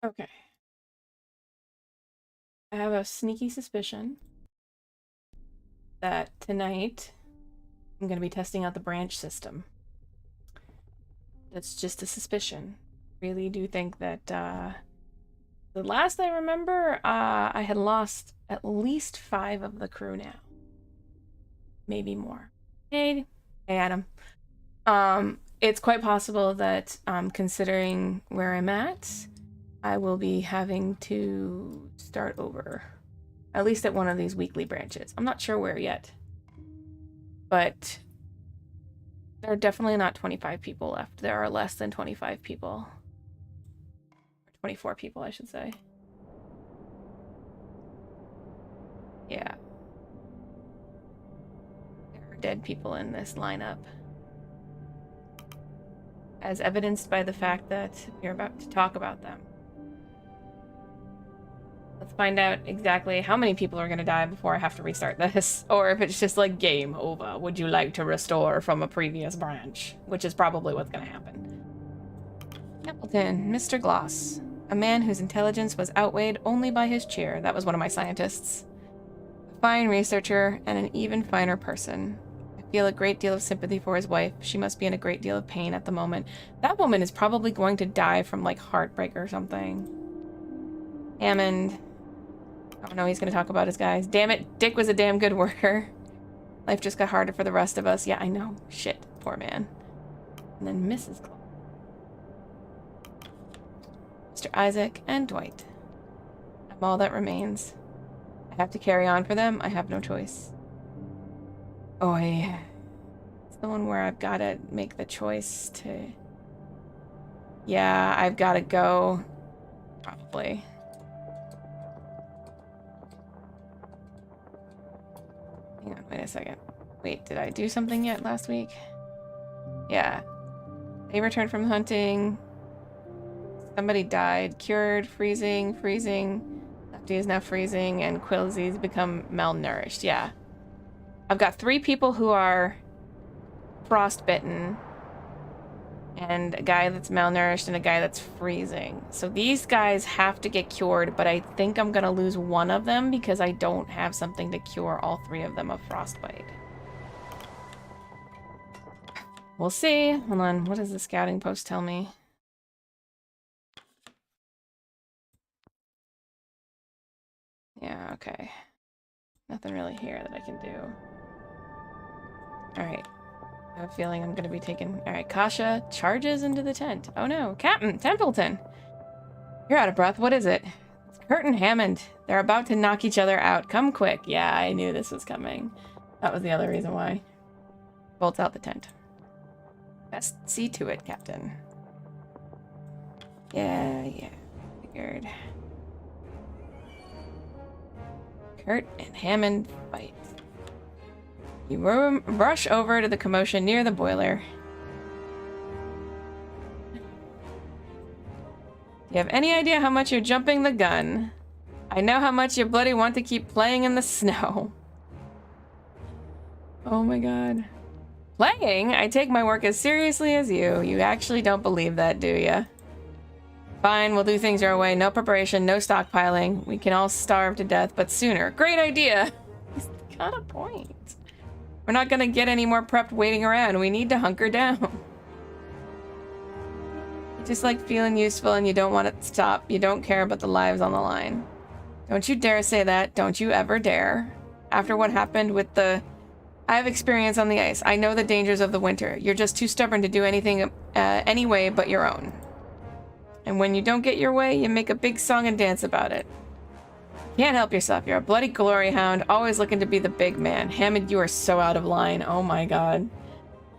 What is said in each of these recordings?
Okay. I have a sneaky suspicion that tonight I'm going to be testing out the branch system. That's just a suspicion. Really do think that, the last I remember, I had lost at least 5 of the crew now. Maybe more. Hey Adam. It's quite possible that, considering where I'm at, I will be having to start over. At least at one of these weekly branches. I'm not sure where yet. But there are definitely not 25 people left. There are less than 25 people. Or 24 people, I should say. Yeah. There are dead people in this lineup. As evidenced by the fact that we're about to talk about them. Let's find out exactly how many people are going to die before I have to restart this. Or if it's just like, game over. Would you like to restore from a previous branch? Which is probably what's going to happen. Templeton, Mr. Gloss. A man whose intelligence was outweighed only by his cheer. That was one of my scientists. A fine researcher and an even finer person. I feel a great deal of sympathy for his wife. She must be in a great deal of pain at the moment. That woman is probably going to die from, like, heartbreak or something. Hammond. Oh no, he's gonna talk about his guys. Damn it, Dick was a damn good worker. Life just got harder for the rest of us. Yeah, I know. Shit, poor man. And then Mrs. Claw. Mr. Isaac and Dwight. I'm all that remains. I have to carry on for them. I have no choice. Oh, yeah. It's the one where I've gotta make the choice to... Yeah, I've gotta go. Probably. Hang on, wait a second. Wait, did I do something yet last week? Yeah. They returned from hunting. Somebody died. Cured, freezing. Lefty is now freezing, and Quillsy's become malnourished. Yeah. I've got 3 people who are frostbitten, and a guy that's malnourished, and a guy that's freezing. So these guys have to get cured, but I think I'm gonna lose one of them because I don't have something to cure all 3 of them of frostbite. We'll see. Hold on. What does the scouting post tell me? Yeah, okay. Nothing really here that I can do. Alright. I have a feeling I'm gonna be taking... Alright, Kasha charges into the tent. Oh no, Captain Templeton! You're out of breath. What is it? It's Kurt and Hammond. They're about to knock each other out. Come quick. Yeah, I knew this was coming. That was the other reason why. Bolts out the tent. Best see to it, Captain. Yeah. Figured. Kurt and Hammond fight. You rush over to the commotion near the boiler. Do you have any idea how much you're jumping the gun? I know how much you bloody want to keep playing in the snow. Oh my god. Playing? I take my work as seriously as you. You actually don't believe that, do ya? Fine, we'll do things our way. No preparation, no stockpiling. We can all starve to death, but sooner. Great idea! He's got a point. We're not gonna get any more prepped waiting around. We need to hunker down. You just like feeling useful and you don't want it to stop. You don't care about the lives on the line. Don't you dare say that. Don't you ever dare. After what happened with the... I have experience on the ice. I know the dangers of the winter. You're just too stubborn to do anything anyway but your own. And when you don't get your way, you make a big song and dance about it. Can't help yourself. You're a bloody glory hound, always looking to be the big man. Hammond, you are so out of line. Oh my god.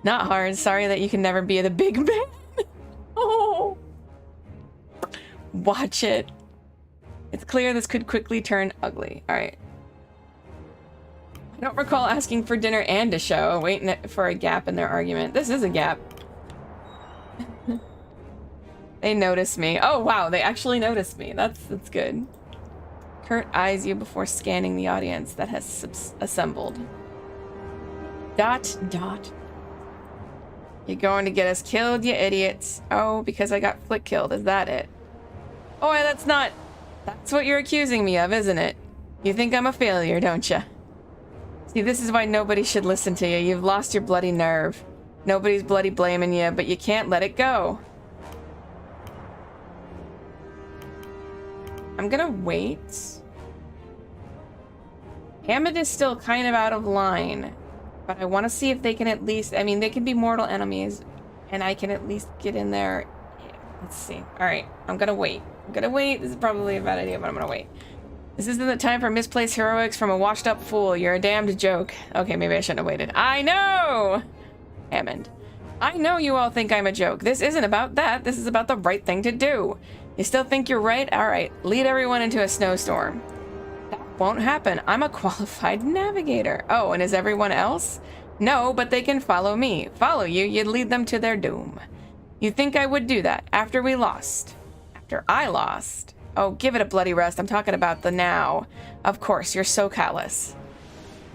Not hard. Sorry that you can never be the big man. Oh. Watch it. It's clear this could quickly turn ugly. Alright. I don't recall asking for dinner and a show, waiting for a gap in their argument. This is a gap. They noticed me. Oh wow, they actually noticed me. That's good. Kurt eyes you before scanning the audience that has assembled. ... You're going to get us killed, you idiots. Oh, because I got flick killed, is that it? Boy, that's not... That's what you're accusing me of, isn't it? You think I'm a failure, don't you? See, this is why nobody should listen to you. You've lost your bloody nerve. Nobody's bloody blaming you, but you can't let it go. I'm gonna wait. Hammond is still kind of out of line, but I want to see if they can at least... I mean, they can be mortal enemies, and I can at least get in there. Yeah, let's see. All right, I'm gonna wait. I'm gonna wait. This is probably a bad idea, but I'm gonna wait. This isn't the time for misplaced heroics from a washed-up fool. You're a damned joke. Okay, maybe I shouldn't have waited. I know! Hammond. I know you all think I'm a joke. This isn't about that. This is about the right thing to do. You still think you're right? All right, lead everyone into a snowstorm. That won't happen. I'm a qualified navigator. Oh, and is everyone else? No, but they can follow me. Follow you, you'd lead them to their doom. You think I would do that after we lost? After I lost? Oh, give it a bloody rest. I'm talking about the now. Of course, you're so callous.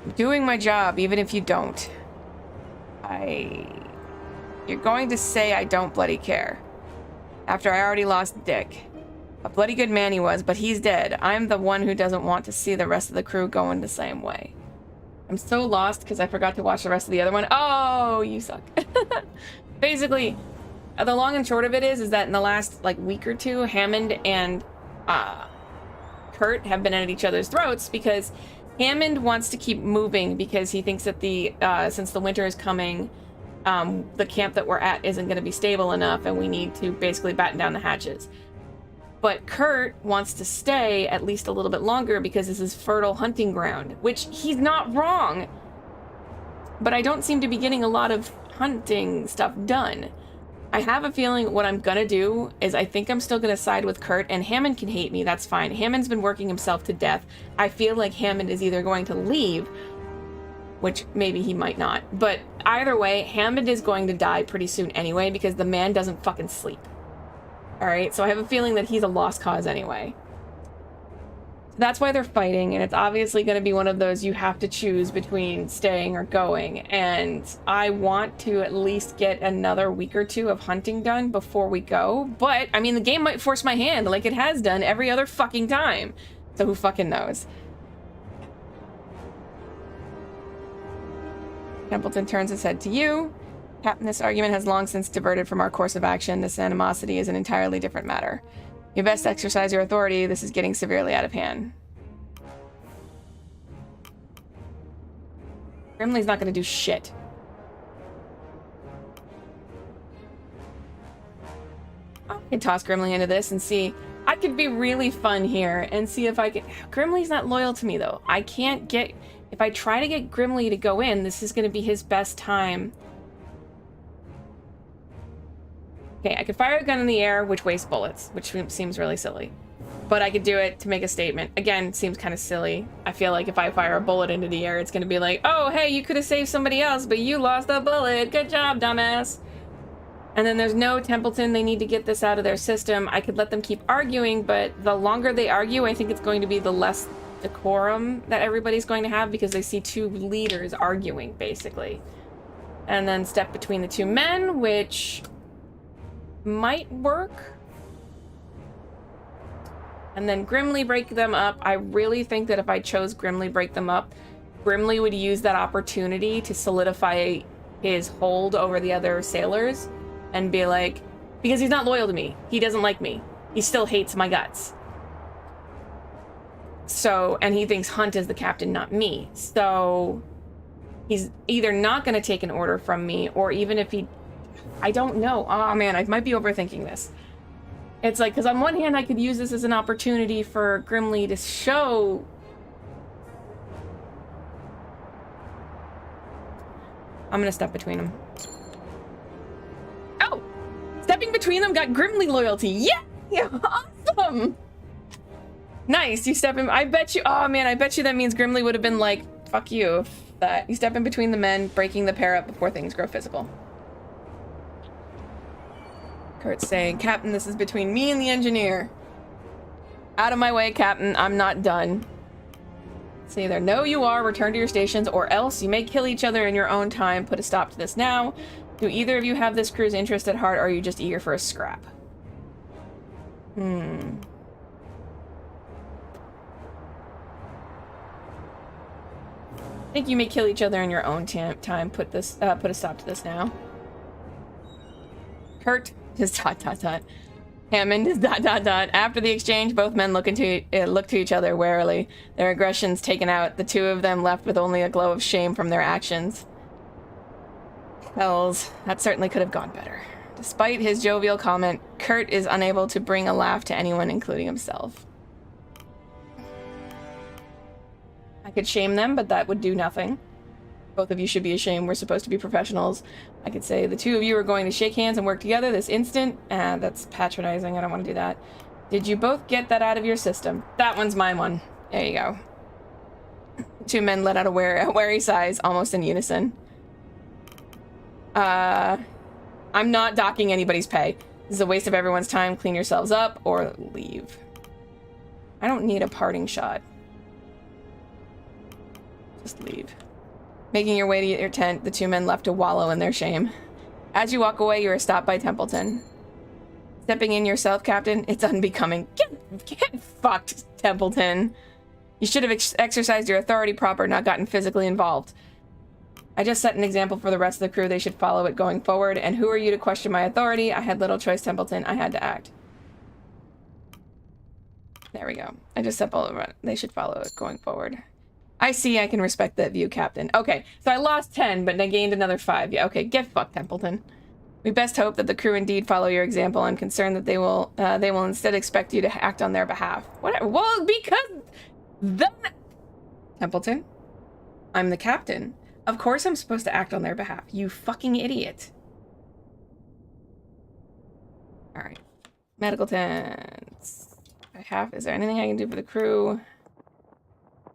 I'm doing my job, even if you don't. You're going to say I don't bloody care. After I already lost Dick. A bloody good man he was, but he's dead. I'm the one who doesn't want to see the rest of the crew going the same way. I'm so lost because I forgot to watch the rest of the other one. Oh, you suck. Basically, the long and short of it is that in the last, like, week or two, Hammond and Kurt have been at each other's throats because Hammond wants to keep moving because he thinks that since the winter is coming, the camp that we're at isn't going to be stable enough and we need to basically batten down the hatches. But Kurt wants to stay at least a little bit longer because this is fertile hunting ground, which he's not wrong. But I don't seem to be getting a lot of hunting stuff done. I have a feeling what I'm gonna do is I think I'm still gonna side with Kurt, and Hammond can hate me, that's fine. Hammond's been working himself to death. I feel like Hammond is either going to leave, which maybe he might not, but either way, Hammond is going to die pretty soon anyway because the man doesn't fucking sleep. Alright, so I have a feeling that he's a lost cause anyway. That's why they're fighting, and it's obviously going to be one of those you have to choose between staying or going, and I want to at least get another week or two of hunting done before we go, but, I mean, the game might force my hand like it has done every other fucking time, so who fucking knows. Templeton turns his head to you. Captain, this argument has long since diverted from our course of action. This animosity is an entirely different matter. You best exercise your authority. This is getting severely out of hand. Grimley's not going to do shit. I can toss Grimley into this and see. I could be really fun here and see if I can... Grimley's not loyal to me, though. I can't get... If I try to get Grimley to go in, this is going to be his best time. Okay, I could fire a gun in the air, which wastes bullets, which seems really silly. But I could do it to make a statement. Again, seems kind of silly. I feel like if I fire a bullet into the air, it's going to be like, oh, hey, you could have saved somebody else, but you lost a bullet. Good job, dumbass. And then there's no Templeton. They need to get this out of their system. I could let them keep arguing, but the longer they argue, I think it's going to be the less decorum that everybody's going to have because they see two leaders arguing, basically. And then step between the two men, which... might work. And then Grimly break them up. I really think that if I chose Grimly break them up, Grimly would use that opportunity to solidify his hold over the other sailors and be like, because he's not loyal to me. He doesn't like me. He still hates my guts. So, and he thinks Hunt is the captain, not me. So he's either not going to take an order from me, or even if he... I don't know. Oh man, I might be overthinking this. It's like, because on one hand, I could use this as an opportunity for Grimly to show... I'm gonna step between them. Oh! Stepping between them got Grimly loyalty. Yeah! Awesome! Nice, you step in... I bet you... Oh man, I bet you that means Grimly would have been like, fuck you. That you step in between the men, breaking the pair up before things grow physical. Kurt's saying, Captain, this is between me and the engineer. Out of my way, Captain. I'm not done. Say either no, you are, return to your stations, or else you may kill each other in your own time. Put a stop to this now. Do either of you have this crew's interest at heart, or are you just eager for a scrap? think you may kill each other in your own time. Put a stop to this now. Kurt is ... Hammond is ... After the exchange, both men look to each other warily. Their aggressions taken out, the two of them left with only a glow of shame from their actions. Hells, that certainly could have gone better. Despite his jovial comment, Kurt is unable to bring a laugh to anyone, including himself. I could shame them, but that would do nothing. Both of you should be ashamed. We're supposed to be professionals. I could say the two of you are going to shake hands and work together this instant. That's patronizing. I don't want to do that. Did you both get that out of your system? That one's my one. There you go. Two men let out a wary sighs, almost in unison. I'm not docking anybody's pay. This is a waste of everyone's time. Clean yourselves up or leave. I don't need a parting shot. Just leave. Making your way to your tent, the two men left to wallow in their shame. As you walk away, you are stopped by Templeton. Stepping in yourself, Captain? It's unbecoming. Get fucked, Templeton. You should have exercised your authority proper, not gotten physically involved. I just set an example for the rest of the crew. They should follow it going forward. And who are you to question my authority? I had little choice, Templeton. I had to act. There we go. I just said they should follow it going forward. I see. I can respect that view, Captain. Okay, so I lost 10, but I gained another 5. Yeah, okay, get fucked, Templeton. We best hope that the crew indeed follow your example. I'm concerned that they will instead expect you to act on their behalf. Whatever. Well, because the Templeton, I'm the captain. Of course I'm supposed to act on their behalf. You fucking idiot. All right, medical tents. Is there anything I can do for the crew?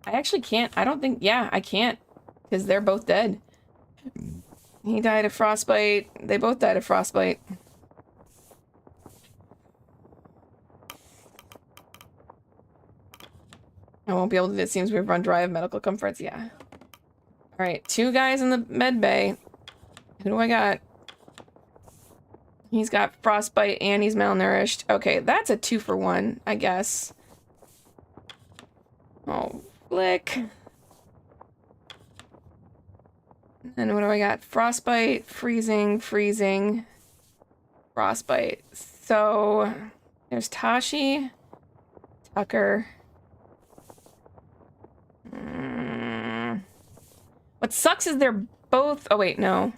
I actually can't. I don't think... Yeah, I can't. Because they're both dead. He died of frostbite. They both died of frostbite. I won't be able to... It seems we've run dry of medical comforts. Yeah. Alright, 2 guys in the med bay. Who do I got? He's got frostbite and he's malnourished. Okay, that's a 2-for-1, I guess. Oh... Flick. And what do I got? Frostbite, freezing, frostbite. So there's Tashi, Tucker. What sucks is they're both... Oh wait, no.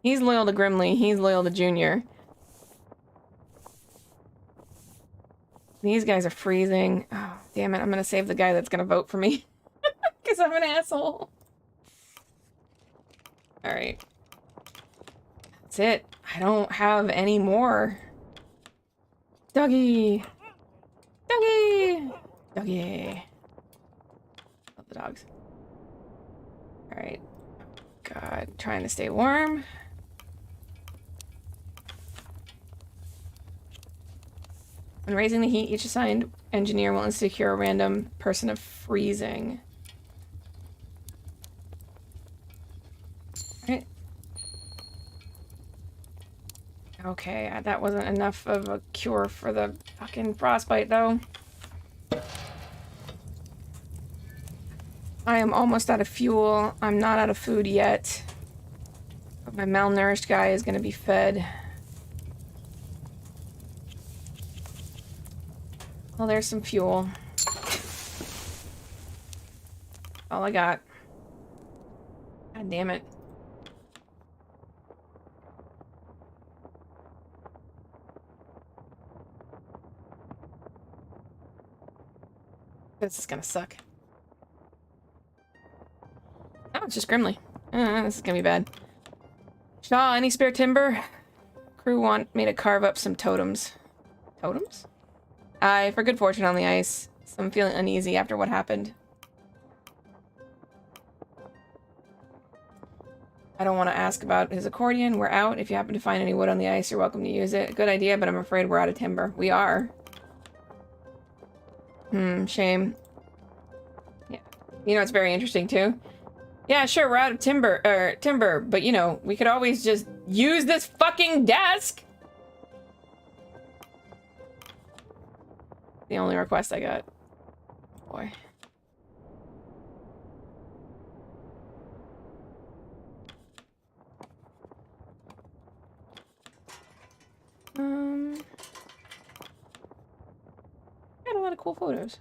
He's loyal to Grimly. He's loyal to Junior. These guys are freezing. Oh, damn it. I'm gonna save the guy that's gonna vote for me. Because I'm an asshole. Alright. That's it. I don't have any more. Doggy! Doggy! Doggy. Love the dogs. Alright. God, trying to stay warm. When raising the heat, each assigned engineer will insecure a random person of freezing. Right. Okay, that wasn't enough of a cure for the fucking frostbite, though. I am almost out of fuel. I'm not out of food yet. But my malnourished guy is gonna be fed. Well, there's some fuel. All I got. God damn it. This is gonna suck. Oh, it's just Grimly. This is gonna be bad. Shaw, any spare timber? Crew want me to carve up some totems. Totems? For good fortune on the ice. So I'm feeling uneasy after what happened. I don't want to ask about his accordion. We're out. If you happen to find any wood on the ice, you're welcome to use it. Good idea, but I'm afraid we're out of timber. We are. Shame. Yeah. You know, it's very interesting, too. Yeah, sure, we're out of timber, but, you know, we could always just use this fucking desk! The only request I got. Boy. cool photos.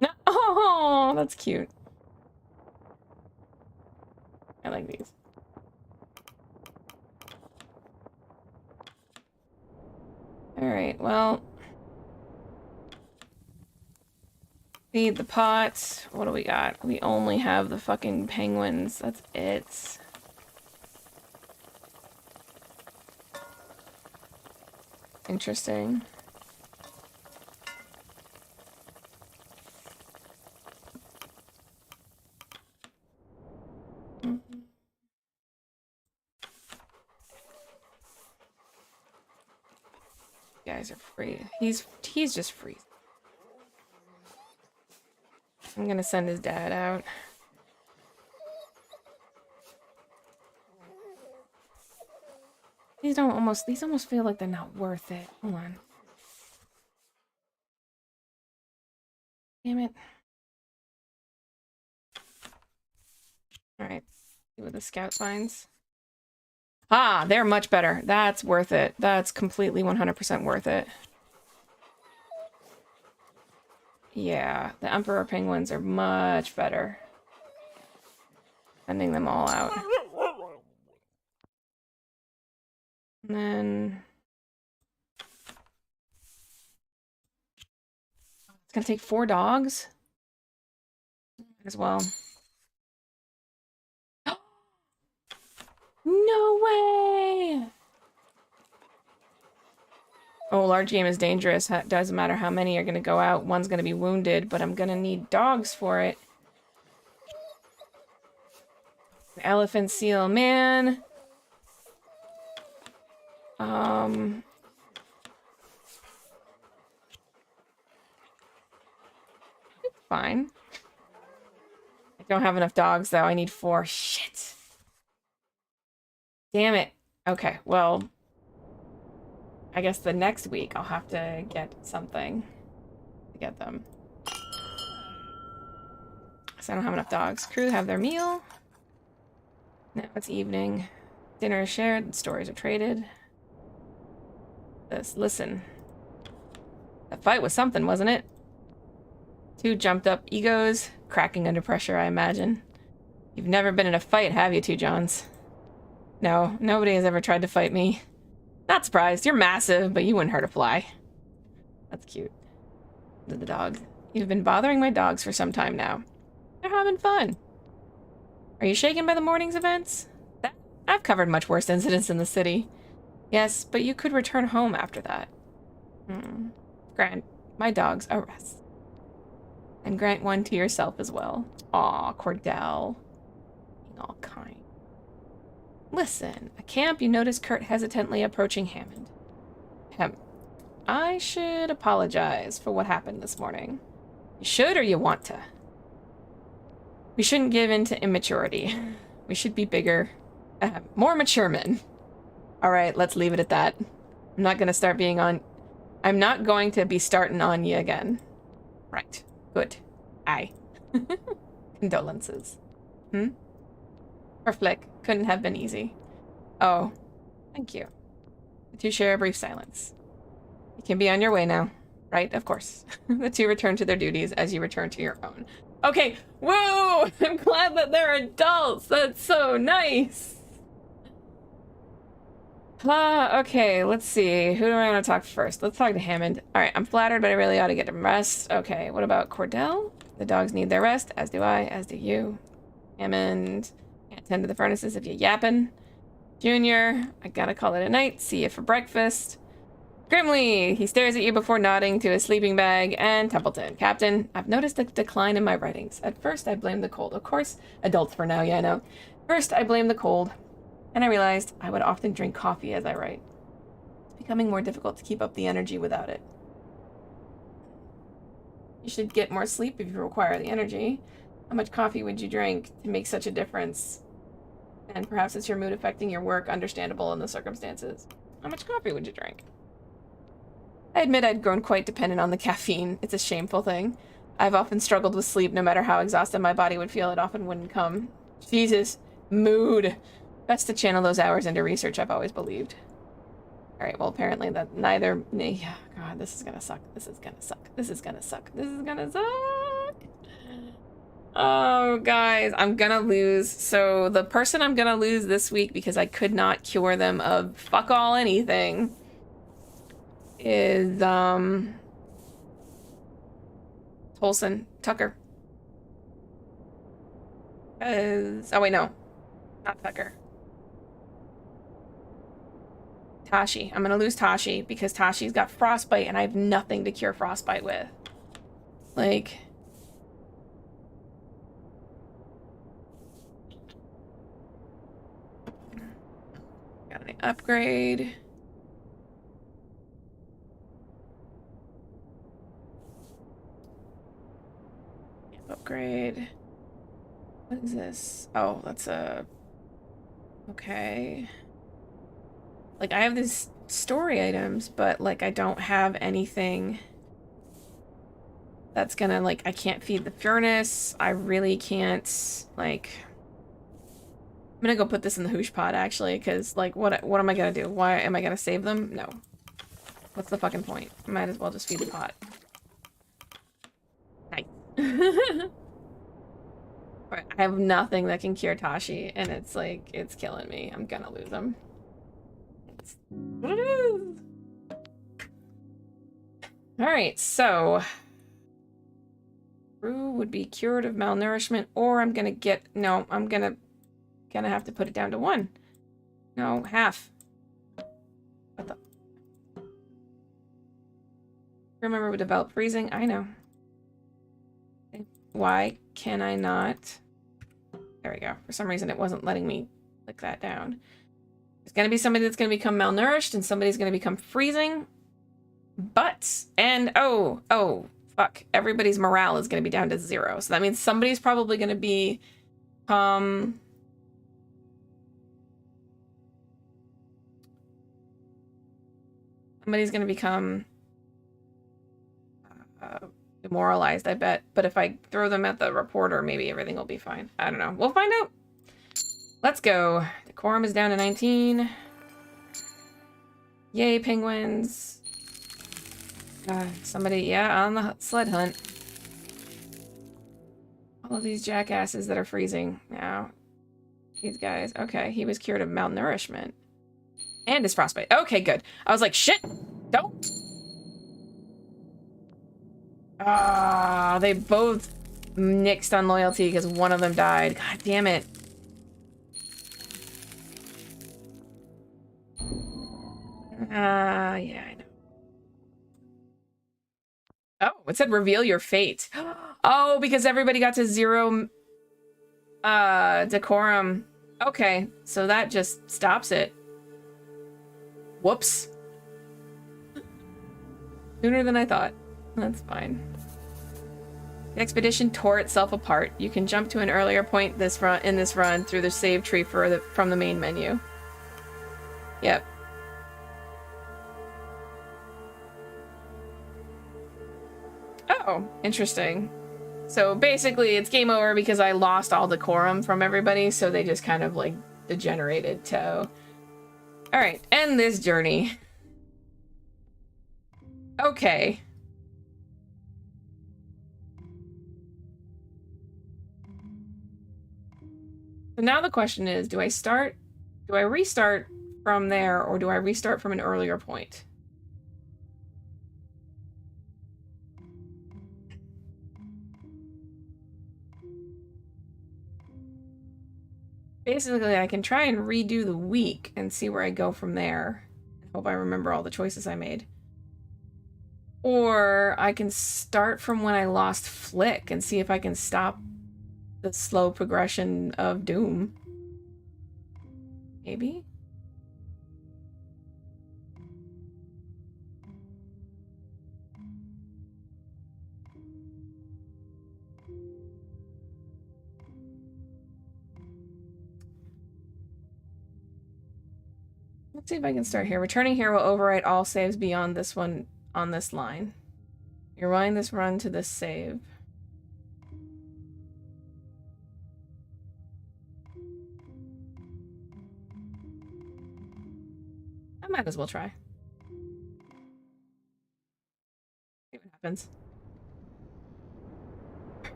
No, oh, that's cute. I like these. Alright, well. Feed the pots. What do we got? We only have the fucking penguins. That's it. Interesting. You guys are free. He's just free. I'm gonna send his dad out. These almost feel like they're not worth it. Hold on. Damn it. Alright. See what the scout finds. Ah, they're much better. That's worth it. That's completely 100% worth it. Yeah, the Emperor penguins are much better. Sending them all out. And then... It's gonna take 4 dogs? As well. No way! Oh, large game is dangerous. Doesn't matter how many are gonna go out. One's gonna be wounded, but I'm gonna need dogs for it. Elephant, seal, man. Fine. I don't have enough dogs, though. I need 4. Shit. Damn it. Okay, well... I guess the next week I'll have to get something to get them. So I don't have enough dogs. Crew have their meal. Now it's evening. Dinner is shared. Stories are traded. Listen. That fight was something, wasn't it? 2 jumped up egos, cracking under pressure, I imagine. You've never been in a fight, have you, 2 Johns? No, nobody has ever tried to fight me. Not surprised. You're massive, but you wouldn't hurt a fly. That's cute. The dog. You've been bothering my dogs for some time now. They're having fun. Are you shaken by the morning's events? I've covered much worse incidents in the city. Yes, but you could return home after that. Grant my dogs a rest. And grant one to yourself as well. Aw, Cordell. Being all kind. Listen, at camp you notice Kurt hesitantly approaching Hammond. I should apologize for what happened this morning. You should or you want to? We shouldn't give in to immaturity. We should be bigger, more mature men. Alright, let's leave it at that. I'm not going to be starting on you again. Right. Good. Aye. Condolences. Her flick couldn't have been easy. Oh, thank you. The 2 share a brief silence. You can be on your way now. Right, of course. The 2 return to their duties as you return to your own. Okay, woo! I'm glad that they're adults. That's so nice. Okay, let's see. Who do I want to talk to first? Let's talk to Hammond. Alright, I'm flattered, but I really ought to get some rest. Okay, what about Cordell? The dogs need their rest, as do I, as do you. Hammond, can't tend to the furnaces if you're yapping. Junior, I gotta call it a night. See you for breakfast. Grimly, he stares at you before nodding to his sleeping bag. And Templeton, Captain, I've noticed a decline in my writings. At first, I blamed the cold. Of course, adults for now, yeah, I know. First, I blamed the cold. And I realized I would often drink coffee as I write. It's becoming more difficult to keep up the energy without it. You should get more sleep if you require the energy. How much coffee would you drink to make such a difference? And perhaps it's your mood affecting your work, understandable in the circumstances. How much coffee would you drink? I admit I'd grown quite dependent on the caffeine. It's a shameful thing. I've often struggled with sleep. No matter how exhausted my body would feel, it often wouldn't come. Jesus. Mood. Best to channel those hours into research, I've always believed. Alright, well apparently that neither... Yeah, God, this is gonna suck. This is gonna suck. This is gonna suck. This is gonna suck! Oh, guys, I'm gonna lose. So the person I'm gonna lose this week because I could not cure them of fuck all anything is, Tolson. Tucker. Oh wait, no. Not Tucker. Tashi. I'm gonna lose Tashi because Tashi's got frostbite and I have nothing to cure frostbite with. Like... Got an upgrade. Upgrade. What is this? Oh, that's a... Okay. Like, I have these story items, but, like, I don't have anything that's gonna, like, I can't feed the furnace. I really can't, like... I'm gonna go put this in the hoosh pod, actually, because, like, what am I gonna do? Why am I gonna save them? No. What's the fucking point? I might as well just feed the pot. Nice. But I have nothing that can cure Tashi, and it's, like, it's killing me. I'm gonna lose him. It's what it is. Alright, so... Brew would be cured of malnourishment, or I'm gonna get... No, I'm gonna have to put it down to 1. No, half. What the... Remember we developed freezing? I know. Why can I not? There we go. For some reason it wasn't letting me click that down. There's gonna be somebody that's gonna become malnourished and somebody's gonna become freezing. But, and oh, fuck. Everybody's morale is gonna be down to 0. So that means somebody's probably gonna be, somebody's gonna become, demoralized, I bet. But if I throw them at the reporter, maybe everything will be fine. I don't know. We'll find out. Let's go. Decorum is down to 19. Yay, penguins. Somebody, yeah, on the sled hunt. All of these jackasses that are freezing now. These guys. Okay, he was cured of malnourishment. And his frostbite. Okay, good. I was like, shit! Don't! Ah, they both nixed on loyalty because one of them died. God damn it. Yeah, I know. Oh, it said reveal your fate. Oh, because everybody got to 0 decorum. Okay, so that just stops it. Whoops. Sooner than I thought. That's fine. The expedition tore itself apart. You can jump to an earlier point in this run through the save tree from the main menu. Yep. Oh, interesting. So basically it's game over because I lost all decorum from everybody, so they just kind of like degenerated to... Alright, end this journey. Okay. So now the question is, do I restart from there, or do I restart from an earlier point? Basically, I can try and redo the week and see where I go from there. I hope I remember all the choices I made. Or I can start from when I lost Flick and see if I can stop the slow progression of Doom. Maybe? Let's see if I can start here. Returning here will overwrite all saves beyond this one on this line. You're running this run to this save. I might as well try. happens.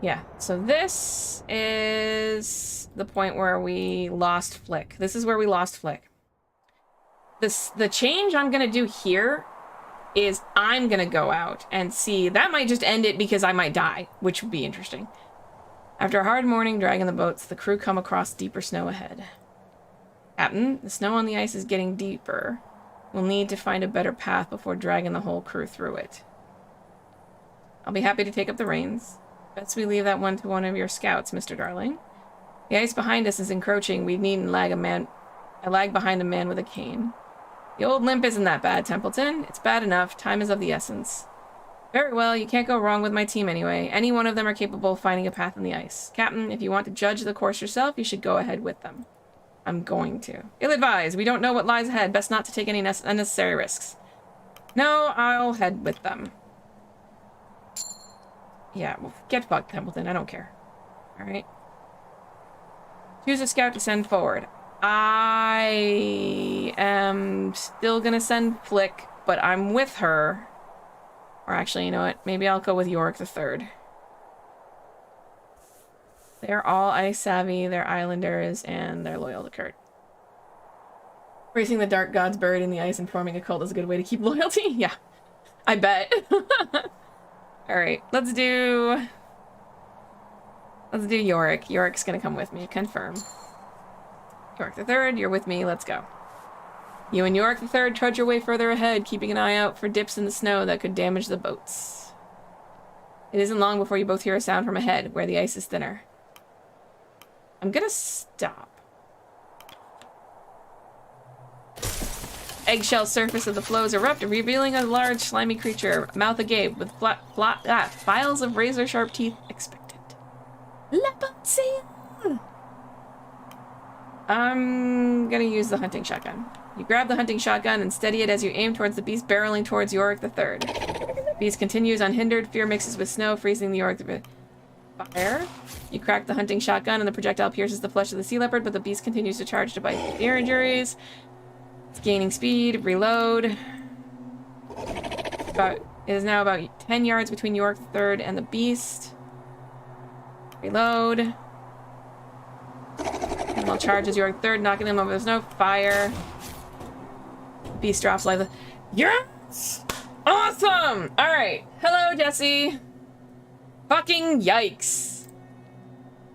Yeah, so this is the point where we lost Flick. This is where we lost Flick. The change I'm gonna do here is I'm gonna go out and see. That might just end it because I might die, which would be interesting. After a hard morning dragging the boats, the crew come across deeper snow ahead. Captain, the snow on the ice is getting deeper. We'll need to find a better path before dragging the whole crew through it. I'll be happy to take up the reins. Best we leave that one to one of your scouts, Mr. Darling. The ice behind us is encroaching. We needn't lag behind a man with a cane. The old limp isn't that bad, Templeton. It's bad enough. Time is of the essence. Very well, you can't go wrong with my team anyway. Any one of them are capable of finding a path on the ice. Captain, if you want to judge the course yourself, you should go ahead with them. I'm going to. Ill-advised. We don't know what lies ahead. Best not to take any unnecessary risks. No, I'll head with them. Yeah, well, get fucked, Templeton. I don't care. Alright. Choose a scout to send forward. I am still gonna send Flick, but I'm with her. Or actually, you know what? Maybe I'll go with Yorick the Third. They're all ice savvy, they're islanders, and they're loyal to Kurt. Racing the dark gods buried in the ice and forming a cult is a good way to keep loyalty? Yeah, I bet. Alright, let's do Yorick. Yorick's gonna come with me. Confirm. Yorick the Third, you're with me. Let's go. You and Yorick the Third trudge your way further ahead, keeping an eye out for dips in the snow that could damage the boats. It isn't long before you both hear a sound from ahead, where the ice is thinner. I'm gonna stop. Eggshell surface of the floes erupt, revealing a large, slimy creature, mouth agape, with files of razor-sharp teeth expectant. Leopard seal! I'm gonna use the hunting shotgun. You grab the hunting shotgun and steady it as you aim towards the beast barreling towards Yorick the Third. The beast continues unhindered, fear mixes with snow, freezing the Yorick the Fire. You crack the hunting shotgun and the projectile pierces the flesh of the sea leopard, but the beast continues to charge despite the ear injuries. It's gaining speed. Reload. It is now about 10 yards between Yorick the Third and the beast. Reload. Animal charges Yorick the Third, knocking him over the snow. Fire. Beast drops live. Yes! Awesome! Alright. Hello, Jesse. Fucking yikes.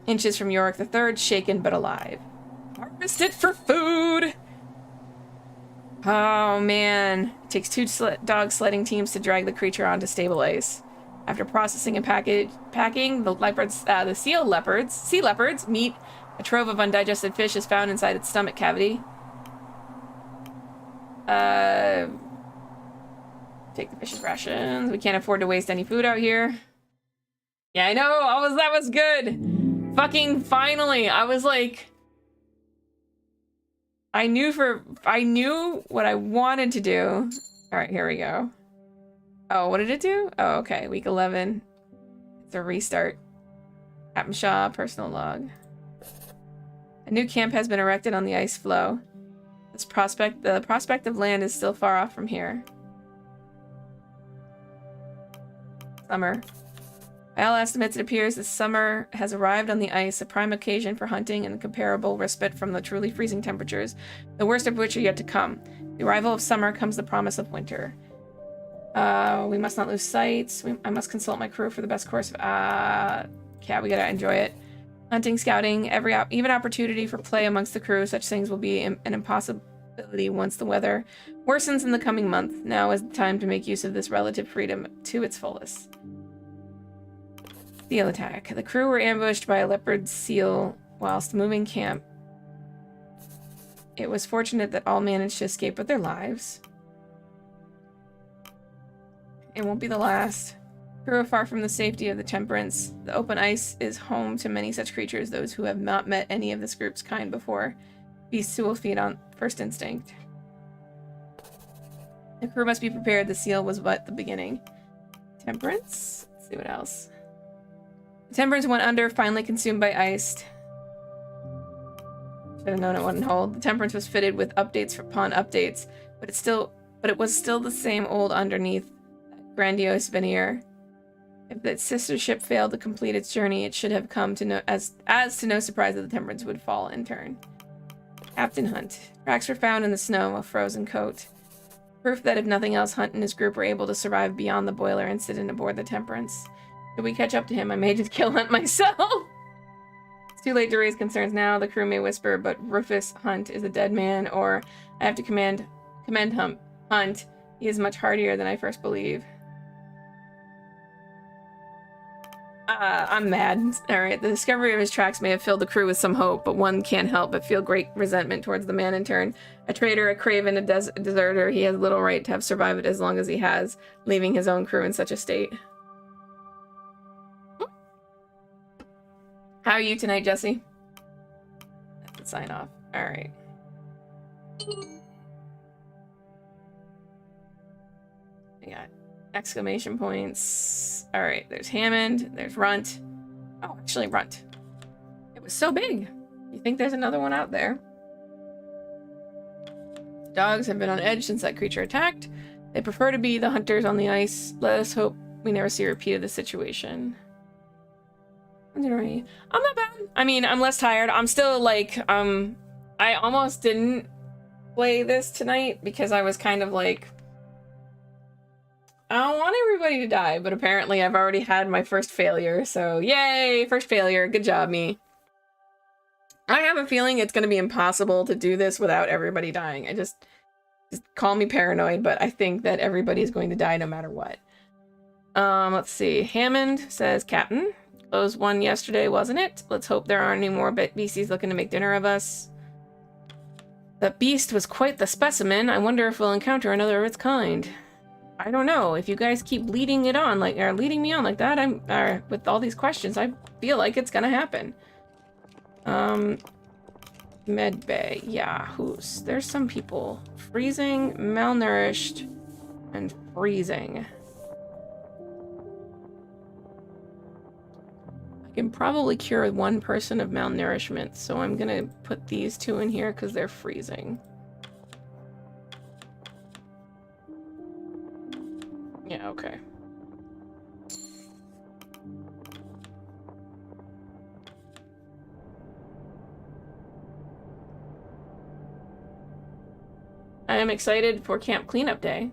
Inches from Yorick the Third, shaken but alive. Harvested for food! Oh, man. It takes two dog sledding teams to drag the creature onto stable ice. After processing and packing, the sea leopards meet a trove of undigested fish is found inside its stomach cavity. Take the fish's rations. We can't afford to waste any food out here. Yeah, I know. That was good. Fucking finally. I was like, I knew what I wanted to do. All right, here we go. Oh, what did it do? Oh, okay. Week 11. It's a restart. Captain Shaw, personal log. A new camp has been erected on the ice floe. The prospect of land is still far off from here. Summer. By all estimates, it appears that summer has arrived on the ice, a prime occasion for hunting and comparable respite from the truly freezing temperatures, the worst of which are yet to come. The arrival of summer comes the promise of winter. We must not lose sight. I must consult my crew for the best course of... yeah, we gotta enjoy it. Hunting, scouting, even opportunity for play amongst the crew. Such things will be an impossibility once the weather worsens in the coming month. Now is the time to make use of this relative freedom to its fullest. Seal attack. The crew were ambushed by a leopard seal whilst moving camp. It was fortunate that all managed to escape with their lives. It won't be the last. Crew are far from the safety of the temperance. The open ice is home to many such creatures, those who have not met any of this group's kind before. Beasts who will feed on first instinct. The crew must be prepared. The seal was but the beginning. Temperance? Let's see what else. The temperance went under, finally consumed by ice. Should have known it wouldn't hold. The temperance was fitted with updates upon updates, but it was still the same old underneath that grandiose veneer. If that sister ship failed to complete its journey, it should have come to no as to no surprise that the Temperance would fall in turn. Captain Hunt. Tracks were found in the snow, a frozen coat. Proof that if nothing else, Hunt and his group were able to survive beyond the boiler incident aboard the Temperance. Should we catch up to him? I may just kill Hunt myself. It's too late to raise concerns now. The crew may whisper, but Rufus Hunt is a dead man, or I have to commend Hunt. He is much hardier than I first believed. I'm mad. Alright, the discovery of his tracks may have filled the crew with some hope, but one can't help but feel great resentment towards the man in turn. A traitor, a craven, a deserter, he has little right to have survived as long as he has, leaving his own crew in such a state. How are you tonight, Jesse? Let's sign off. Alright. I got exclamation points. Alright, there's Hammond, there's Runt. Oh, actually, Runt. It was so big. You think there's another one out there? Dogs have been on edge since that creature attacked. They prefer to be the hunters on the ice. Let us hope we never see a repeat of the situation. I'm not bad. I mean, I'm less tired. I'm still like, I almost didn't play this tonight because I was kind of like, I don't want everybody to die, but apparently I've already had my first failure, so yay, first failure, good job, me. I have a feeling it's going to be impossible to do this without everybody dying. Just call me paranoid, but I think that everybody's going to die no matter what. Let's see, Hammond says, Captain, closed one yesterday, wasn't it? Let's hope there aren't any more beasties looking to make dinner of us. That beast was quite the specimen. I wonder if we'll encounter another of its kind. I don't know. If you guys keep leading me on like that, with all these questions, I feel like it's gonna happen. Med bay. Yeah, there's some people. Freezing, malnourished, and freezing. I can probably cure one person of malnourishment, so I'm gonna put these two in here because they're freezing. Yeah, okay. I am excited for Camp Cleanup Day.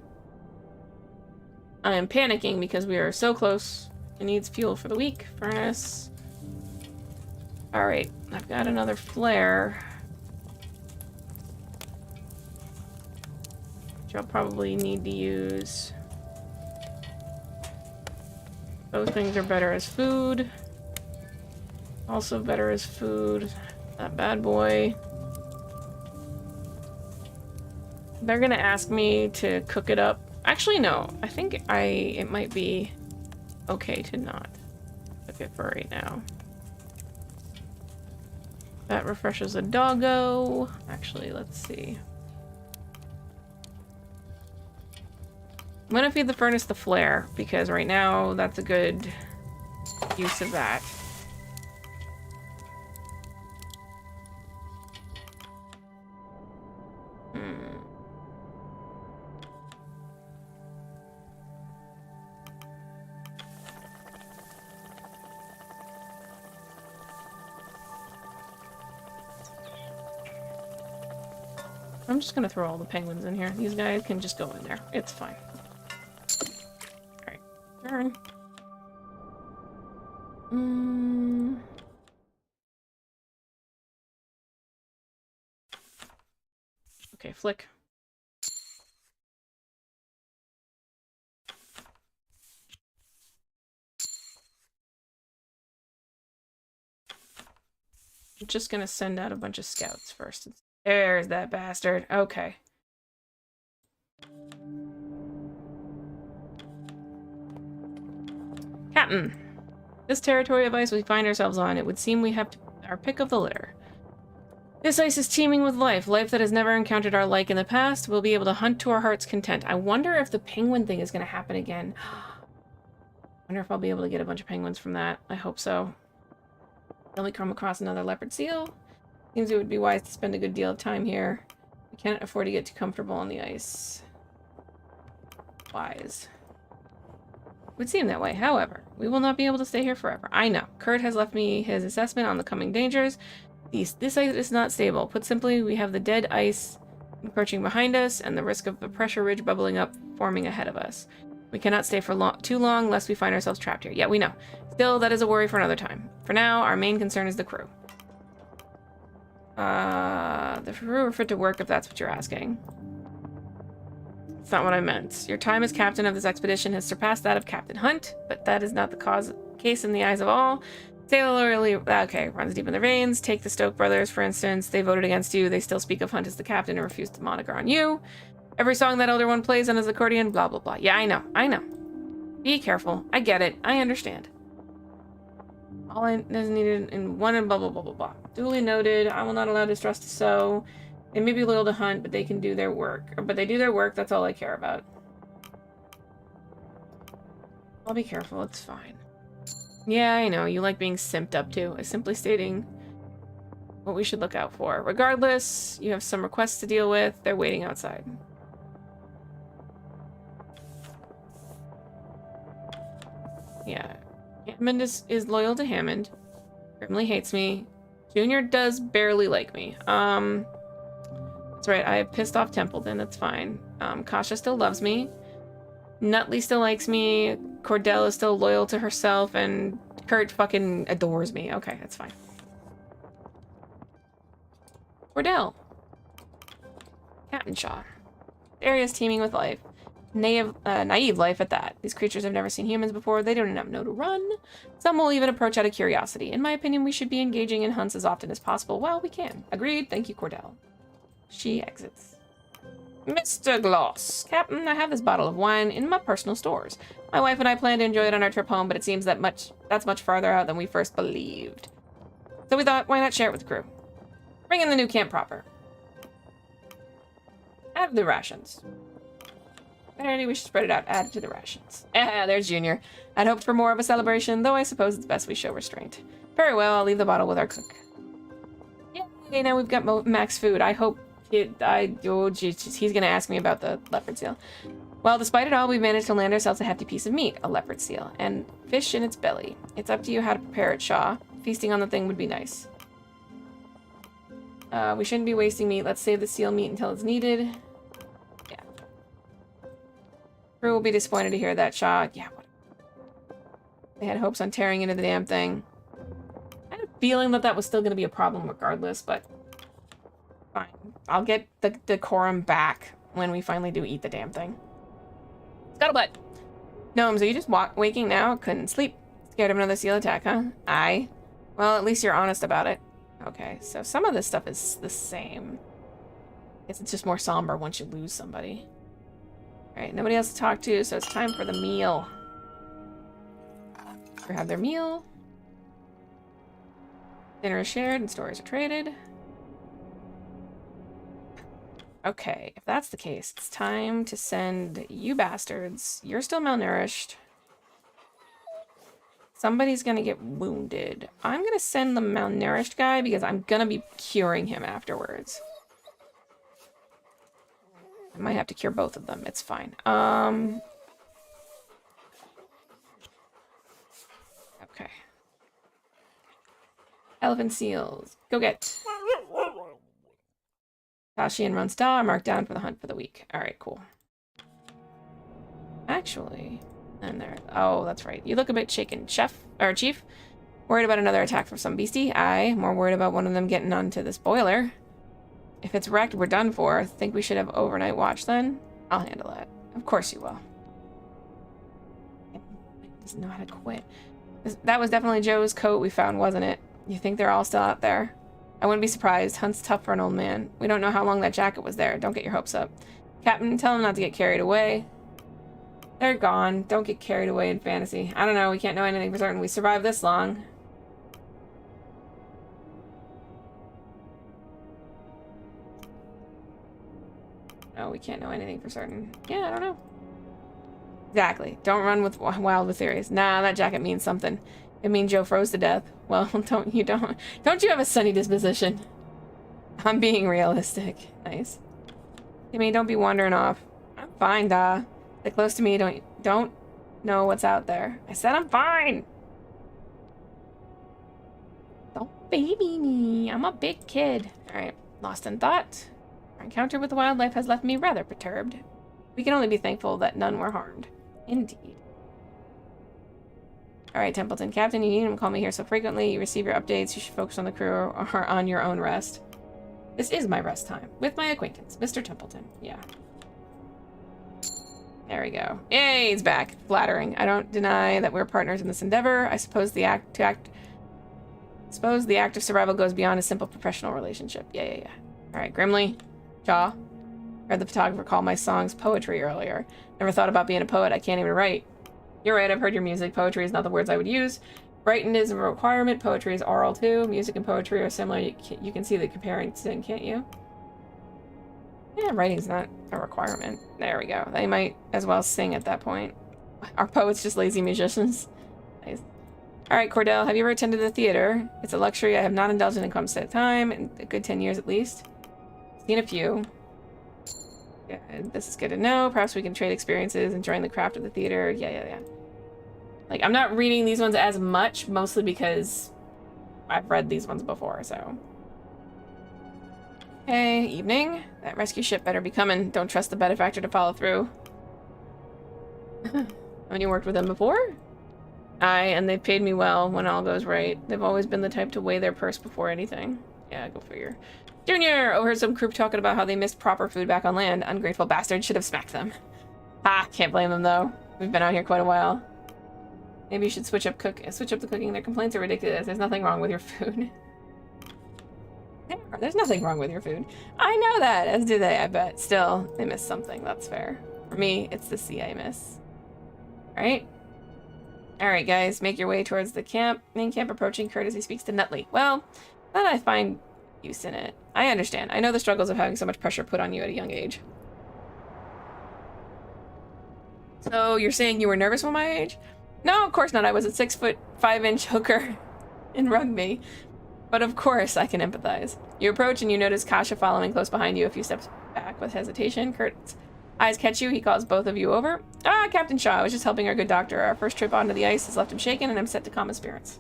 I am panicking because we are so close. It needs fuel for the week. Furnace. Alright, I've got another flare. Which I'll probably need to use. Those things are better as food. Also better as food. That bad boy. They're gonna ask me to cook it up. Actually, no. I think it might be okay to not cook it for right now. That refreshes the doggo. Actually, let's see. I'm gonna feed the furnace the flare, because right now that's a good use of that. I'm just gonna throw all the penguins in here. These guys can just go in there. It's fine. Alright. Turn. Okay, flick. I'm just gonna send out a bunch of scouts first. There's that bastard. Okay. Captain, this territory of ice we find ourselves on, it would seem we have our pick of the litter. This ice is teeming with life that has never encountered our like in the past. We'll be able to hunt to our heart's content. I wonder if the penguin thing is going to happen again. I wonder if I'll be able to get a bunch of penguins from that. I hope so. Then we come across another leopard seal. Seems it would be wise to spend a good deal of time here. We can't afford to get too comfortable on the ice. Wise. would seem that way. However, we will not be able to stay here forever. I know. Kurt has left me his assessment on the coming dangers. This ice is not stable. Put simply, we have the dead ice encroaching behind us and the risk of the pressure ridge bubbling up, forming ahead of us. We cannot stay for too long lest we find ourselves trapped here. Yeah, we know. Still, that is a worry for another time. For now, our main concern is the crew. The crew are fit to work if that's what you're asking. That's not what I meant. Your time as captain of this expedition has surpassed that of Captain Hunt, but that is not the case in the eyes of all. Taylor really, okay, runs deep in their veins. Take the Stoke brothers, for instance. They voted against you. They still speak of Hunt as the captain and refuse to moniker on you. Every song that Elder One plays on his accordion, blah, blah, blah. Yeah, I know. I know. Be careful. I get it. I understand. All is needed in one and blah, blah, blah, blah, blah. Duly noted. I will not allow distrust to sow. They may be loyal to Hunt, but they can do their work. But they do their work. That's all I care about. I'll be careful. It's fine. Yeah, I know. You like being simped up to. I'm simply stating what we should look out for. Regardless, you have some requests to deal with. They're waiting outside. Yeah. Hammond is loyal to Hammond. Grimly hates me. Junior does barely like me. That's right. I have pissed off Templeton. That's fine. Kasha still loves me. Nutley still likes me. Cordell is still loyal to herself, and Kurt fucking adores me. Okay, that's fine. Cordell. Captain Shaw. The area is teeming with life. Naive life at that. These creatures have never seen humans before. They don't know to run. Some will even approach out of curiosity. In my opinion, we should be engaging in hunts as often as possible while we can. Agreed. Thank you, Cordell. She exits. Mr. Gloss. Captain, I have this bottle of wine in my personal stores. My wife and I plan to enjoy it on our trip home, but it seems that's much farther out than we first believed. So we thought, why not share it with the crew? Bring in the new camp proper. Add the rations. Alrighty, we should spread it out. Add to the rations. There's Junior. I'd hoped for more of a celebration, though I suppose it's best we show restraint. Very well, I'll leave the bottle with our cook. Yay, now we've got max food. I hope he's gonna ask me about the leopard seal. Well, despite it all, we've managed to land ourselves a hefty piece of meat, a leopard seal, and fish in its belly. It's up to you how to prepare it, Shaw. Feasting on the thing would be nice. We shouldn't be wasting meat. Let's save the seal meat until it's needed. Yeah. Crew will be disappointed to hear that, Shaw. Yeah, whatever. They had hopes on tearing into the damn thing. I had a feeling that that was still going to be a problem regardless, but fine. I'll get the decorum back when we finally do eat the damn thing. Scuttlebutt! Gnomes, are you just waking now? Couldn't sleep. Scared of another seal attack, huh? Aye. Well, at least you're honest about it. Okay, so some of this stuff is the same. I guess it's just more somber once you lose somebody. Alright, nobody else to talk to, so it's time for the meal. We have their meal. Dinner is shared and stories are traded. Okay, if that's the case, it's time to send you bastards. You're still malnourished. Somebody's gonna get wounded. I'm gonna send the malnourished guy because I'm gonna be curing him afterwards. I might have to cure both of them. It's fine. Okay. Elephant seals. Go get. Tashi and Runstall are marked down for the hunt for the week. Alright, cool. Actually, and there. Oh, that's right. You look a bit shaken, Chief. Worried about another attack from some beastie? Aye, more worried about one of them getting onto this boiler. If it's wrecked, we're done for. Think we should have overnight watch then? I'll handle that. Of course you will. He doesn't know how to quit. That was definitely Joe's coat we found, wasn't it? You think they're all still out there? I wouldn't be surprised. Hunt's tough for an old man. We don't know how long that jacket was there. Don't get your hopes up. Captain, tell him not to get carried away. They're gone. Don't get carried away in fantasy. I don't know. We can't know anything for certain. We survived this long. No, we can't know anything for certain. Yeah, I don't know. Exactly. Don't run with wild with theories. Nah, that jacket means something. It means Joe froze to death. Well, don't you have a sunny disposition? I'm being realistic. Nice. I mean, don't be wandering off. I'm fine, da. Stay close to me. Don't know what's out there. I said I'm fine. Don't baby me. I'm a big kid. Alright, lost in thought. Our encounter with the wildlife has left me rather perturbed. We can only be thankful that none were harmed. Indeed. Alright, Templeton. Captain, you need him to call me here so frequently. You receive your updates. You should focus on the crew or on your own rest. This is my rest time. With my acquaintance, Mr. Templeton. Yeah. There we go. Yay, he's back. Flattering. I don't deny that we're partners in this endeavor. I suppose the act of survival goes beyond a simple professional relationship. Yeah. Alright, Grimly. Jaw. Heard the photographer call my songs poetry earlier. Never thought about being a poet. I can't even write. You're right, I've heard your music. Poetry is not the words I would use. Writing is a requirement. Poetry is oral too. Music and poetry are similar. You can see the comparison, can't you? Yeah, writing's not a requirement. There we go. They might as well sing at that point. Are poets just lazy musicians? Nice. Alright, Cordell, have you ever attended the theater? It's a luxury I have not indulged in quite some time, in a good 10 years at least. Seen a few. Yeah, this is good to know. Perhaps we can trade experiences, enjoying the craft of the theater. Yeah. Like, I'm not reading these ones as much, mostly because I've read these ones before, so. Hey, evening. That rescue ship better be coming. Don't trust the benefactor to follow through. Haven't you worked with them before? Aye, and they've paid me well when all goes right. They've always been the type to weigh their purse before anything. Yeah, go figure. Junior! Overheard some crew talking about how they missed proper food back on land. Ungrateful bastards should have smacked them. Ha! Can't blame them, though. We've been out here quite a while. Maybe you should switch up the cooking. Their complaints are ridiculous. There's nothing wrong with your food. There's nothing wrong with your food. I know that, as do they, I bet. Still, they missed something. That's fair. For me, it's the sea I miss. Alright? Alright, guys. Make your way towards the camp. Main camp approaching. Kurt as he speaks to Nutley. Well, then I find use in it. I understand. I know the struggles of having so much pressure put on you at a young age. So, you're saying you were nervous when my age? No, of course not. I was a 6'5" hooker in rugby. But of course, I can empathize. You approach and you notice Kasha following close behind you a few steps back with hesitation. Kurt's eyes catch you. He calls both of you over. Ah, Captain Shaw. I was just helping our good doctor. Our first trip onto the ice has left him shaken, and I'm set to calm his spirits.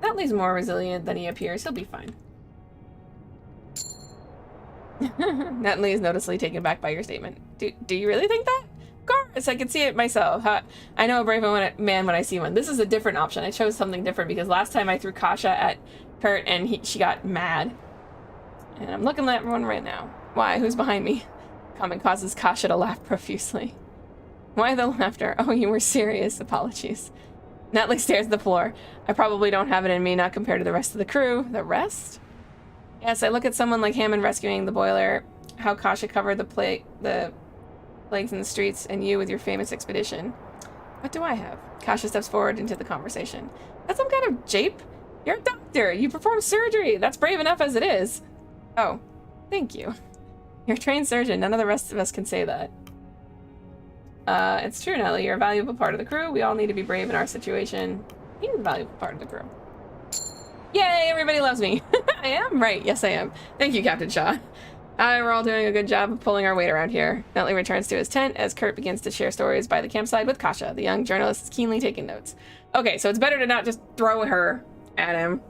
Nutley's more resilient than he appears. He'll be fine. Nutley is noticeably taken back by your statement. Do you really think that? Of course, I can see it myself. I know a brave man when I see one. This is a different option. I chose something different because last time I threw Kasha at Kurt and she got mad. And I'm looking at everyone right now. Why? Who's behind me? Comment causes Kasha to laugh profusely. Why the laughter? Oh, you were serious. Apologies. Nutley stares at the floor. I probably don't have it in me, not compared to the rest of the crew. The rest? Yes, I look at someone like Hammond rescuing the boiler, how Kasha covered the plagues in the streets, and you with your famous expedition. What do I have? Kasha steps forward into the conversation. That's some kind of jape? You're a doctor. You perform surgery. That's brave enough as it is. Oh, thank you. You're a trained surgeon. None of the rest of us can say that. It's true, Nellie. You're a valuable part of the crew. We all need to be brave in our situation. He's a valuable part of the crew. Yay, everybody loves me. I am? Right, yes I am. Thank you, Captain Shaw. We're all doing a good job of pulling our weight around here. Nutley returns to his tent as Kurt begins to share stories by the campsite with Kasha. The young journalist is keenly taking notes. Okay, so it's better to not just throw her at him.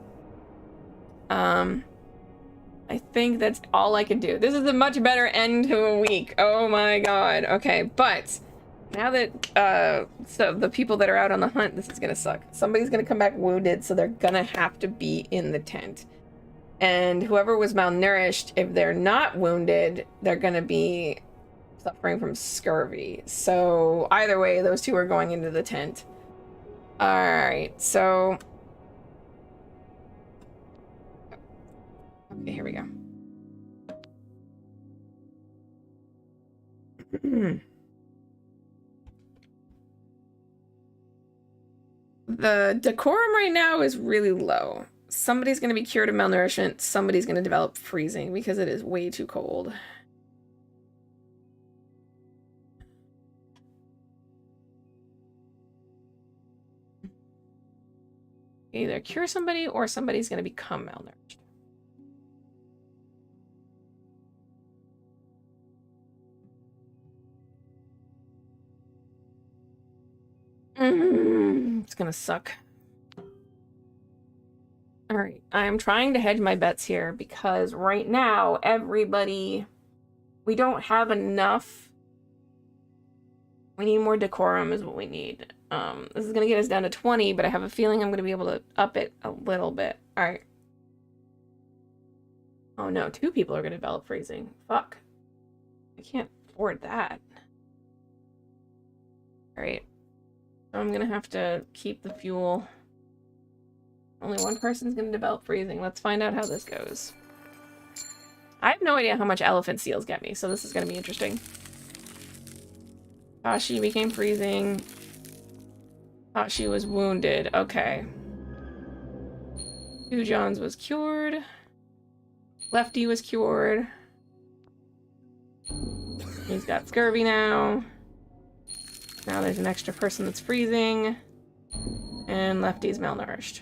I think that's all I can do. This is a much better end to a week. Oh my god. Okay, but now that, so the people that are out on the hunt, this is gonna suck. Somebody's gonna come back wounded, so they're gonna have to be in the tent. And whoever was malnourished, if they're not wounded, they're gonna be suffering from scurvy. So either way, those two are going into the tent. Alright, so... Okay, here we go. The decorum right now is really low. Somebody's going to be cured of malnourishment. Somebody's going to develop freezing because it is way too cold. Either cure somebody or somebody's going to become malnourished. It's gonna suck. Alright, I'm trying to hedge my bets here because right now, everybody... We don't have enough. We need more decorum is what we need. This is gonna get us down to 20, but I have a feeling I'm gonna be able to up it a little bit. Alright. Oh no, 2 people are gonna develop freezing. Fuck. I can't afford that. Alright. So I'm gonna have to keep the fuel. Only 1 person's gonna develop freezing. Let's find out how this goes. I have no idea how much elephant seals get me, so this is gonna be interesting. Tashi became freezing. Thought she was wounded. Okay. 2 Johns was cured. Lefty was cured. He's got scurvy now. Now there's an extra person that's freezing. And Lefty's malnourished.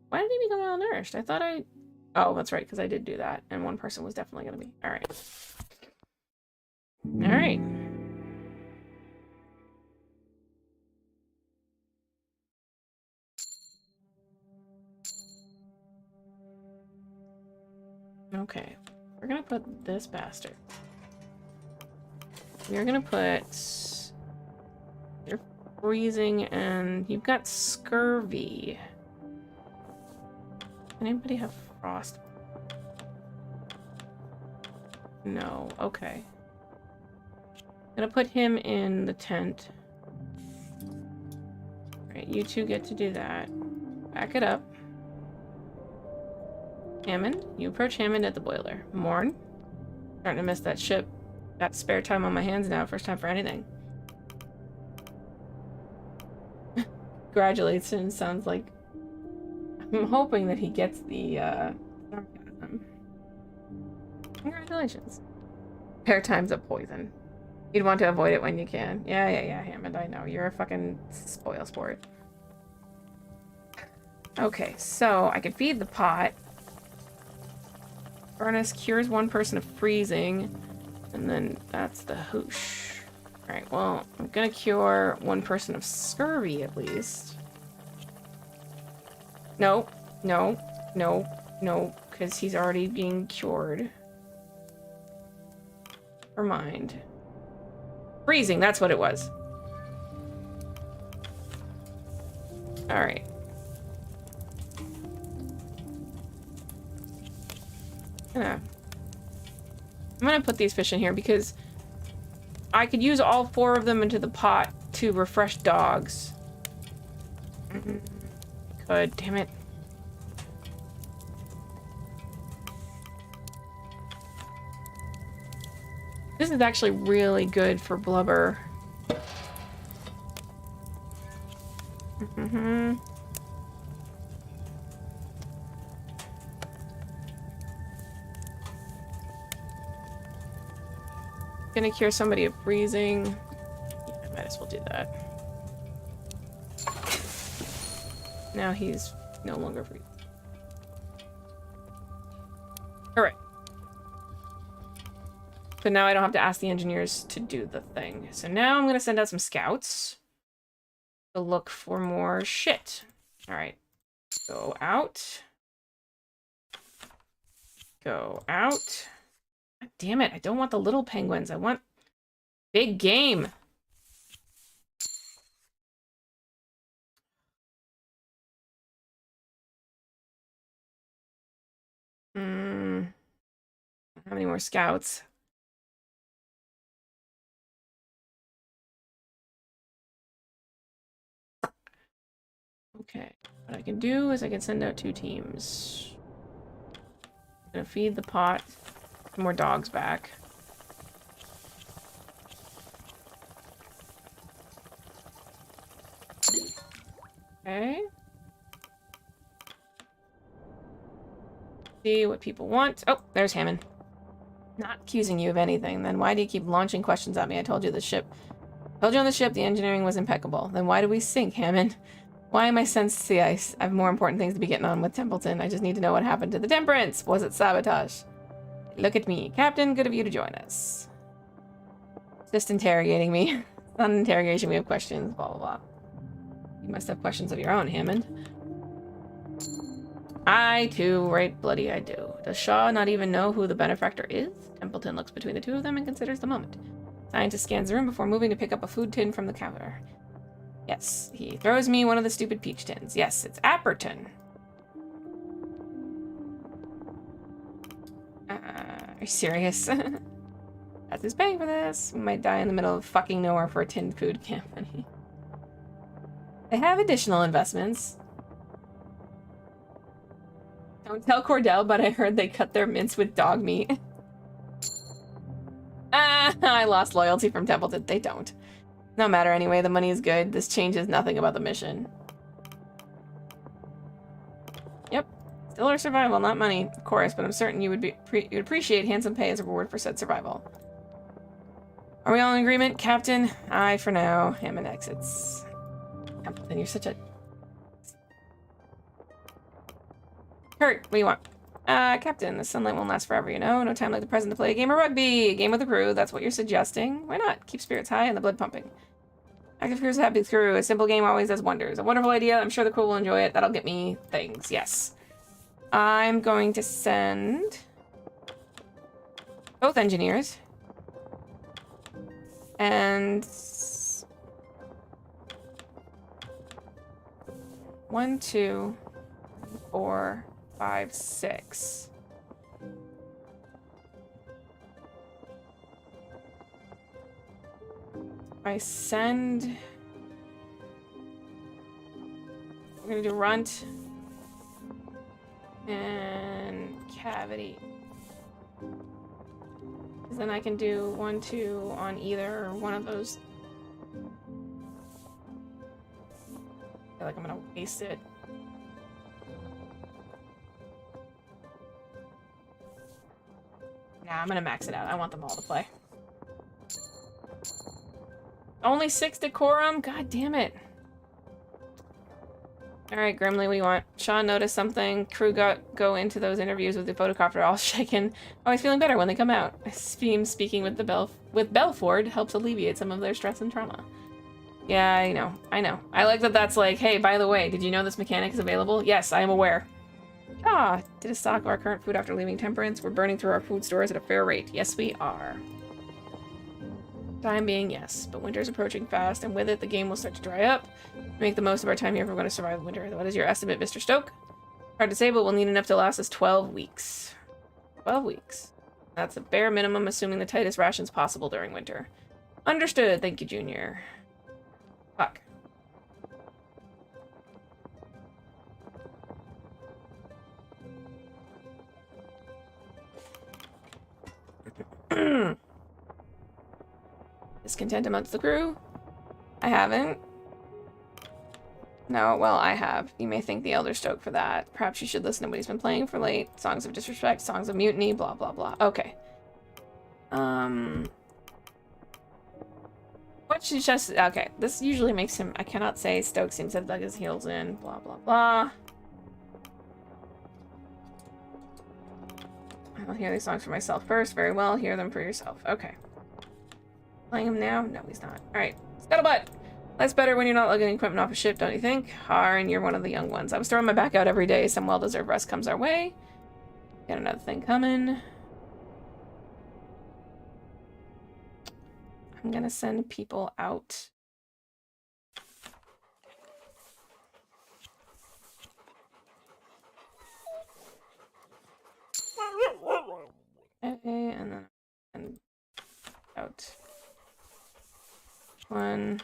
Why did he become malnourished? I thought I... Oh, that's right, because I did do that. And 1 person was definitely going to be. Alright. Alright. Okay. We're going to put this bastard. We're going to put... You're freezing and you've got scurvy. Anybody have frost? No. Okay. I'm gonna put him in the tent. Alright, you 2 get to do that. Back it up. Hammond, you approach Hammond at the boiler. Morn, starting to miss that ship. Got spare time on my hands now, first time for anything. Congratulations, sounds like... I'm hoping that he gets the, sarcasm. Congratulations. Spare time's a poison. You'd want to avoid it when you can. Yeah, Hammond, I know. You're a fucking spoil sport. Okay, so I could feed the pot. Furnace cures 1 person of freezing. And then that's the hoosh. Alright, well, I'm gonna cure 1 person of scurvy at least. No, because he's already being cured. Never mind. Freezing, that's what it was. Alright. I'm gonna put these fish in here because I could use all 4 of them into the pot to refresh dogs. Good, damn it. This is actually really good for blubber. Gonna cure somebody of freezing. Yeah, I might as well do that. Now he's no longer freezing. Alright. So now I don't have to ask the engineers to do the thing. So now I'm gonna send out some scouts to look for more shit. Alright. Go out. Go out. God damn it, I don't want the little penguins. I want big game. How many more scouts? Okay, what I can do is I can send out 2 teams. I'm gonna feed the pot. More dogs back. Okay. See what people want. Oh, there's Hammond. Not accusing you of anything. Then why do you keep launching questions at me? I told you on the ship the engineering was impeccable. Then why do we sink, Hammond? Why am I sent to the ice? I have more important things to be getting on with Templeton. I just need to know what happened to the Temperance. Was it sabotage? Look at me. Captain, good of you to join us. Just interrogating me. Not an interrogation, we have questions, blah, blah, blah. You must have questions of your own, Hammond. I, too, right bloody I do. Does Shaw not even know who the benefactor is? Templeton looks between the two of them and considers the moment. Scientist scans the room before moving to pick up a food tin from the counter. Yes, he throws me one of the stupid peach tins. Yes, it's Apperton. Are you serious? That's who's paying for this. We might die in the middle of fucking nowhere for a tinned food company. They have additional investments. Don't tell Cordell, but I heard they cut their mince with dog meat. I lost loyalty from Templeton. They don't. No matter anyway, the money is good. This changes nothing about the mission. Yep. Still our survival, not money, of course, but I'm certain you would you'd appreciate handsome pay as a reward for said survival. Are we all in agreement, Captain? Aye for now. Hammond exits. Templeton, you're such a... Kurt, what do you want? Captain, the sunlight won't last forever, you know? No time like the present to play a game of rugby! A game with the crew, that's what you're suggesting? Why not? Keep spirits high and the blood pumping. Active crew's a happy crew. A simple game always does wonders. A wonderful idea. I'm sure the crew will enjoy it. That'll get me things. Yes. I'm going to send both engineers. And 1, 2, 4, 5, 6. I send... We're gonna do runt and cavity. Because then I can do 1, 2 on either one of those. I feel like I'm gonna waste it. Nah, I'm gonna max it out. I want them all to play. Only 6 decorum? God damn it. Alright, Grimly, what do you want? Sean noticed something. Crew go into those interviews with the photocopter all shaken. Always feeling better when they come out. Speaking with Belford helps alleviate some of their stress and trauma. Yeah, I know. I like that that's like, hey, by the way, did you know this mechanic is available? Yes, I am aware. Ah, did a stock of our current food after leaving Temperance. We're burning through our food stores at a fair rate. Yes, we are. Time being, yes, but winter's approaching fast, and with it, the game will start to dry up. To make the most of our time here if we're going to survive the winter. What is your estimate, Mr. Stoke? Hard to say, but we'll need enough to last us 12 weeks. 12 weeks. That's the bare minimum, assuming the tightest rations possible during winter. Understood. Thank you, Junior. Fuck. Discontent amongst the crew? I haven't. No, well, I have. You may thank the Elder Stoke for that. Perhaps you should listen to what he's been playing for late. Songs of disrespect, songs of mutiny, blah, blah, blah. Okay. What should just... Okay, this usually makes him... I cannot say Stoke seems to have dug his heels in, blah, blah, blah. I'll hear these songs for myself first. Very well, hear them for yourself. Okay. Playing him now? No, he's not. Alright, scuttlebutt! That's better when you're not lugging equipment off a ship, don't you think? Har, and you're one of the young ones. I was throwing my back out every day. Some well-deserved rest comes our way. Got another thing coming. I'm gonna send people out. Okay, and then out. One.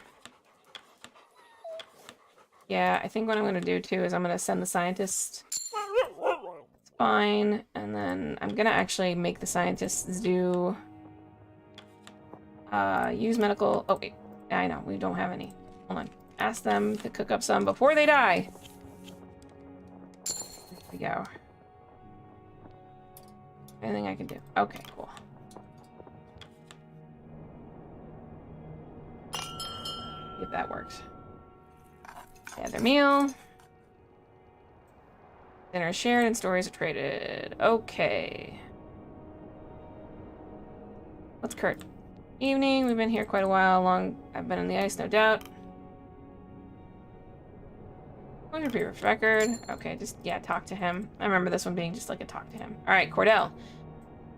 Yeah, I think what I'm gonna do too is I'm gonna send the scientist. It's fine, and then I'm gonna actually make the scientists do use medical. Oh wait, I know we don't have any. Hold on. Ask them to cook up some before they die. There we go. Anything I can do? Okay, cool. If that works. Yeah, their meal. Dinner is shared and stories are traded. Okay. What's Kurt? Evening, we've been here quite a while. I've been on the ice, no doubt. Wonder previous record. Okay, just, yeah, talk to him. I remember this one being just like a talk to him. Alright, Cordell.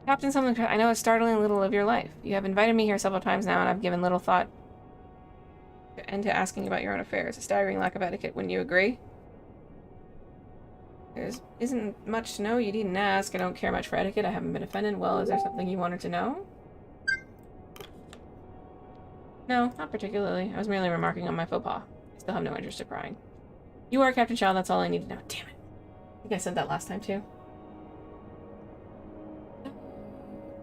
Captain, something I know is startling little of your life. You have invited me here several times now, and I've given little thought to asking about your own affairs. A staggering lack of etiquette, wouldn't you agree? There isn't much to know. You needn't ask. I don't care much for etiquette. I haven't been offended. Well, is there something you wanted to know? No, not particularly. I was merely remarking on my faux pas. I still have no interest in prying. You are Captain Child, that's all I need to know. Damn it. I think I said that last time, too.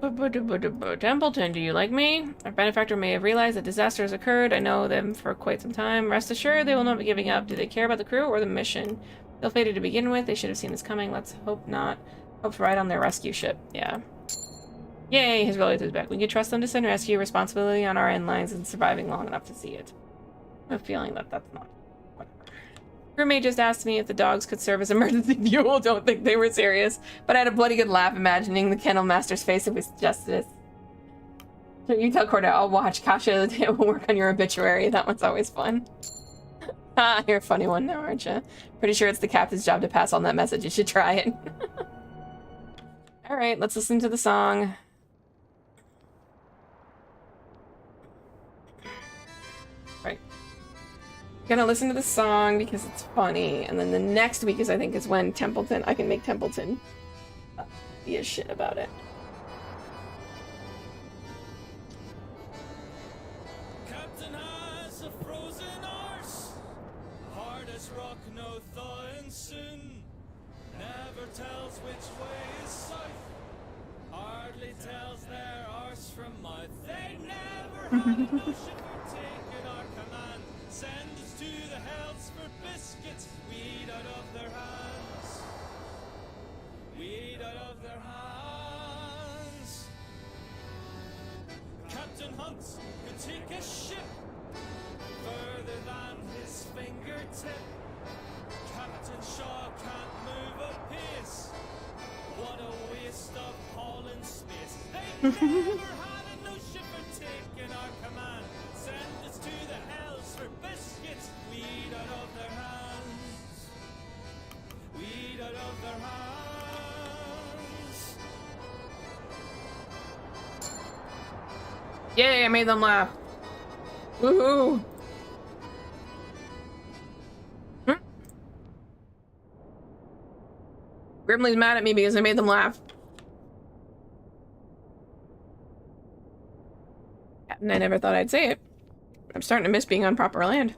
Templeton, do you like me? Our benefactor may have realized that disaster has occurred. I know them for quite some time. Rest assured, they will not be giving up. Do they care about the crew or the mission? They'll fated to begin with. They should have seen this coming. Let's hope not. Hope to ride on their rescue ship. Yeah. Yay, his relatives back. We can trust them to send rescue. Responsibility on our end lines and surviving long enough to see it. I have a feeling that that's not. Crewmate just asked me if the dogs could serve as emergency fuel. Don't think they were serious. But I had a bloody good laugh imagining the kennel master's face if it's justice. So you tell Cordell, I'll watch. Kasha will work on your obituary. That one's always fun. Ah, you're a funny one now, aren't you? Pretty sure it's the captain's job to pass on that message. You should try it. Alright, let's listen to the song. Right. Gonna listen to the song because it's funny, and then the next week is, I think, is when Templeton, I can make Templeton be a shit about it. Captain has a frozen arse, hard as rock, no thawing soon. Never tells which way is south, hardly tells their arse from mouth. They never had a notion for taking our command. Send us to the hells for biscuits. We eat out of their hands. We eat out of their hands. Captain Hunt could take a ship further than his fingertip. Captain Shaw can't move a pace. What a waste of hauling space. They never had a notion for taking our command. Send us to the hells for biscuits. We eat out of their hands. We eat out of their hands. Yay, I made them laugh. Woohoo! Grimley's mad at me because I made them laugh. And I never thought I'd say it. But I'm starting to miss being on proper land.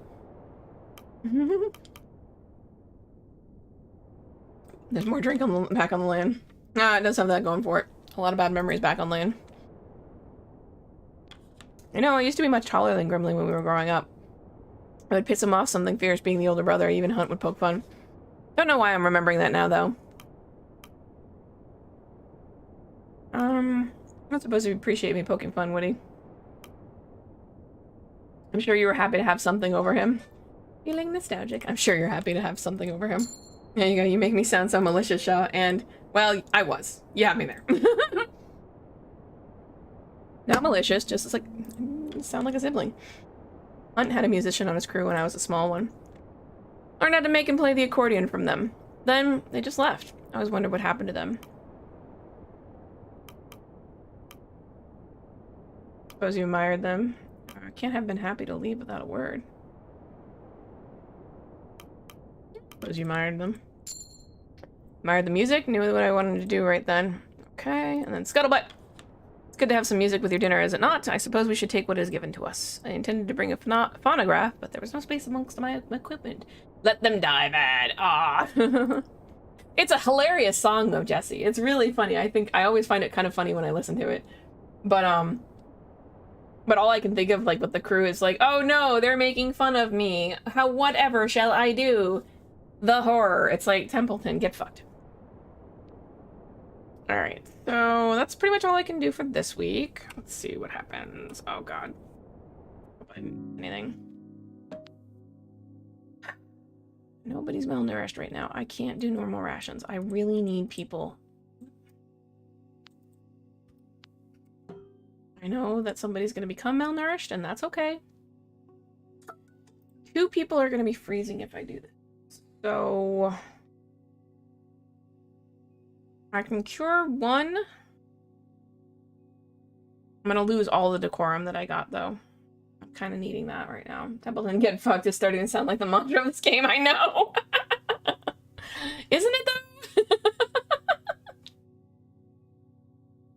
There's more drink on back on the land. Ah, it does have that going for it. A lot of bad memories back on land. I know, I used to be much taller than Grimley when we were growing up. I would piss him off something fierce being the older brother. Even Hunt would poke fun. Don't know why I'm remembering that now, though. I'm not supposed to appreciate me poking fun, Woody. I'm sure you were happy to have something over him. Feeling nostalgic. I'm sure you're happy to have something over him. There you go, you make me sound so malicious, Shaw, and, well, I was. You have me there. Not malicious, just like, sound like a sibling. Hunt had a musician on his crew when I was a small one. Learned how to make and play the accordion from them. Then, they just left. I always wondered what happened to them. Suppose you admired them. I can't have been happy to leave without a word. Suppose you admired them. Admired the music, knew what I wanted to do right then. Okay, and then scuttlebutt. It's good to have some music with your dinner, is it not? I suppose we should take what is given to us. I intended to bring a phonograph, but there was no space amongst my equipment. Let them die, bad. Ah. It's a hilarious song, though, Jesse. It's really funny. I always find it kind of funny when I listen to it. But all I can think of, like, with the crew is like, oh no, they're making fun of me. Whatever shall I do? The horror. It's like, Templeton, get fucked. Alright, so that's pretty much all I can do for this week. Let's see what happens. Oh god. Hope I didn't do anything. Nobody's malnourished right now. I can't do normal rations. I really need people. I know that somebody's going to become malnourished, and that's okay. 2 people are going to be freezing if I do this. So I can cure 1. I'm going to lose all the decorum that I got, though. I'm kind of needing that right now. Templeton get fucked is starting to sound like the mantra of this game. I know. Isn't it, though?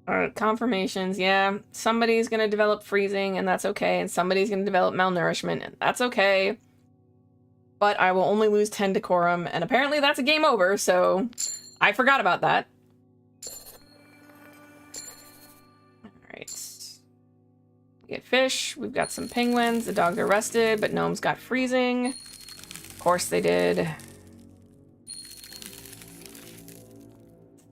Alright, confirmations. Yeah, somebody's gonna develop freezing, and that's okay. And somebody's gonna develop malnourishment, and that's okay. But I will only lose 10 decorum, and apparently that's a game over, so I forgot about that. Alright. We get fish. We've got some penguins. The dogs are rested, but gnomes got freezing. Of course they did.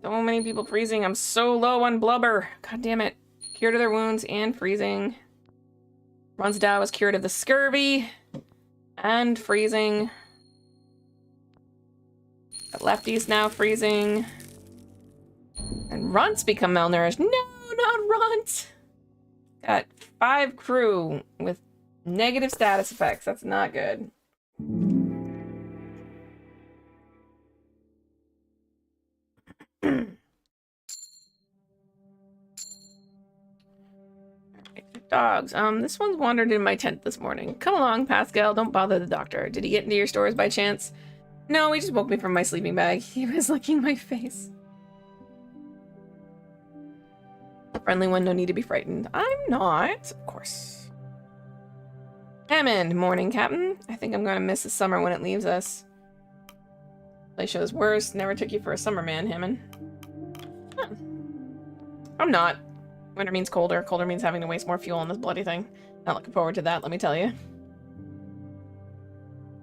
So many people freezing. I'm so low on blubber. God damn it. Cured of their wounds and freezing. Runsdow was cured of the scurvy and freezing. Lefty's now freezing. And Runt's become malnourished. No, not Runt! Got 5 crew with negative status effects. That's not good. Dogs. This one's wandered in my tent this morning. Come along, Pascal. Don't bother the doctor. Did he get into your stores by chance? No, he just woke me from my sleeping bag. He was licking my face. Friendly one, no need to be frightened. I'm not, of course. Hammond, morning, Captain. I think I'm gonna miss the summer when it leaves us. Play show's worse. Never took you for a summer man, Hammond. Huh. I'm not. Winter means colder. Colder means having to waste more fuel on this bloody thing. Not looking forward to that, let me tell you.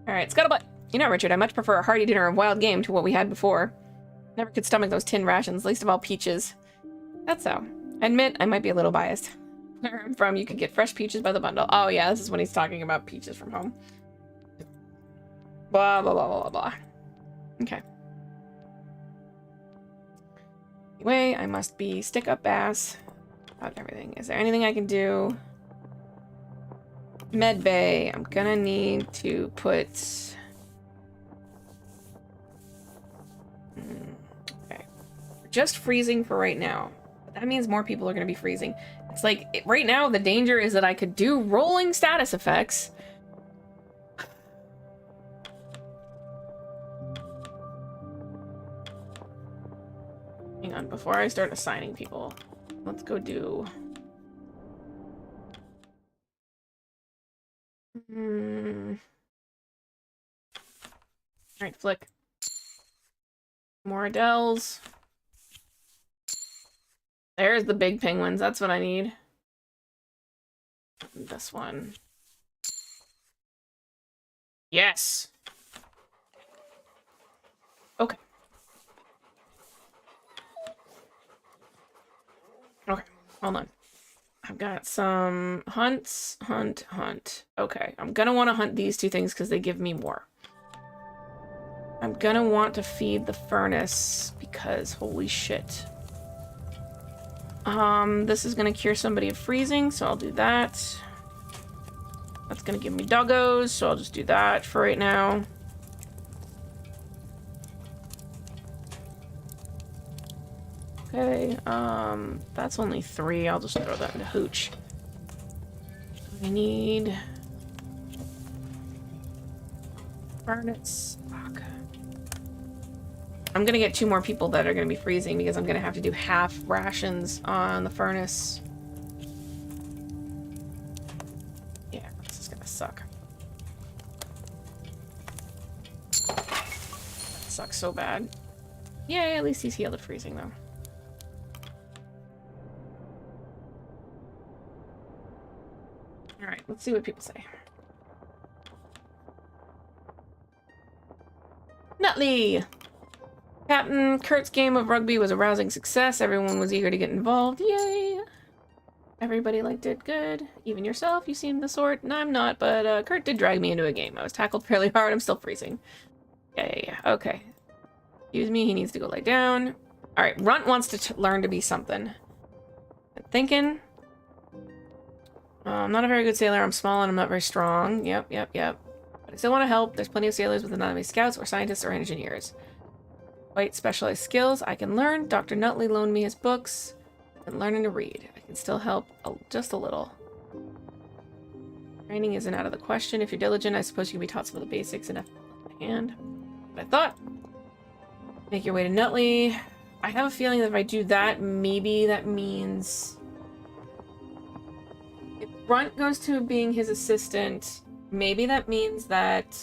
Alright, scuttlebutt. You know, Richard, I much prefer a hearty dinner of wild game to what we had before. Never could stomach those tin rations, least of all peaches. That's so. I admit, I might be a little biased. Where I'm from, you could get fresh peaches by the bundle. Oh yeah, this is when he's talking about peaches from home. Blah, blah, blah, blah, blah. Okay. Anyway, I must be stick-up ass about everything. Is there anything I can do? Med bay. I'm gonna need to put... Okay. We're just freezing for right now. But that means more people are gonna be freezing. It's like, right now, the danger is that I could do rolling status effects. Hang on, before I start assigning people, let's go do... Alright, flick. More Adels. There's the big penguins, that's what I need. This one. Yes! Okay. Okay, hold on. I've got some hunts, hunt. Okay, I'm gonna want to hunt these 2 things because they give me more. I'm gonna want to feed the furnace because holy shit. This is gonna cure somebody of freezing, so I'll do that. That's gonna give me doggos, so I'll just do that for right now. Okay, that's only 3. I'll just throw that into hooch. I need... furnace. Fuck. I'm gonna get 2 more people that are gonna be freezing because I'm gonna have to do half rations on the furnace. Yeah, this is gonna suck. That sucks so bad. Yay, at least he's healed of freezing though. Alright, let's see what people say. Nutley! Captain, Kurt's game of rugby was a rousing success. Everyone was eager to get involved. Yay! Everybody liked it. Good. Even yourself, you seem the sort. No, I'm not, but Kurt did drag me into a game. I was tackled fairly hard. I'm still freezing. Yeah. Okay. Excuse me, he needs to go lie down. Alright, Runt wants to learn to be something. I'm thinking... I'm not a very good sailor. I'm small and I'm not very strong. Yep. But I still want to help. There's plenty of sailors with anatomy scouts or scientists or engineers. Quite specialized skills I can learn. Dr. Nutley loaned me his books. I'm learning to read. I can still help just a little. Training isn't out of the question. If you're diligent, I suppose you can be taught some of the basics enough by hand. But I thought. Make your way to Nutley. I have a feeling that if I do that, maybe that means... If Brunt goes to being his assistant, maybe that means that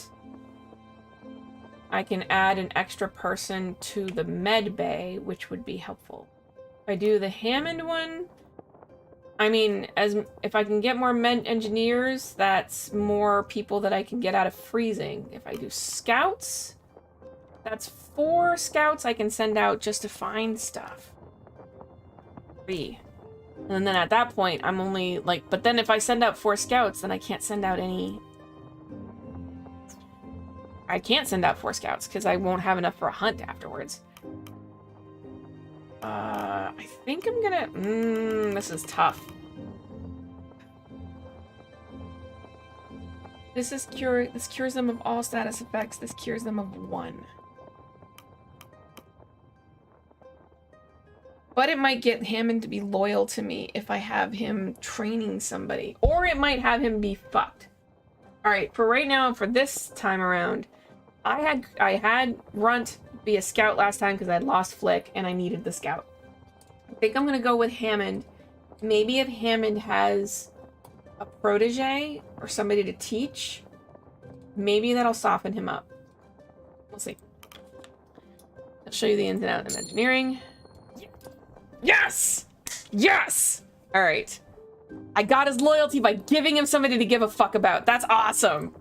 I can add an extra person to the med bay, which would be helpful. If I do the Hammond one, I mean, if I can get more med engineers, that's more people that I can get out of freezing. If I do scouts, that's 4 scouts I can send out just to find stuff. 3. And then at that point, I'm only, like... But then if I send out 4 scouts, then I can't send out any... I can't send out 4 scouts, because I won't have enough for a hunt afterwards. I think I'm gonna... this is tough. This cures them of all status effects. This cures them of 1. But it might get Hammond to be loyal to me if I have him training somebody. Or it might have him be fucked. Alright, for right now, for this time around, I had Runt be a scout last time because I lost Flick and I needed the scout. I think I'm going to go with Hammond. Maybe if Hammond has a protege or somebody to teach, maybe that'll soften him up. We'll see. I'll show you the ins and outs of engineering. Yes! Yes! Alright. I got his loyalty by giving him somebody to give a fuck about. That's awesome!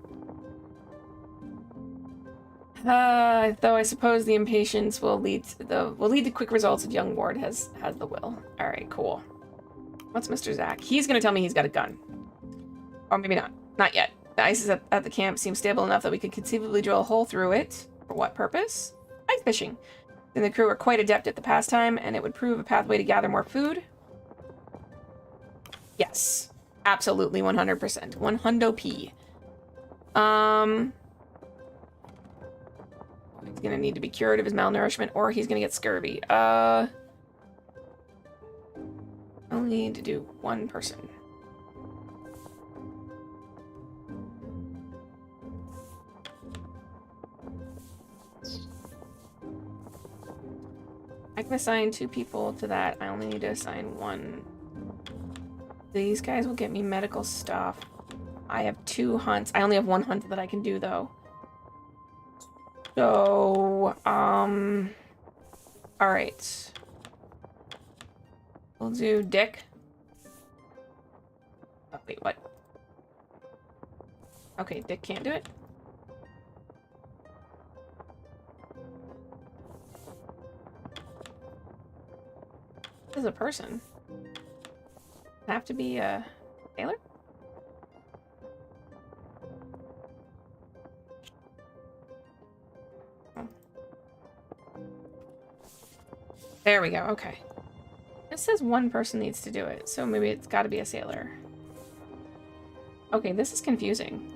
Though I suppose the impatience will lead to quick results if young Ward has the will. Alright, cool. What's Mr. Zach? He's gonna tell me he's got a gun. Or maybe not. Not yet. The ice is at the camp seems stable enough that we could conceivably drill a hole through it. For what purpose? Ice fishing. Then the crew are quite adept at the pastime, and it would prove a pathway to gather more food. Yes. Absolutely 100%. 100p. He's gonna need to be cured of his malnourishment, or he's gonna get scurvy. I'll need to do 1 person. I can assign 2 people to that. I only need to assign 1. These guys will get me medical stuff. I have 2 hunts. I only have 1 hunt that I can do, though. So, alright. We'll do Dick. Oh, wait, what? Okay, Dick can't do it. This is a person. Have to be a sailor? Oh. There we go, okay. It says 1 person needs to do it, so maybe it's gotta be a sailor. Okay, this is confusing.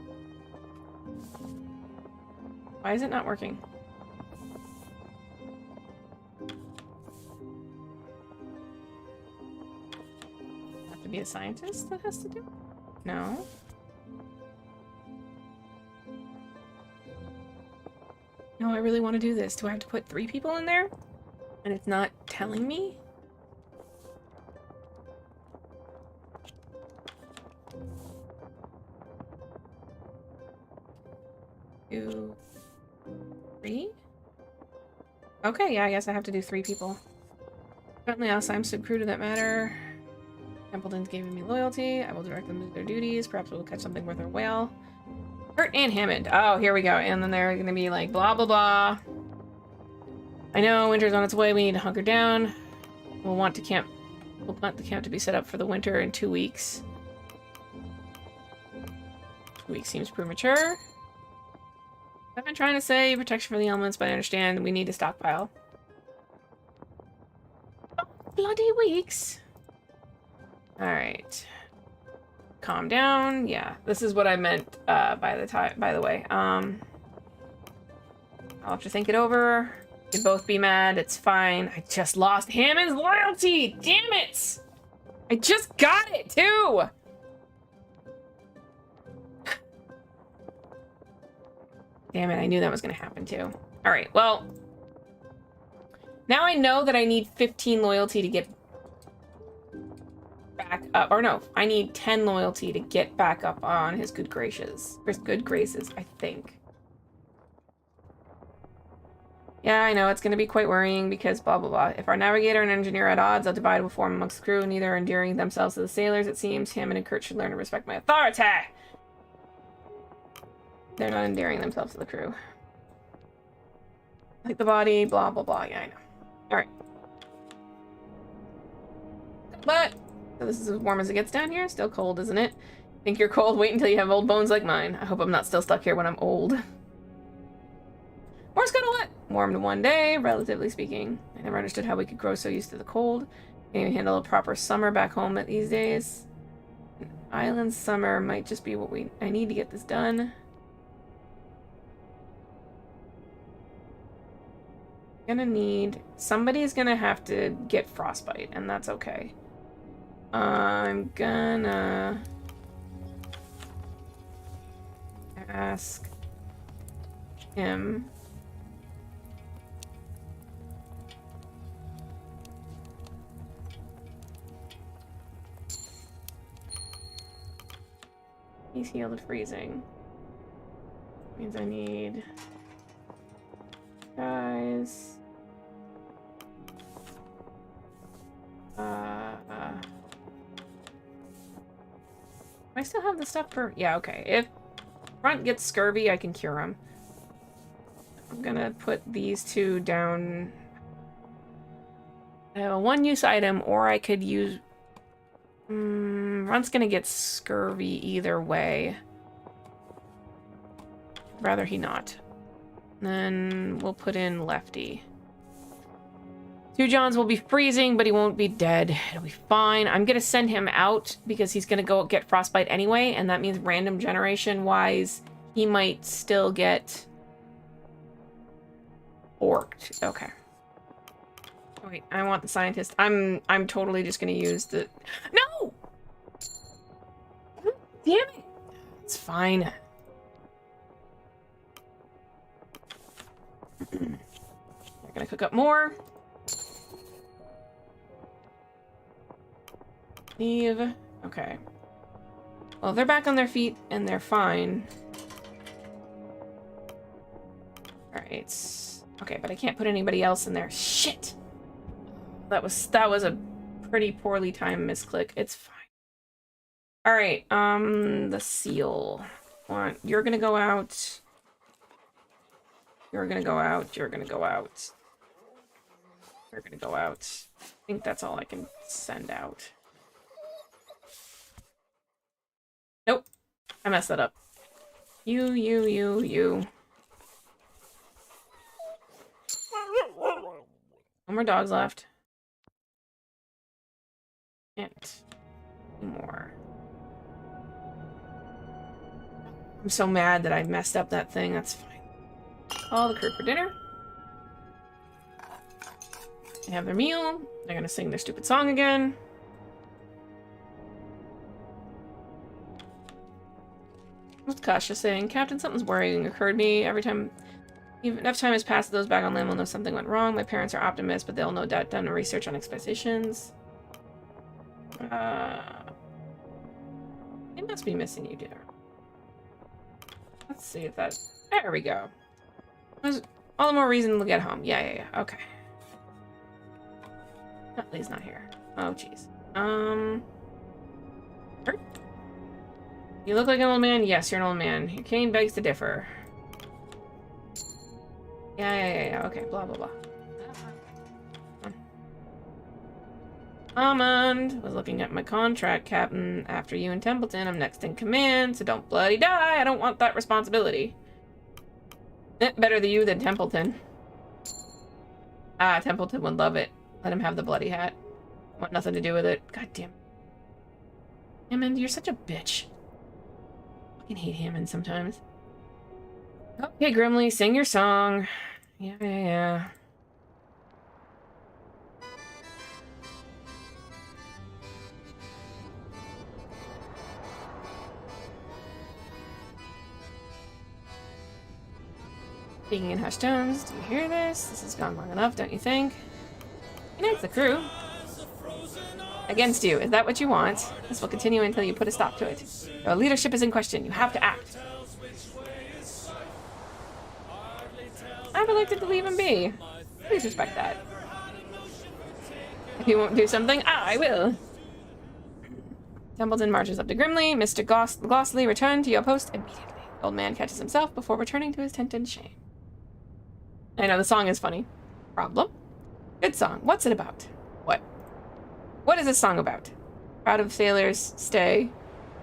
Why is it not working? Be a scientist that has to do it? No. No, I really want to do this. Do I have to put 3 people in there? And it's not telling me? Two, 3? Okay, yeah, I guess I have to do 3 people. Currently, I'll assign some crew to that matter. Templeton's giving me loyalty. I will direct them to their duties. Perhaps we'll catch something worth our while. Hurt and Hammond. Oh, here we go. And then they're gonna be like, blah, blah, blah. I know, winter's on its way. We need to hunker down. We'll want the camp to be set up for the winter in 2 weeks. 2 weeks seems premature. I've been trying to say protection from the elements, but I understand we need to stockpile. Oh, bloody weeks. Alright. calm down. Yeah, this is what I meant by the way. I'll have to think it over. You can both be mad. It's fine. I just lost Hammond's loyalty. Damn it! I just got it too. Damn it! I knew that was gonna happen too. All right. Well, now I know that I need 15 loyalty to get back up, or no, I need 10 loyalty to get back up on his good graces. His good graces, I think. Yeah, I know, it's going to be quite worrying because blah blah blah. If our navigator and engineer are at odds, a divide will form amongst the crew, neither endearing themselves to the sailors, it seems. Hammond and Kurt should learn to respect my authority! They're not endearing themselves to the crew. Like the body, blah blah blah, yeah, I know. Alright. But so this is as warm as it gets down here. Still cold, isn't it? Think you're cold? Wait until you have old bones like mine. I hope I'm not still stuck here when I'm old. More scuttlebutt! Warmed one day, relatively speaking. I never understood how we could grow so used to the cold. Can't even handle a proper summer back home at these days. An island summer might just be what I need to get this done. Somebody's gonna have to get frostbite, and that's okay. I'm gonna ask him he's healed of freezing. Means I need guys. I still have the stuff for... Yeah, okay. If Front gets scurvy, I can cure him. I'm gonna put these two down. I have a one-use item, or I could use... Runt's gonna get scurvy either way. Rather he not. Then we'll put in Lefty. Two Johns will be freezing, but he won't be dead. It'll be fine. I'm gonna send him out because he's gonna go get frostbite anyway, and that means random generation-wise, he might still get orked. Okay. Wait, I want the scientist. I'm totally just gonna use the... No! Damn it! It's fine. They're gonna cook up more. Leave. Okay. Well, they're back on their feet and they're fine. Alright. Okay, but I can't put anybody else in there. Shit! That was a pretty poorly timed misclick. It's fine. Alright, the seal. You're gonna go out. You're gonna go out. You're gonna go out. You're gonna go out. I think that's all I can send out. Nope. I messed that up. You. No more dogs left. And more. I'm so mad that I messed up that thing. That's fine. Call the crew for dinner. They have their meal. They're gonna sing their stupid song again. What's Kasha saying? Captain, something's worrying occurred to me. Every time, even enough time has passed, those back on land will know something went wrong. My parents are optimists, but they'll no doubt done research on expeditions. It must be missing you, dear. Let's see if that... There we go. There's all the more reason to get home. Yeah. Okay. Nutley's not here. Oh, jeez. Kurt? You look like an old man? Yes, you're an old man. Your cane begs to differ. Yeah. Okay, blah, blah, blah. Hammond was looking at my contract, Captain. After you and Templeton, I'm next in command, so don't bloody die. I don't want that responsibility. Better you than Templeton. Ah, Templeton would love it. Let him have the bloody hat. Want nothing to do with it. God damn. Hammond, you're such a bitch. I fucking hate Hammond sometimes. Okay, Grimly, sing your song. Yeah. Speaking in hushed tones, do you hear this? This has gone long enough, don't you think? Unites the crew. Against you, is that what you want? This will continue until you put a stop to it. Your leadership is in question, you have to act. I would like to leave him be. Please respect that. If you won't do something, I will. Templeton marches up to Grimly. Mr. Glossley, return to your post immediately. The old man catches himself before returning to his tent in shame. I know, the song is funny. Problem? Good song. What's it about? What? What is this song about? Crowd of sailors stay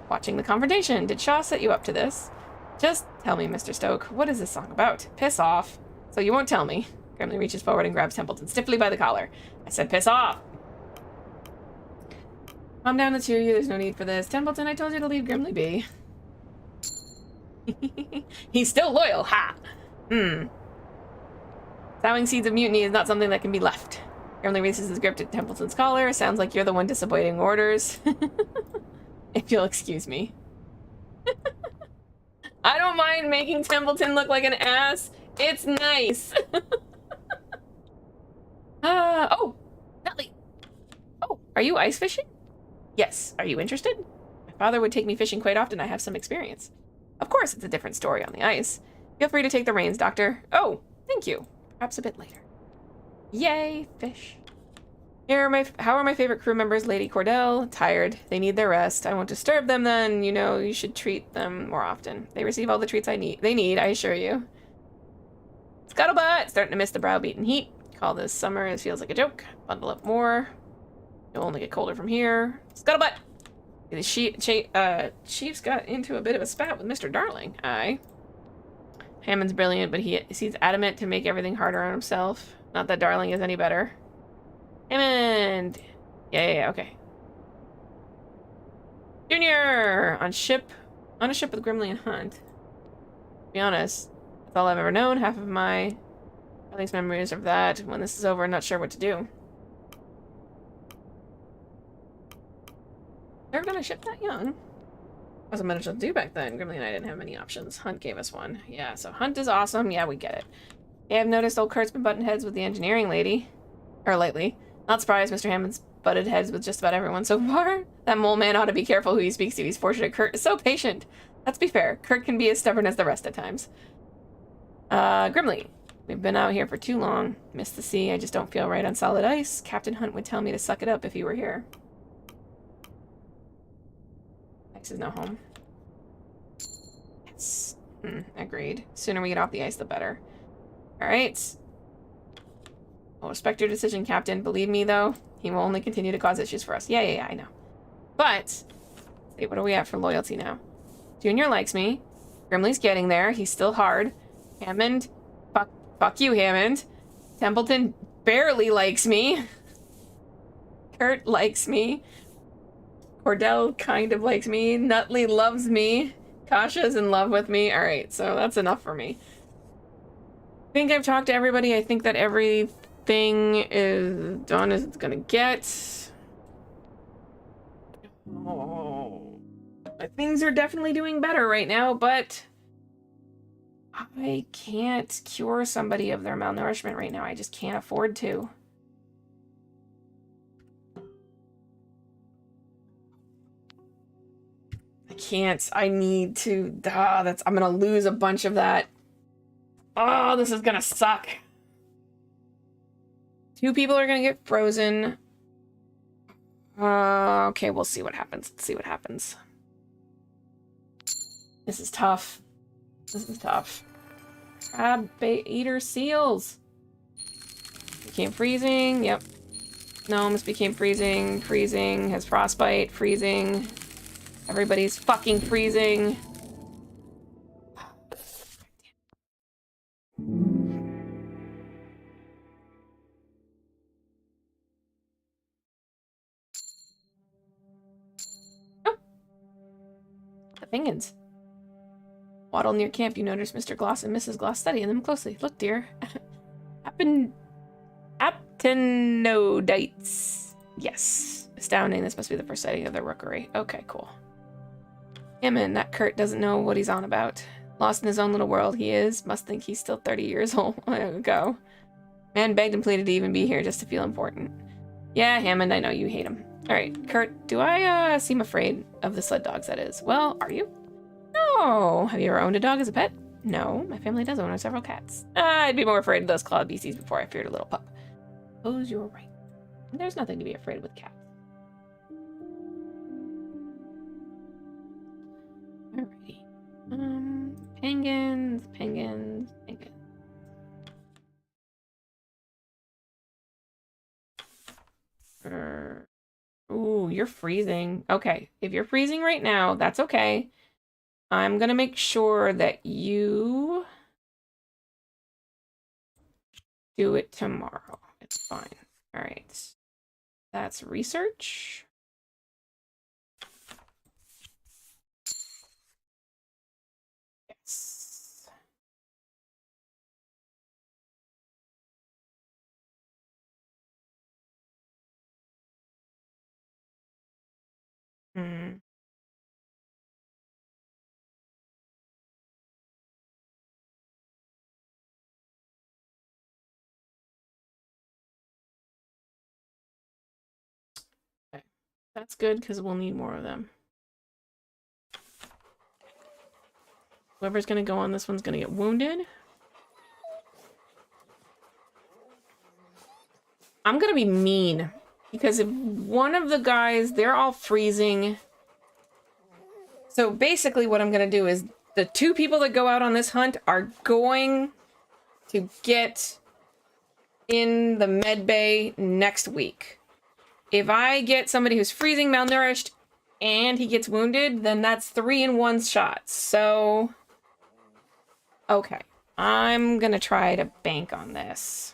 watching the confrontation. Did Shaw set you up to this? Just tell me, Mr. Stoke. What is this song about? Piss off. So you won't tell me. Grimly reaches forward and grabs Templeton stiffly by the collar. I said piss off. Calm down, the two of you. There's no need for this. Templeton, I told you to leave Grimly be. He's still loyal. Ha! Sowing seeds of mutiny is not something that can be left. Grimly raises his grip to Templeton's collar. Sounds like you're the one disobeying orders. If you'll excuse me. I don't mind making Templeton look like an ass. It's nice. Oh, Nutley. Oh, are you ice fishing? Yes. Are you interested? My father would take me fishing quite often. I have some experience. Of course, it's a different story on the ice. Feel free to take the reins, Doctor. Oh, thank you. Perhaps a bit later. Yay, fish. How are my favorite crew members, Lady Cordell? Tired. They need their rest. I won't disturb them then. You know, you should treat them more often. They receive all the treats they need, I assure you. Scuttlebutt! Starting to miss the browbeaten heat. Call this summer. It feels like a joke. Bundle up more. It'll only get colder from here. Scuttlebutt! The Chief's got into a bit of a spat with Mr. Darling. Aye. Hammond's brilliant, but he's adamant to make everything harder on himself. Not that Darling is any better. Hammond! Yeah, okay. Junior! On a ship with Grimly and Hunt. To be honest, that's all I've ever known. Half of my at least memories of that. When this is over, I'm not sure what to do. Never been on a ship that young. Wasn't much to do back then. Grimly and I didn't have many options. Hunt gave us one. Yeah, so Hunt is awesome. Yeah, we get it. Yeah, I've noticed old Kurt's been butting heads with the engineering lady. Or lately. Not surprised, Mr. Hammond's butted heads with just about everyone so far. That mole man ought to be careful who he speaks to. He's fortunate Kurt is so patient. Let's be fair. Kurt can be as stubborn as the rest at times. Grimly. We've been out here for too long. Miss the sea. I just don't feel right on solid ice. Captain Hunt would tell me to suck it up if he were here. Ice is no home. Yes. Agreed. Sooner we get off the ice, the better. Alright. I'll respect your decision, Captain. Believe me, though, he will only continue to cause issues for us. Yeah, I know. But, wait, what are we at for loyalty now? Junior likes me. Grimly's getting there. He's still hard. Hammond, fuck you, Hammond. Templeton barely likes me. Kurt likes me. Cordell kind of likes me. Nutley loves me. Kasha's in love with me. Alright, so that's enough for me. I think I've talked to everybody. I think that everything is done as it's gonna get. Oh. Things are definitely doing better right now, but I can't cure somebody of their malnourishment right now. I just can't afford to. I can't. I need to. I'm gonna lose a bunch of that. Oh, this is gonna suck. 2 people are gonna get frozen. Okay, we'll see what happens. Let's see what happens. This is tough. This is tough. Crab eater seals. Became freezing. Yep. Gnomes became freezing. Freezing has frostbite. Freezing. Everybody's fucking freezing. Oh, penguins. Waddle near camp, you notice Mr. Gloss and Mrs. Gloss studying them closely. Look, dear. Aptenoidites. Yes. Astounding. This must be the first sighting of their rookery. Okay, cool. Hammond, that Kurt doesn't know what he's on about. Lost in his own little world he is. Must think he's still 30 years old. Go. Man begged and pleaded to even be here just to feel important. Yeah, Hammond, I know you hate him. Alright, Kurt, do I seem afraid of the sled dogs, that is? Well, are you? No. Have you ever owned a dog as a pet? No. My family does own several cats. I'd be more afraid of those clawed beasties before I feared a little pup. Suppose you're right. There's nothing to be afraid of with cats. Alrighty. Penguins. Ooh, you're freezing. Okay, if you're freezing right now, that's okay. I'm gonna make sure that you do it tomorrow. It's fine. All right. That's research. Yes. Hmm. Okay. That's good because we'll need more of them. Whoever's going to go on this one's going to get wounded. I'm going to be mean because if one of the guys, they're all freezing. So basically what I'm going to do is the two people that go out on this hunt are going to get in the med bay next week. If I get somebody who's freezing, malnourished, and he gets wounded, then that's 3 in 1 shot. So, okay. I'm gonna try to bank on this.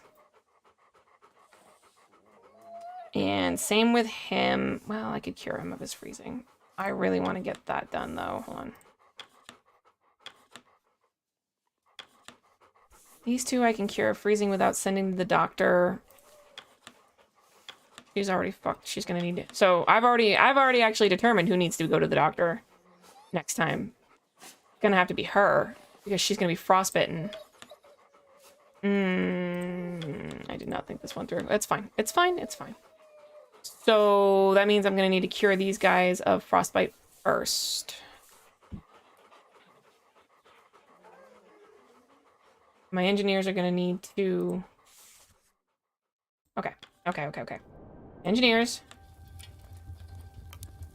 And same with him. Well, I could cure him of his freezing. I really want to get that done, though. Hold on. These two I can cure freezing without sending to the doctor. She's already fucked. She's gonna need it. So I've already actually determined who needs to go to the doctor next time. It's gonna have to be her because she's gonna be frostbitten. I did not think this one through. It's fine. It's fine. It's fine. So that means I'm gonna need to cure these guys of frostbite first. My engineers are gonna need to. Okay. Engineers.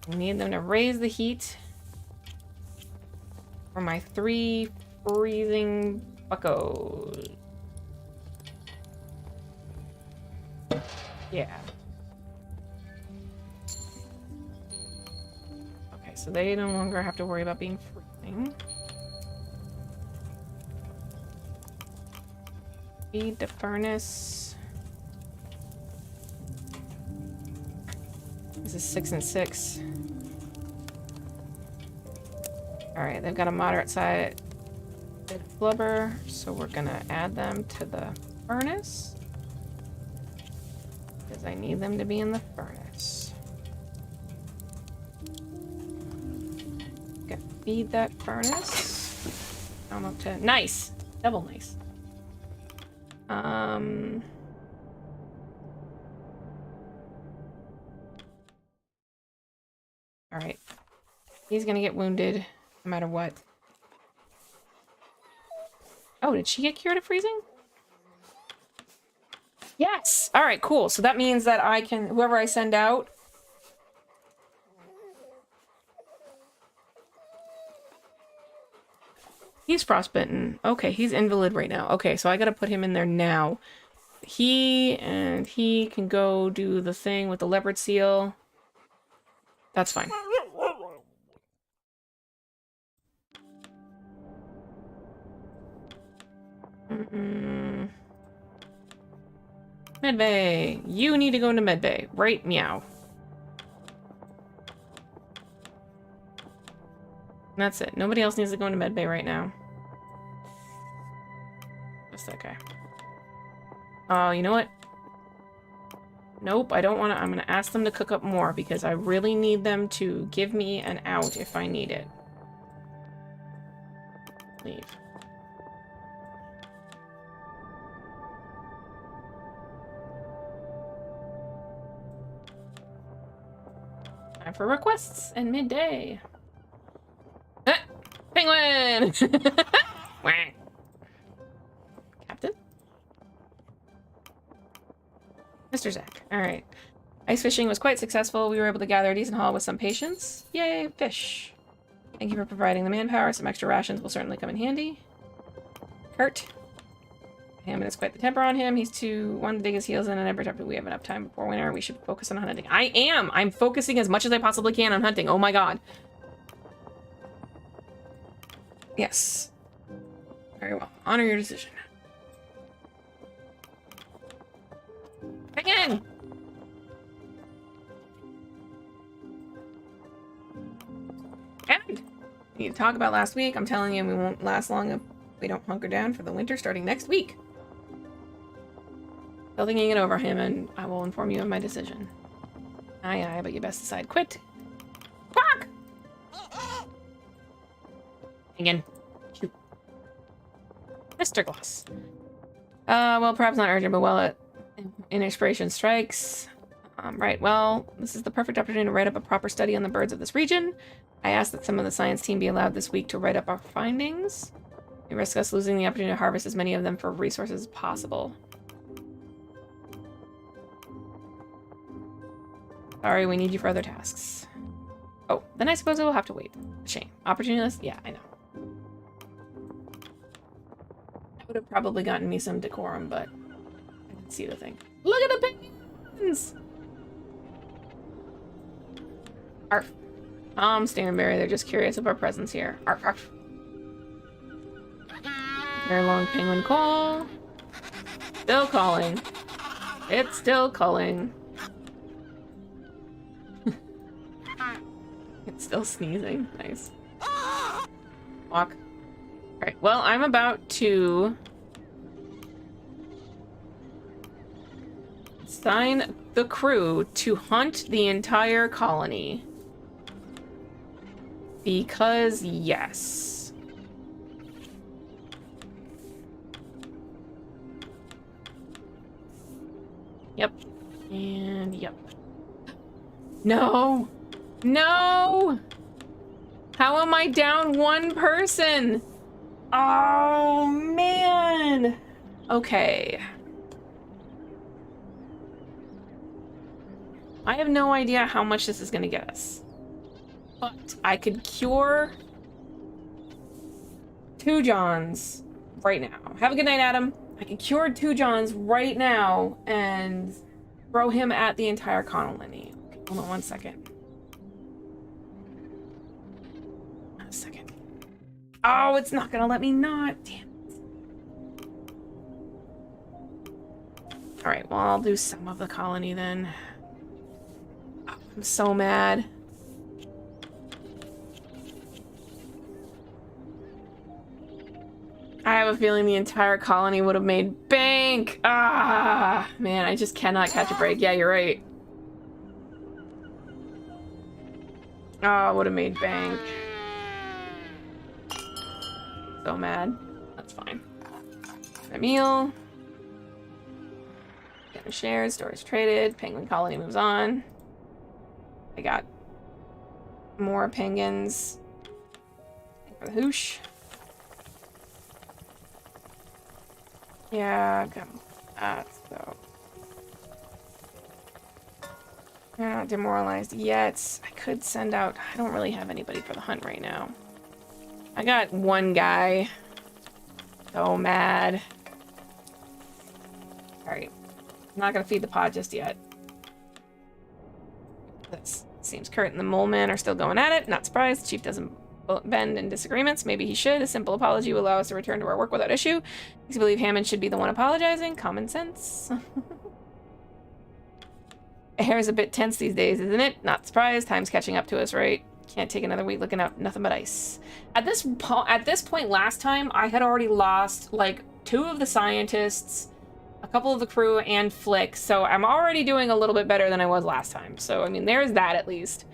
I need them to raise the heat for my 3 freezing buckos. Yeah. Okay, so they no longer have to worry about being freezing. Feed the furnace. This is 6 and 6. Alright, they've got a moderate size blubber, so we're gonna add them to the furnace. Because I need them to be in the furnace. Gotta feed that furnace. I'm up to nice! Double nice. Alright. He's gonna get wounded no matter what. Oh, did she get cured of freezing? Yes! Alright, cool. So that means that I can, whoever I send out. He's frostbitten. Okay, he's invalid right now. Okay, so I gotta put him in there now. He can go do the thing with the leopard seal. That's fine. Medbay. You need to go into medbay. Right, meow. That's it. Nobody else needs to go into medbay right now. Just that guy. Oh, you know what? Nope, I don't want to. I'm going to ask them to cook up more because I really need them to give me an out if I need it. Leave. Time for requests and midday. Ah, penguin! Captain? Mr. Zach. Alright. Ice fishing was quite successful. We were able to gather a decent haul with some patience. Yay, fish. Thank you for providing the manpower. Some extra rations will certainly come in handy. Kurt. Hammond is quite the temper on him. He's too one to dig his heels in and every time we have enough time before winter. We should focus on hunting. I am! I'm focusing as much as I possibly can on hunting. Oh my god. Yes. Very well. Honor your decision. Again! And we need to talk about last week. I'm telling you, we won't last long if we don't hunker down for the winter starting next week. Still thinking it over, him, and I will inform you of my decision. Aye, aye, but you best decide. Quit! Fuck! Again. Shoot. Mr. Gloss. Well, perhaps not urgent, but well, inspiration strikes. Right, well, this is the perfect opportunity to write up a proper study on the birds of this region. I asked that some of the science team be allowed this week to write up our findings. We risk us losing the opportunity to harvest as many of them for resources as possible. Sorry, we need you for other tasks. Oh, then I suppose we'll have to wait. Shame. Opportunist? Yeah, I know. That would have probably gotten me some decorum, but I didn't see the thing. Look at the penguins! Arf. Stanberry, they're just curious of our presence here. Arf, arf. Very long penguin call. Still calling. It's still calling. It's still sneezing. Nice. Walk. Alright, well, I'm about to assign the crew to hunt the entire colony. Because, yes. Yep. And yep. No! No! How am I down one person? Oh, man! Okay. I have no idea how much this is gonna get us. But I could cure 2 Johns right now. Have a good night, Adam. I could cure 2 Johns right now and throw him at the entire colony. Okay, hold on 1 second. 1 second. Oh, it's not gonna let me not. Damn it. Alright, well, I'll do some of the colony then. Oh, I'm so mad. I have a feeling the entire colony would have made bank. Ah, man, I just cannot catch a break. Yeah, you're right. Oh, I would have made bank. So mad. That's fine. A meal. Getting shares. Stores traded. Penguin colony moves on. I got more penguins. For the hoosh. Yeah, got that, so. They're not demoralized yet. I could send out. I don't really have anybody for the hunt right now. I got 1 guy. So mad. Alright. I'm not gonna feed the pod just yet. This seems Kurt and the mole man are still going at it. Not surprised. The chief doesn't bend in disagreements. Maybe he should. A simple apology will allow us to return to our work without issue. Makes me believe Hammond should be the one apologizing. Common sense. Hair's a bit tense these days, isn't it? Not surprised. Time's catching up to us, right? Can't take another week looking up nothing but ice. At this point last time, I had already lost like 2 of the scientists, a couple of the crew, and Flick, so I'm already doing a little bit better than I was last time. So, I mean, there's that at least.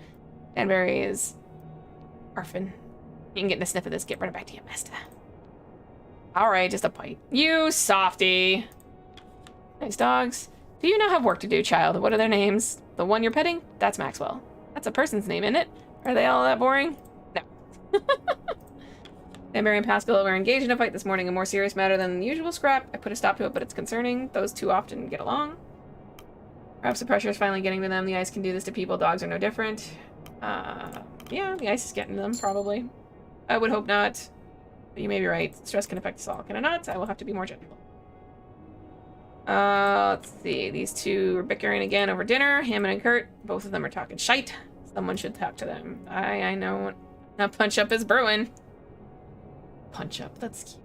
Danbury is arfing. You can get in a sniff of this. Get right back to your master. Alright, just a bite. You softy. Nice dogs. Do you now have work to do, child? What are their names? The one you're petting? That's Maxwell. That's a person's name, isn't it? Are they all that boring? No. Danbury and Pascal were engaged in a fight this morning, a more serious matter than the usual scrap. I put a stop to it, but it's concerning. Those two often get along. Perhaps the pressure is finally getting to them. The ice can do this to people. Dogs are no different. Yeah, the ice is getting to them, probably. I would hope not. But you may be right. Stress can affect us all. Can it not? I will have to be more gentle. Let's see. These two are bickering again over dinner. Hammond and Kurt. Both of them are talking shite. Someone should talk to them. I know. Now Punch Up is brewing. Punch Up. That's cute.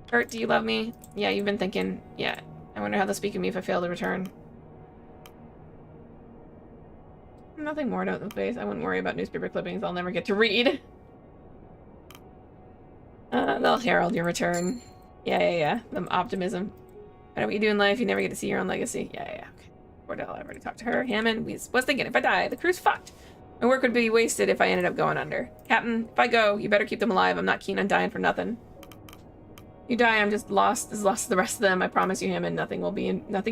Kurt, do you love me? Yeah, you've been thinking. Yeah. I wonder how they'll speak of me if I fail to return. Nothing more note in the face. I wouldn't worry about newspaper clippings I'll never get to read. They'll herald your return. Yeah. The optimism. I know what you do in life. You never get to see your own legacy. Yeah. Okay. Cordell, I've already talked to her. Hammond, was thinking if I die, the crew's fucked. My work would be wasted if I ended up going under. Captain, if I go, you better keep them alive. I'm not keen on dying for nothing. You die, I'm just lost as lost as the rest of them. I promise you, Hammond, nothing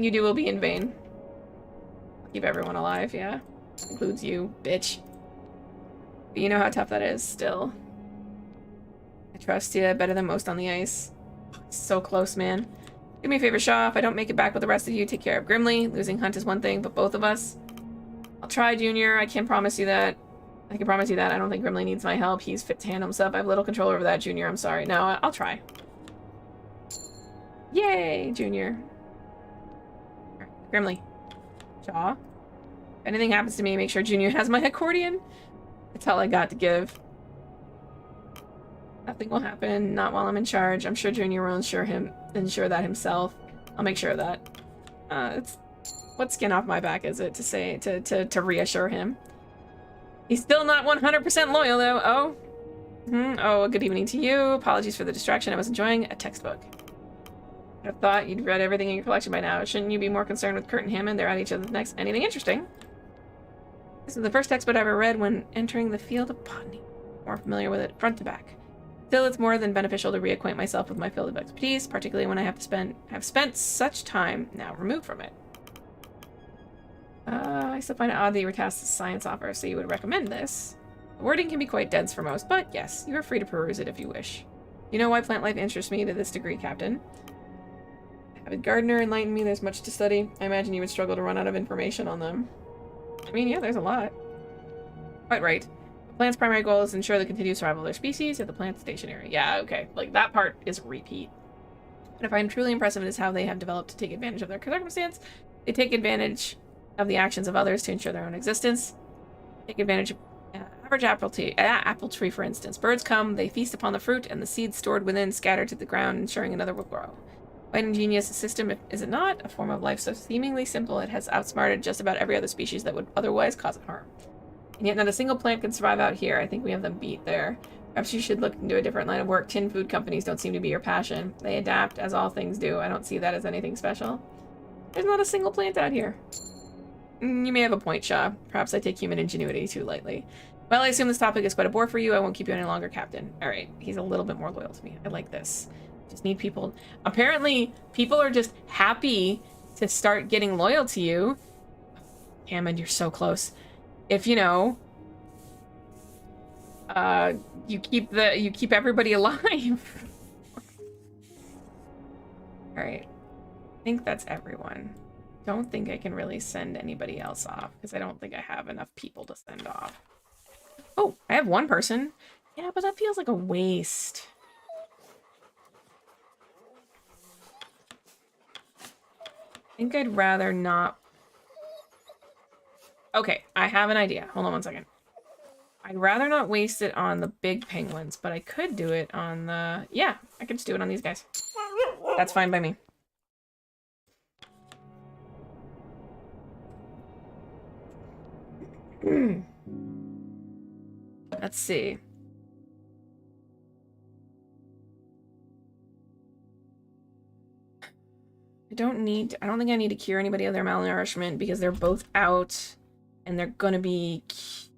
you do will be in vain. I'll keep everyone alive, yeah. Includes you, bitch. But you know how tough that is, still. I trust you better than most on the ice. So close, man. Do me a favor, Shaw. If I don't make it back with the rest of you, take care of Grimly. Losing Hunt is one thing, but both of us. I'll try, Junior. I can promise you that. I can promise you that. I don't think Grimly needs my help. He's fit to handle himself. I have little control over that, Junior. I'm sorry. No, I'll try. Yay, Junior. Grimly. Shaw. If anything happens to me, make sure Junior has my accordion. That's all I got to give. Nothing will happen. Not while I'm in charge. I'm sure Junior will ensure that himself. I'll make sure of that. It's what skin off my back is it to say to reassure him? He's still not 100% loyal though. Oh. Oh, good evening to you. Apologies for the distraction. I was enjoying a textbook. I thought you'd read everything in your collection by now. Shouldn't you be more concerned with Kurt and Hammond? They're at each other's necks. Anything interesting? This is the first textbook I ever read when entering the field of botany. More familiar with it front to back. Still, it's more than beneficial to reacquaint myself with my field of expertise, particularly when I have spent such time now removed from it. I still find it odd that you were tasked as a science officer, so you would recommend this. The wording can be quite dense for most, but yes, you are free to peruse it if you wish. You know why plant life interests me to this degree, Captain? Avid gardener enlightened me there's much to study. I imagine you would struggle to run out of information on them. I mean, yeah, there's a lot. Quite right. The plant's primary goal is to ensure the continued survival of their species if the plant's stationary. Yeah, okay. Like, that part is a repeat. What I find truly impressive is how they have developed to take advantage of their circumstance. They take advantage of the actions of others to ensure their own existence. Take advantage of average apple tree, for instance. Birds come, they feast upon the fruit, and the seeds stored within scatter to the ground, ensuring another will grow. Quite ingenious system, is it not? A form of life so seemingly simple it has outsmarted just about every other species that would otherwise cause it harm. And yet not a single plant can survive out here. I think we have them beat there. Perhaps you should look into a different line of work. Tin food companies don't seem to be your passion. They adapt, as all things do. I don't see that as anything special. There's not a single plant out here. You may have a point, Shaw. Perhaps I take human ingenuity too lightly. Well, I assume this topic is quite a bore for you. I won't keep you any longer, Captain. Alright, he's a little bit more loyal to me. I like this. Just need people. Apparently, people are just happy to start getting loyal to you. Hammond, you're so close. If you know, you keep everybody alive. All right, I think that's everyone. Don't think I can really send anybody else off because I don't think I have enough people to send off. Oh, I have one person. Yeah, but that feels like a waste. I think I'd rather not. Okay, I have an idea. Hold on one second. I'd rather not waste it on the big penguins, but I could do it on the... Yeah, I could just do it on these guys. That's fine by me. Let's see. I don't think I need to cure anybody of their malnourishment because they're both out and they're gonna be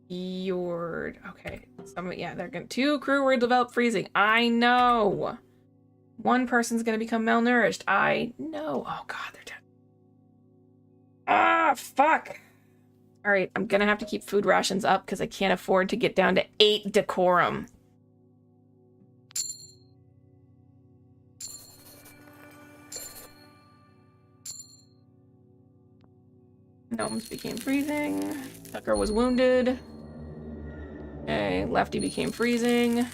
cured. Okay, they're gonna 2 crew will develop freezing. I know. 1 person's gonna become malnourished. I know. Oh god, they're dead. Ah, fuck. All right, I'm gonna have to keep food rations up because I can't afford to get down to 8 decorum. Gnomes became freezing. Tucker was wounded. Okay, Lefty became freezing.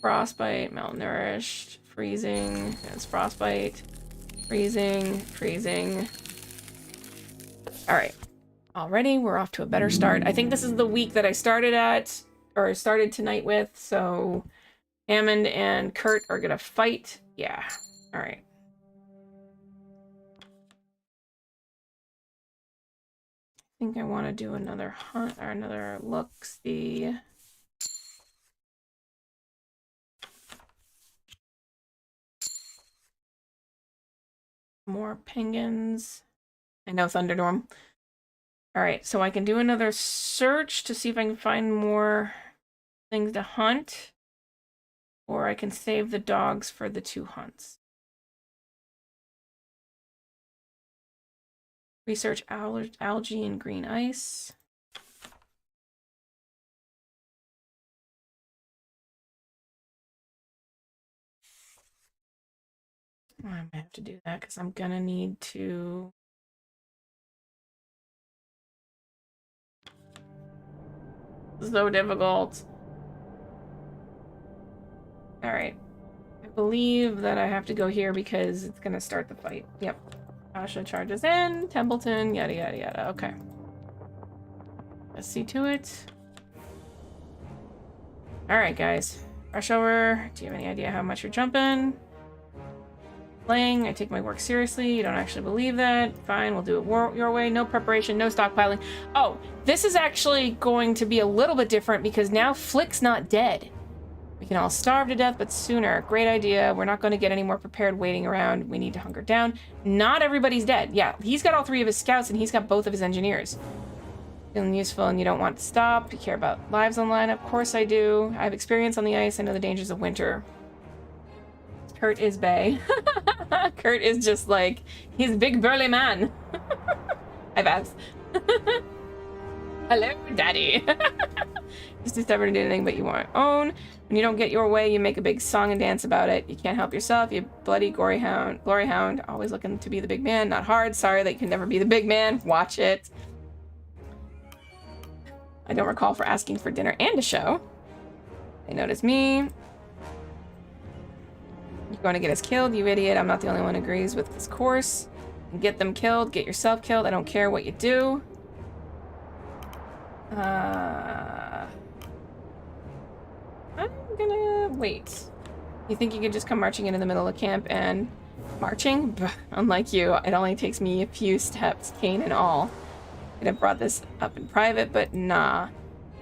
Frostbite, malnourished, freezing. That's frostbite. Freezing, freezing. All right. Already, we're off to a better start. I think this is the week that I started tonight with, so Hammond and Kurt are gonna fight. Yeah. All right. I think I want to do another hunt or another look-see. More penguins. I know Thunderdorm. All right, so I can do another search to see if I can find more things to hunt, or I can save the dogs for the 2 hunts. Research algae and green ice. I might have to do that because I'm gonna need to. So difficult. All right. I believe that I have to go here because it's gonna start the fight. Yep. Asha charges in. Templeton. Yada yada yada. Okay. Let's see to it. All right, guys. Rush over. Do you have any idea how much you're jumping? Playing. I take my work seriously. You don't actually believe that. Fine, we'll do it your way. No preparation, no stockpiling. Oh, this is actually going to be a little bit different because now Flick's not dead. We can all starve to death, but sooner. Great idea. We're not going to get any more prepared waiting around. We need to hunker down. Not everybody's dead. Yeah, he's got all 3 of his scouts and he's got both of his engineers. Feeling useful and you don't want to stop. You care about lives on the line? Of course I do. I have experience on the ice. I know the dangers of winter. Kurt is bae. Kurt is just like, he's a big burly man. I've asked. Hello, daddy. Just too stubborn to do anything but you want to own. When you don't get your way, you make a big song and dance about it. You can't help yourself, you bloody glory hound. Always looking to be the big man. Not hard. Sorry that you can never be the big man. Watch it. I don't recall for asking for dinner and a show. They notice me. You're going to get us killed, you idiot. I'm not the only one who agrees with this course. Get them killed. Get yourself killed. I don't care what you do. I'm gonna wait. You think you could just come marching into the middle of camp and marching? Unlike you, it only takes me a few steps, cane and all. Could have brought this up in private, but nah.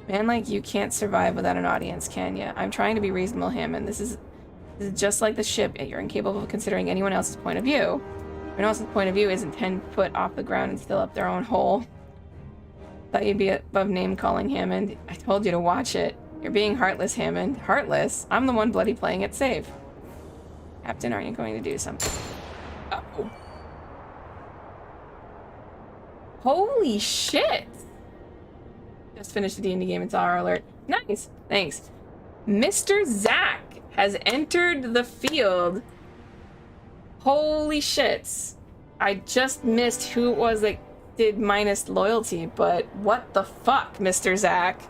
Man like you can't survive without an audience, can ya? I'm trying to be reasonable, Hammond. This is just like the ship. You're incapable of considering anyone else's point of view. Anyone else's point of view isn't 10 foot off the ground and still up their own hole. Thought you'd be above name-calling, Hammond. I told you to watch it. You're being heartless, Hammond. Heartless? I'm the one bloody playing it safe. Captain, aren't you going to do something? Uh-oh. Holy shit! Just finished the D&D game. It's our alert. Nice. Thanks. Mr. Zach has entered the field. Holy shits. I just missed who it was that did minus loyalty, but what the fuck, Mr. Zach?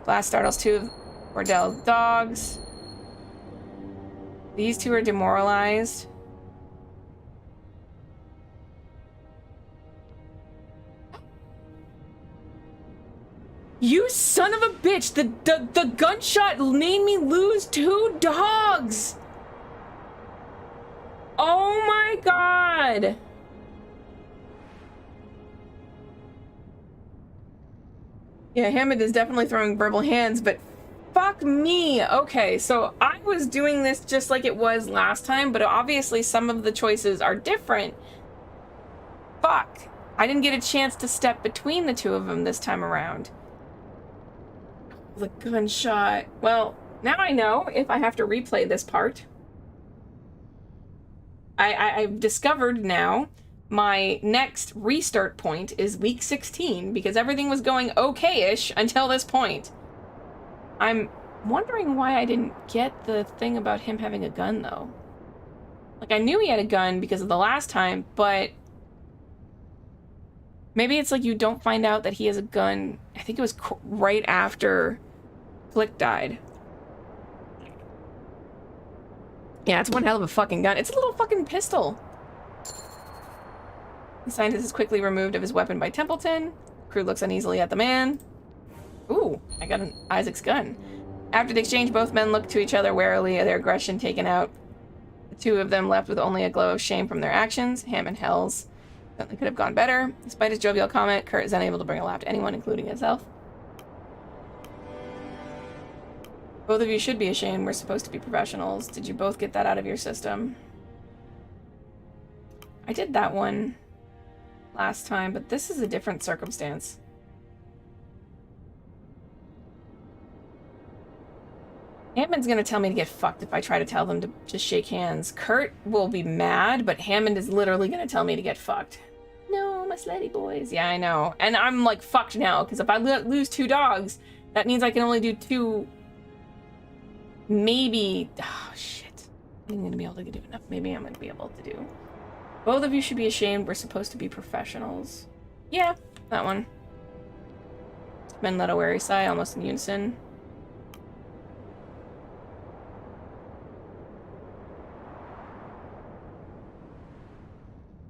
Blast startles 2 of Ordell's dogs. These 2 are demoralized. You son of a bitch! The gunshot made me lose 2 dogs! Oh my god! Yeah, Hammond is definitely throwing verbal hands, but fuck me. Okay, so I was doing this just like it was last time, but obviously some of the choices are different. Fuck. I didn't get a chance to step between the two of them this time around. The gunshot. Well, now I know if I have to replay this part. I've discovered now my next restart point is week 16 because everything was going okay-ish until this point. I'm wondering why I didn't get the thing about him having a gun, though. Like, I knew he had a gun because of the last time, but maybe it's like you don't find out that he has a gun. I think it was right after Flick died. Yeah, it's one hell of a fucking gun. It's a little fucking pistol. The scientist is quickly removed of his weapon by Templeton. Crew looks uneasily at the man. Ooh, I got an Isaac's gun. After the exchange, both men look to each other warily, their aggression taken out. The two of them left with only a glow of shame from their actions. Hammond Hells certainly could have gone better. Despite his jovial comment, Kurt is unable to bring a laugh to anyone, including himself. Both of you should be ashamed. We're supposed to be professionals. Did you both get that out of your system? I did that one last time, but this is a different circumstance. Hammond's gonna tell me to get fucked if I try to tell them to just shake hands. Kurt will be mad, but Hammond is literally gonna tell me to get fucked. No, my slutty boys. Yeah, I know. And I'm like fucked now, because if I lose 2 dogs, that means I can only do 2... Maybe... Oh, shit. I'm gonna be able to do enough. Maybe I'm gonna be able to do... Both of you should be ashamed. We're supposed to be professionals. Yeah, that one. Men let a wary sigh, almost in unison.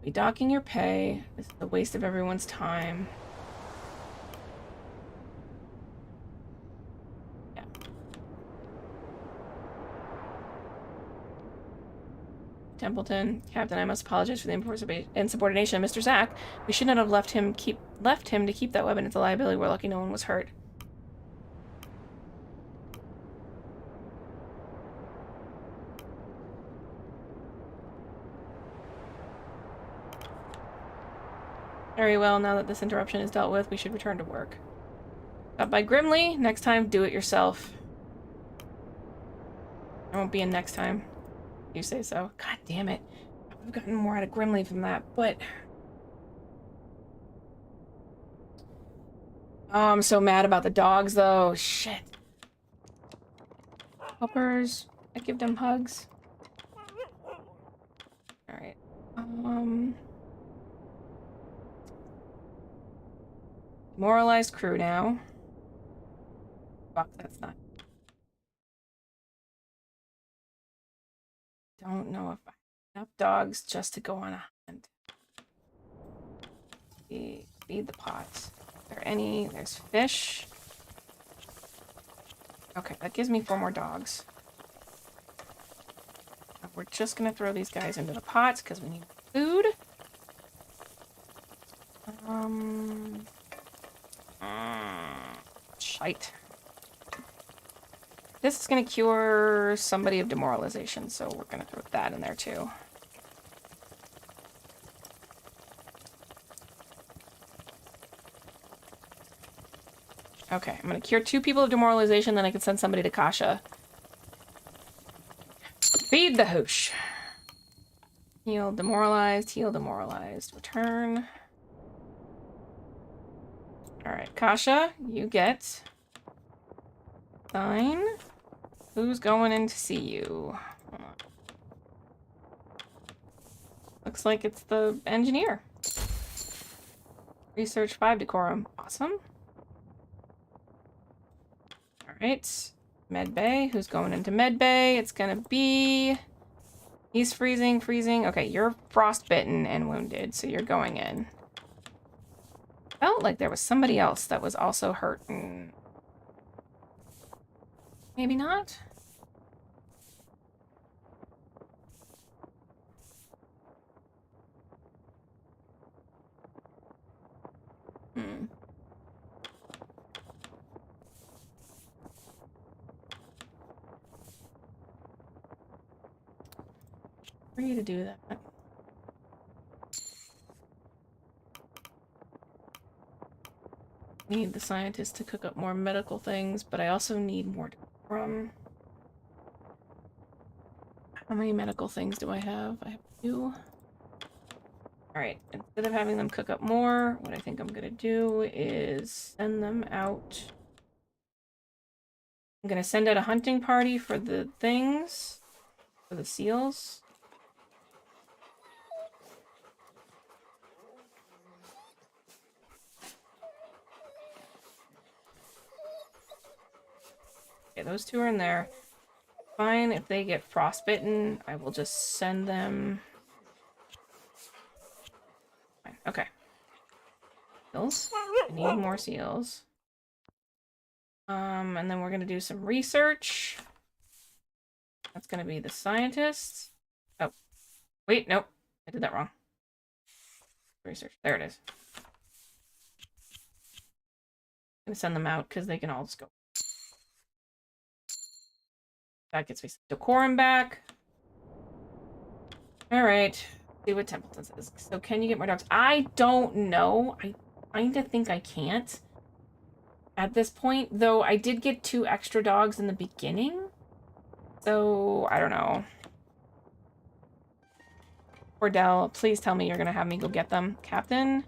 Be docking your pay. This is a waste of everyone's time. Yeah. Templeton, Captain, I must apologize for the insubordination of Mr. Zack. We should not have left him to keep that weapon. It's a liability. We're lucky no one was hurt. Very well, now that this interruption is dealt with, we should return to work. Stop by Grimly. Next time, do it yourself. I won't be in next time. You say so. God damn it. I would have gotten more out of Grimly from that, but... Oh, I'm so mad about the dogs, though. Shit. Puppers. I give them hugs. Alright. Demoralized crew now. Fuck, that's not... Don't know if I have enough dogs just to go on a hunt. Feed the pots. Are there any? There's fish. Okay, that gives me 4 more dogs. We're just gonna throw these guys into the pots because we need food. Shite. This is gonna cure somebody of demoralization, so we're gonna throw that in there too. Okay, I'm gonna cure 2 people of demoralization, then I can send somebody to Kasha. Feed the hoosh. Heal demoralized, return. Alright, Kasha, you get... Sign. Who's going in to see you? Looks like it's the engineer. Research 5 decorum. Awesome. Alright. Medbay. Who's going into Medbay? It's gonna be... He's freezing. Okay, you're frostbitten and wounded, so you're going in. Felt like there was somebody else that was also hurt. Maybe not? free to do that. Need the scientists to cook up more medical things, but I also need more from. How many medical things do I have? I have 2. Alright, instead of having them cook up more, what I think I'm gonna do is send them out. I'm gonna send out a hunting party for the things, for the seals. Okay, those 2 are in there. Fine, if they get frostbitten, I will just send them... Fine. Okay. Seals. I need more seals. And then we're gonna do some research. That's gonna be the scientists. Oh, wait, nope. I did that wrong. Research. There it is. I'm gonna send them out because they can all just go. That gets me some decorum back. Alright. See what Templeton says. So can you get more dogs? I don't know. I kinda think I can't. At this point, though, I did get 2 extra dogs in the beginning. So, I don't know. Cordell, please tell me you're gonna have me go get them. Captain,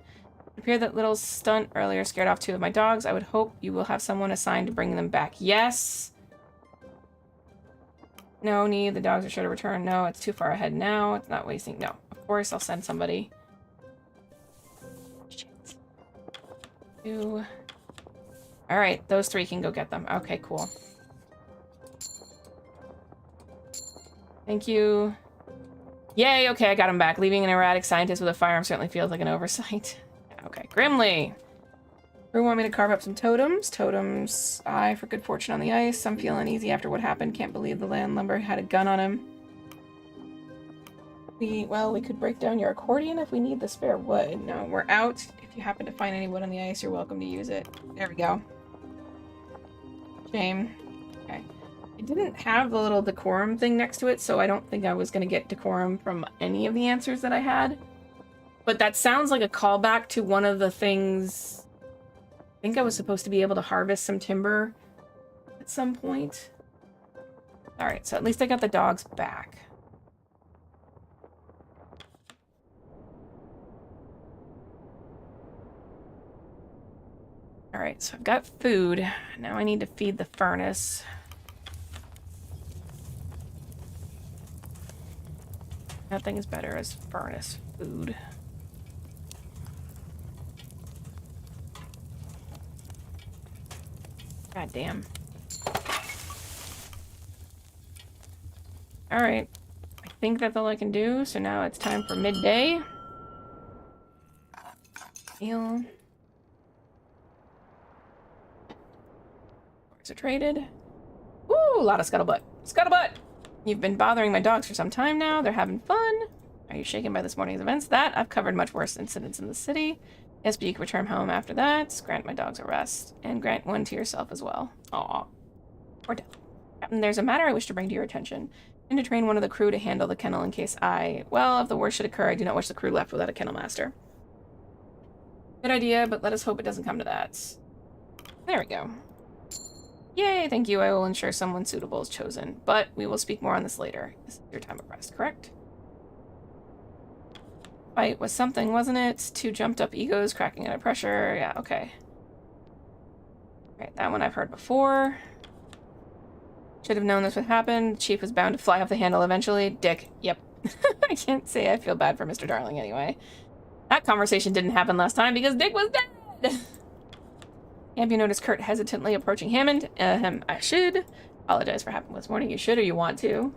it appeared that little stunt earlier scared off 2 of my dogs. I would hope you will have someone assigned to bring them back. Yes! No need, the dogs are sure to return. No, it's too far ahead now. It's not wasting. No, of course I'll send somebody. Shit. 2. Alright, those 3 can go get them. Okay, cool. Thank you. Yay, okay, I got him back. Leaving an erratic scientist with a firearm certainly feels like an oversight. Okay, Grimly. Who want me to carve up some totems? Totems, eye for good fortune on the ice. I'm feeling uneasy after what happened. Can't believe the landlubber had a gun on him. We could break down your accordion if we need the spare wood. No, we're out. If you happen to find any wood on the ice, you're welcome to use it. There we go. Shame. Okay. It didn't have the little decorum thing next to it, so I don't think I was going to get decorum from any of the answers that I had. But that sounds like a callback to one of the things... I think I was supposed to be able to harvest some timber at some point. Alright, so at least I got the dogs back. Alright, so I've got food. Now I need to feed the furnace. Nothing is better as furnace food. God damn. Alright. I think that's all I can do, so now it's time for midday. Meal. Are traded. Ooh, a lot of scuttlebutt. Scuttlebutt! You've been bothering my dogs for some time now. They're having fun. Are you shaken by this morning's events? That I've covered much worse incidents in the city. Yes, but you can return home after that. Grant my dogs a rest. And grant one to yourself as well. Aw. Or death. Captain, there's a matter I wish to bring to your attention. And to train one of the crew to handle the kennel in case well, if the worst should occur, I do not wish the crew left without a kennel master. Good idea, but let us hope it doesn't come to that. There we go. Yay, thank you. I will ensure someone suitable is chosen. But we will speak more on this later. This is your time of rest, correct? Fight was something, wasn't it? 2 jumped up egos cracking under pressure. Yeah, okay. Alright, that one I've heard before. Should have known this would happen. Chief was bound to fly off the handle eventually. Dick, yep. I can't say I feel bad for Mr. Darling anyway. That conversation didn't happen last time because Dick was dead! Camp, you notice Kurt hesitantly approaching Hammond. I should. Apologize for happening this morning. You should or you want to.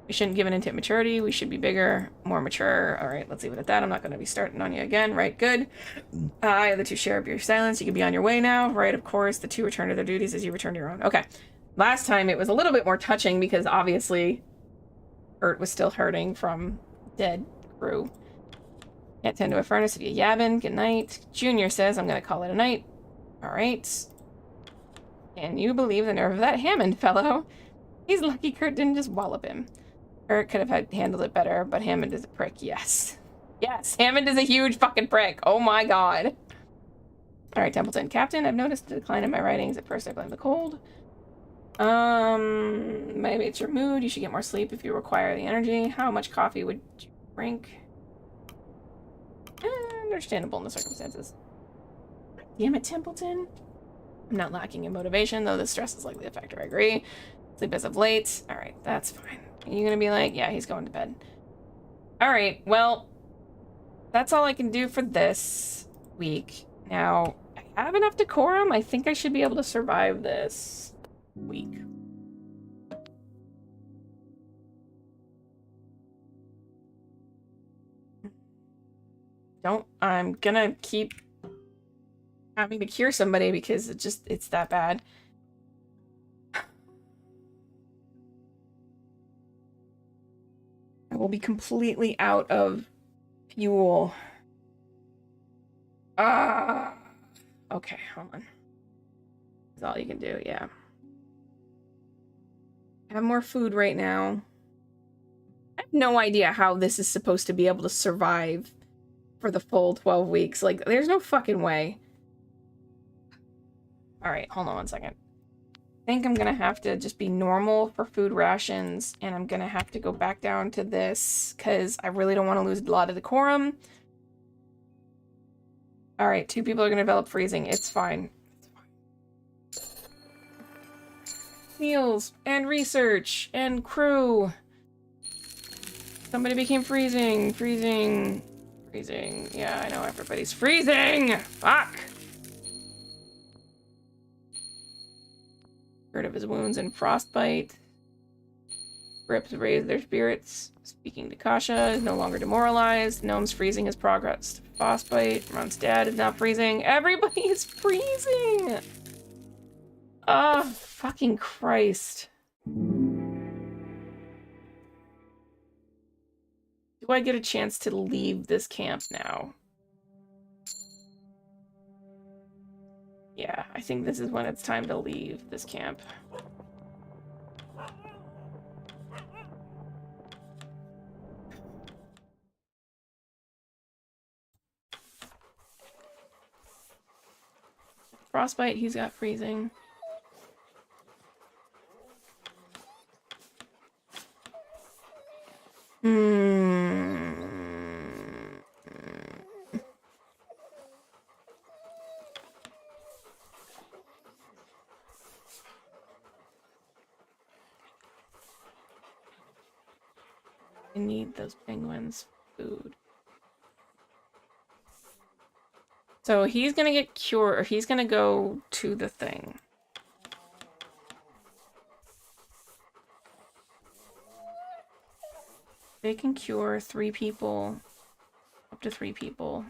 We shouldn't give in into immaturity. We should be bigger, more mature. Alright, let's leave it at that. I'm not going to be starting on you again. Right, good. The 2 share up your silence. You can be on your way now. Right, of course. The 2 return to their duties as you return to your own. Okay. Last time it was a little bit more touching because obviously Kurt was still hurting from dead crew. Can't tend to a furnace if you yabbing. Good night. Junior says I'm going to call it a night. Alright. Can you believe the nerve of that Hammond fellow? He's lucky Kurt didn't just wallop him. Eric could have handled it better, but Hammond is a prick. Yes. Yes, Hammond is a huge fucking prick. Oh my god. Alright, Templeton. Captain, I've noticed a decline in my writings. At first I blame the cold. Maybe it's your mood. You should get more sleep if you require the energy. How much coffee would you drink? Understandable in the circumstances. Damn it, Templeton. I'm not lacking in motivation, though the stress is likely a factor. I agree. Sleep as of late. Alright, that's fine. Are you gonna be like, yeah, he's going to bed. Alright, well, that's all I can do for this week. Now, I have enough decorum. I think I should be able to survive this week. I'm gonna keep having to cure somebody because it's that bad. I will be completely out of fuel. Okay, hold on. That's all you can do, yeah. I have more food right now. I have no idea how this is supposed to be able to survive for the full 12 weeks. Like, there's no fucking way. Alright, hold on one second. I think I'm gonna have to just be normal for food rations, and I'm gonna have to go back down to this, because I really don't want to lose a lot of decorum. Alright, 2 people are gonna develop freezing. It's fine. Meals, and research, and crew. Somebody became freezing. Freezing. Yeah, I know everybody's freezing! Fuck! Heard of his wounds and frostbite. Grips raise their spirits. Speaking to Kasha is no longer demoralized. Gnome's freezing has progressed. Frostbite. Ron's dad is now freezing. Everybody is freezing! Oh, fucking Christ. Do I get a chance to leave this camp now? Yeah, I think this is when it's time to leave this camp. Frostbite, he's got freezing. I need those penguins' food. So he's gonna get cured, or he's gonna go to the thing. They can cure 3 people, up to 3 people,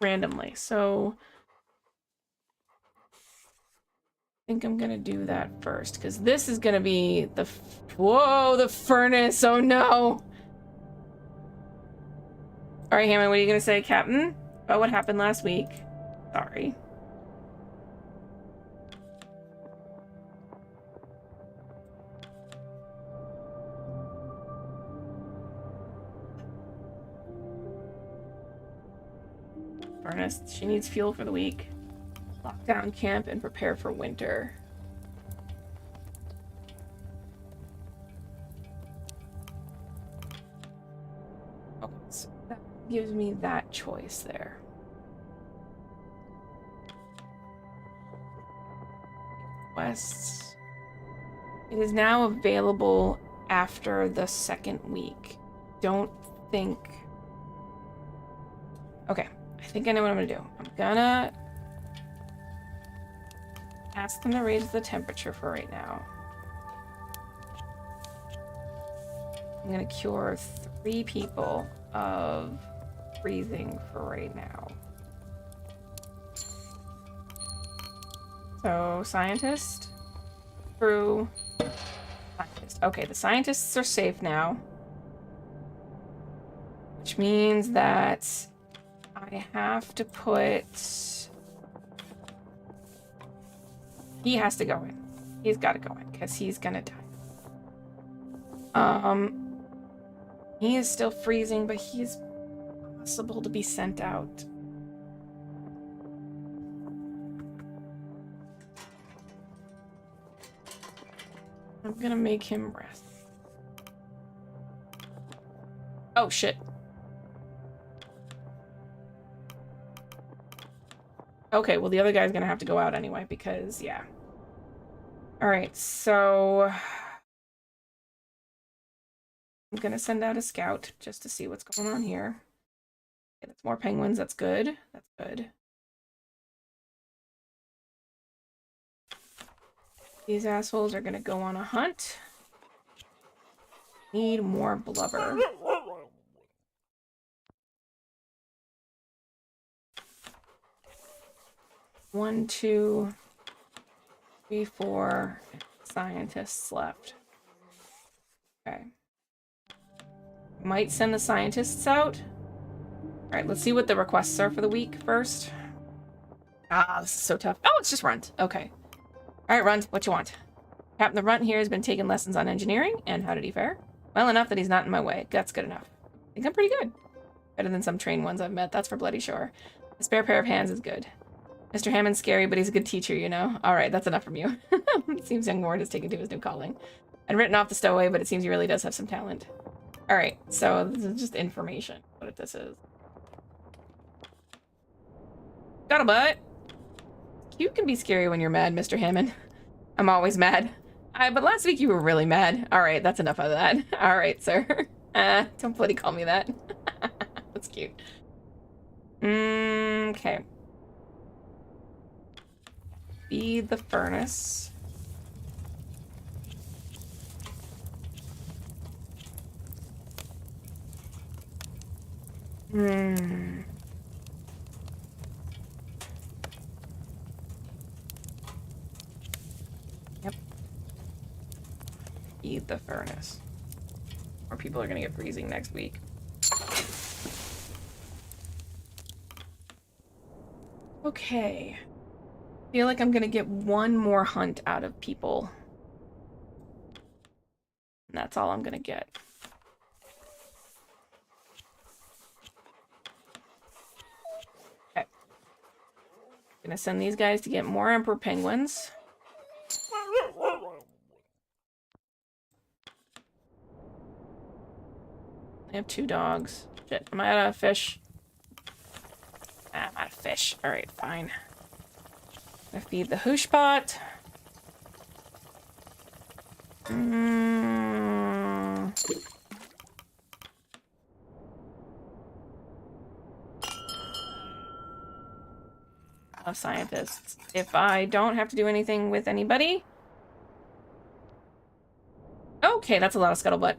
randomly. So I think I'm gonna do that first, because this is gonna be the whoa, the furnace. Oh no. All right, Hammond, what are you gonna say, Captain, about what happened last week? Sorry. Furnace, she needs fuel for the week. Lock down camp and prepare for winter. Okay, so that gives me that choice there. Quests. It is now available after the 2nd week. Don't think... Okay, I think I know what I'm gonna do. I'm gonna ask them to raise the temperature for right now. I'm gonna cure 3 people of freezing for right now. So, scientist, crew, scientist. Okay, the scientists are safe now. Which means that I have to put... He has to go in. He's got to go in, because he's gonna die. He is still freezing, but he's possible to be sent out. I'm gonna make him rest. Oh, shit. Okay, well, the other guy's gonna have to go out anyway, because, yeah. Alright, so... I'm gonna send out a scout, just to see what's going on here. Okay, that's more penguins, that's good. That's good. These assholes are gonna go on a hunt. Need more blubber. 1, 2, 3, 4 scientists left. Okay. Might send the scientists out. Alright, let's see what the requests are for the week first. Ah, this is so tough. Oh, it's just Runt. Okay. Alright, Runt, what you want? Captain the Runt here has been taking lessons on engineering, and how did he fare? Well enough that he's not in my way. That's good enough. I think I'm pretty good. Better than some trained ones I've met, that's for bloody sure. A spare pair of hands is good. Mr. Hammond's scary, but he's a good teacher, you know? Alright, that's enough from you. It seems young Ward has taken to his new calling. I'd written off the stowaway, but it seems he really does have some talent. Alright, so this is just information, what this is. Scuttlebutt! You can be scary when you're mad, Mr. Hammond. I'm always mad. But last week you were really mad. Alright, that's enough of that. Alright, sir. Don't bloody call me that. That's cute. Okay. Feed the furnace. Yep. Feed the furnace. Or people are gonna get freezing next week. Okay. Feel like I'm gonna get one more hunt out of people. And that's all I'm gonna get. Okay. Gonna send these guys to get more emperor penguins. I have 2 dogs. Shit, am I out of fish? I'm out of fish. Alright, fine. I'm gonna feed the hooshpot. Of scientists. If I don't have to do anything with anybody. Okay, that's a lot of scuttlebutt.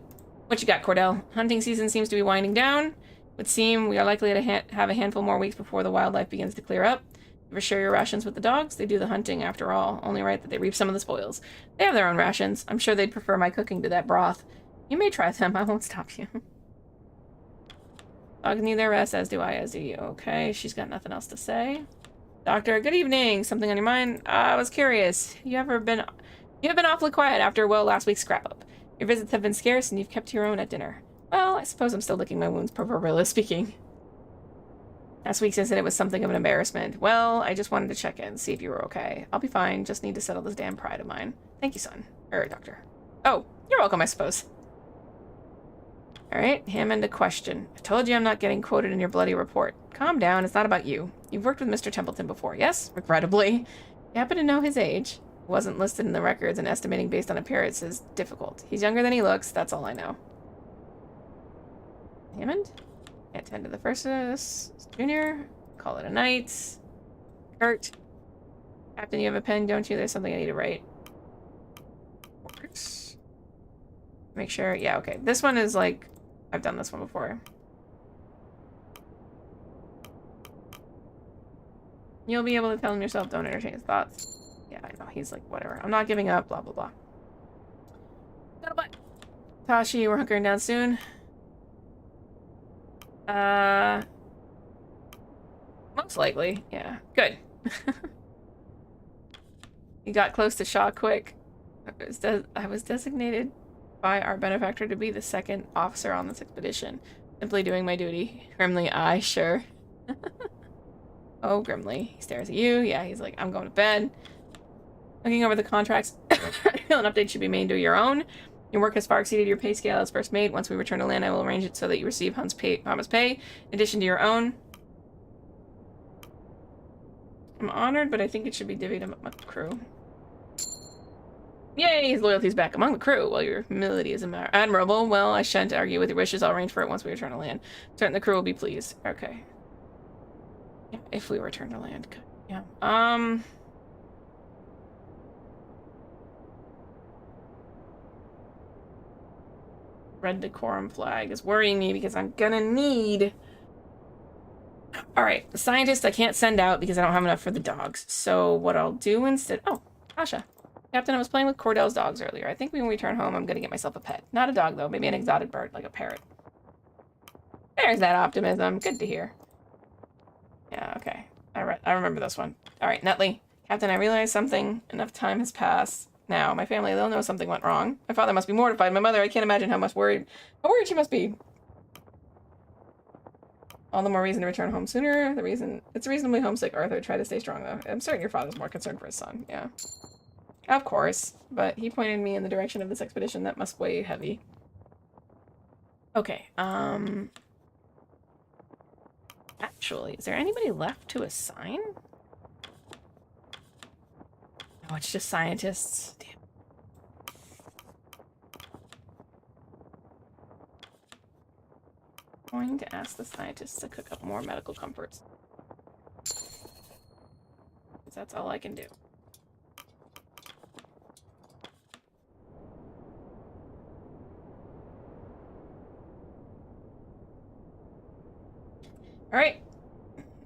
What you got, Cordell? Hunting season seems to be winding down. It would seem we are likely to have a handful more weeks before the wildlife begins to clear up. You ever share your rations with the dogs? They do the hunting, after all. Only right that they reap some of the spoils. They have their own rations. I'm sure they'd prefer my cooking to that broth. You may try them. I won't stop you. Dogs need their rest, as do I, as do you. Okay, she's got nothing else to say. Doctor, good evening. Something on your mind? I was curious. You have been awfully quiet after, well, last week's scrap-up. Your visits have been scarce, and you've kept your own at dinner. Well, I suppose I'm still licking my wounds, proverbially speaking. Last week's incident was something of an embarrassment. Well, I just wanted to check in, see if you were okay. I'll be fine, just need to settle this damn pride of mine. Thank you, son. Doctor. Oh, you're welcome, I suppose. Alright, Hammond, a question. I told you I'm not getting quoted in your bloody report. Calm down, it's not about you. You've worked with Mr. Templeton before, yes? Regrettably. You happen to know his age? Wasn't listed in the records, and estimating based on appearance is difficult. He's younger than he looks, that's all I know. Hammond? Can't tend to the first junior. Call it a night. Kurt. Captain, you have a pen, don't you? There's something I need to write. Works. Make sure. Yeah, okay. This one is like... I've done this one before. You'll be able to tell him yourself, don't entertain his thoughts. Yeah, I know. He's like, whatever. I'm not giving up, blah, blah, blah. Tashi, we're hunkering down soon. Most likely, yeah. Good. You got close to Shaw quick. I was designated by our benefactor to be the second officer on this expedition. Simply doing my duty. Grimly, aye, sure. Oh, Grimly. He stares at you. Yeah, he's like, I'm going to bed. Looking over the contracts, an update should be made to your own. Your work has far exceeded your pay scale as first mate. Once we return to land, I will arrange it so that you receive Hunt's promised pay, in addition to your own. I'm honored, but I think it should be divvied among my crew. Yay, his loyalty's back among the crew. Well, your humility is admirable. Well, I shan't argue with your wishes. I'll arrange for it once we return to land. Certain the crew will be pleased. Okay. Yeah, if we return to land. Yeah. Red decorum flag is worrying me because I'm gonna need... Alright, the scientist I can't send out because I don't have enough for the dogs. So what I'll do instead... Oh, Asha. Captain, I was playing with Cordell's dogs earlier. I think when we return home, I'm gonna get myself a pet. Not a dog, though. Maybe an exotic bird, like a parrot. There's that optimism. Good to hear. Yeah, okay. I remember this one. Alright, Netley. Captain, I realize something. Enough time has passed. Now, my family, they'll know something went wrong. My father must be mortified. My mother, I can't imagine how worried she must be. All the more reason to return home sooner. It's reasonably homesick, Arthur. Try to stay strong, though. I'm certain your father's more concerned for his son. Yeah. Of course. But he pointed me in the direction of this expedition. That must weigh heavy. Okay, actually, is there anybody left to assign? No, it's just scientists. Damn. I'm going to ask the scientists to cook up more medical comforts. Because that's all I can do. Alright.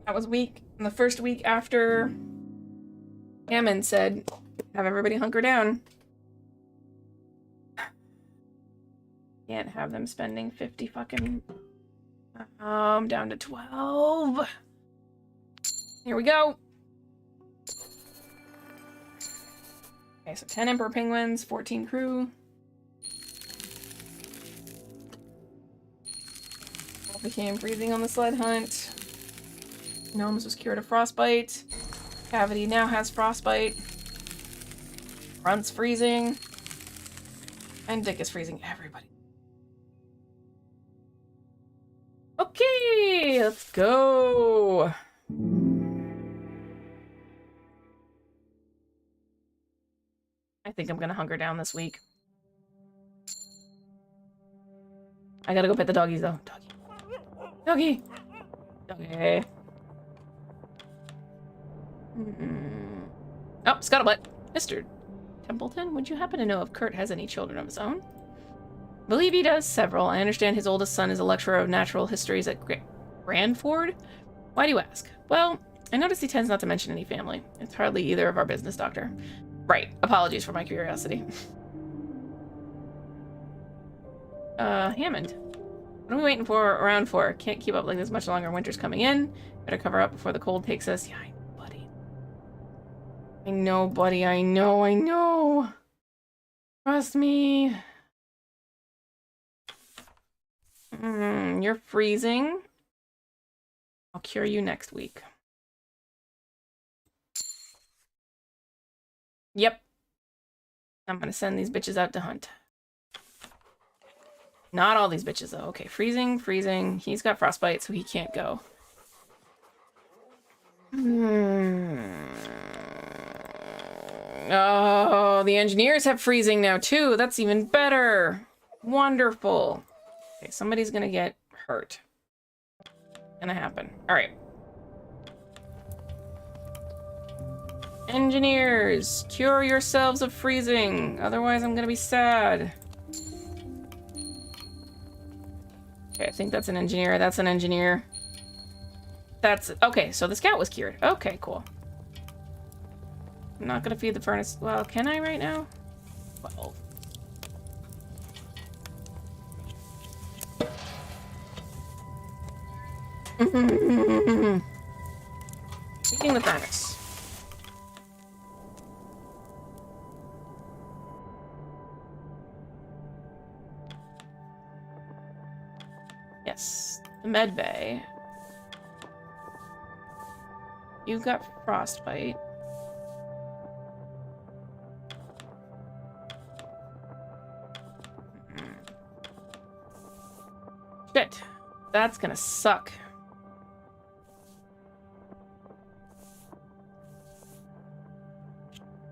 That was week. And the first week after Hammond said, have everybody hunker down. Can't have them spending 50 fucking... down to 12. Here we go. Okay, so 10 Emperor Penguins, 14 crew. All became freezing on the sled hunt. Gnomes was cured of frostbite. Cavity now has frostbite. Grunt's freezing. And Dick is freezing everybody. Okay, let's go. I think I'm gonna hunker down this week. I gotta go pet the doggies though. Doggy. Doggy. Oh, scuttlebutt. Mr. Templeton, would you happen to know if Kurt has any children of his own? Believe he does several. I understand his oldest son is a lecturer of natural histories at Grandford. Why do you ask? Well, I notice he tends not to mention any family. It's hardly either of our business, Doctor. Right. Apologies for my curiosity. Hammond. What are we waiting around for? Can't keep up like this much longer. Winter's coming in. Better cover up before the cold takes us. Yeah, I know, buddy. I know, buddy. I know. Trust me. You're freezing. I'll cure you next week. Yep. I'm gonna send these bitches out to hunt. Not all these bitches, though. Okay, freezing. He's got frostbite, so he can't go. Oh, the engineers have freezing now, too. That's even better. Wonderful. Okay, somebody's gonna get hurt. Gonna happen. Alright. Engineers, cure yourselves of freezing. Otherwise, I'm gonna be sad. Okay, I think that's an engineer. That's an engineer. That's... Okay, so the scout was cured. Okay, cool. I'm not gonna feed the furnace. Well, can I right now? 12. Feeding the furnace. the med bay. You've got frostbite. Shit. That's gonna suck.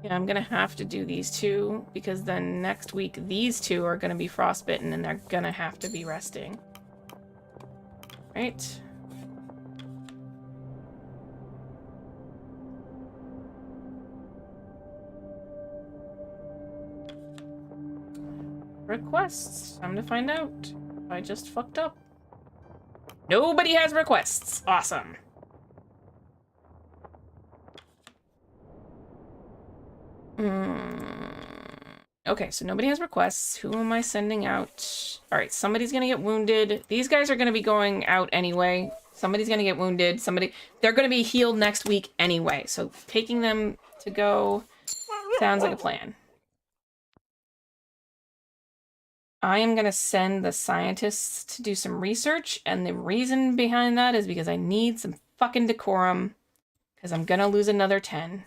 Yeah, I'm gonna have to do these two, because then next week these two are gonna be frostbitten and they're gonna have to be resting. Right? Requests. Time to find out. I just fucked up. Nobody has requests. Awesome. Okay, so nobody has requests. Who am I sending out? All right, somebody's gonna get wounded. These guys are gonna be going out anyway. Somebody's gonna get wounded. They're gonna be healed next week anyway. So taking them to go sounds like a plan. I am gonna send the scientists to do some research, and the reason behind that is because I need some fucking decorum, because I'm gonna lose another 10.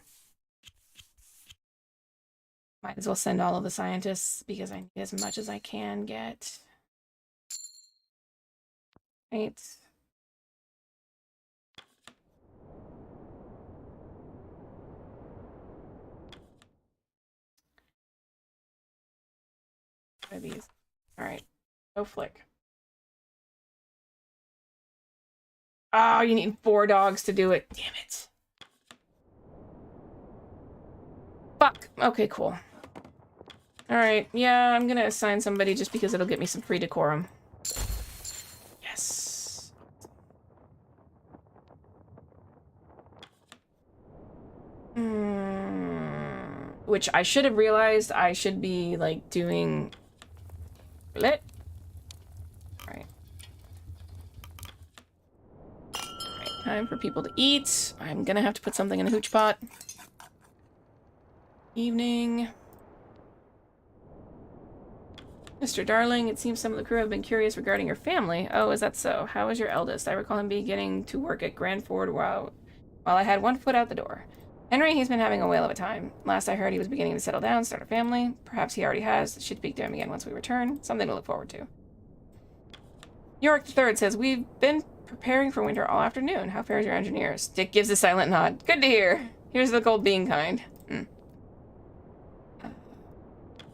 Might as well send all of the scientists because I need as much as I can get. Right. Try these. All right. Go flick. Oh, you need 4 dogs to do it. Damn it. Fuck. Okay, cool. All right. Yeah, I'm gonna assign somebody just because it'll get me some free decorum. Yes. Which I should have realized I should be, like, doing... Lit. Alright. Alright, time for people to eat. I'm gonna have to put something in the hooch pot. Evening. Mr. Darling, it seems some of the crew have been curious regarding your family. Oh, is that so? How is your eldest? I recall him beginning to work at Grandford while I had one foot out the door. Henry, he's been having a whale of a time. Last I heard, he was beginning to settle down, start a family. Perhaps he already has. Should speak to him again once we return. Something to look forward to. York III says, we've been preparing for winter all afternoon. How fares your engineers? Dick gives a silent nod. Good to hear. Here's the cold being kind.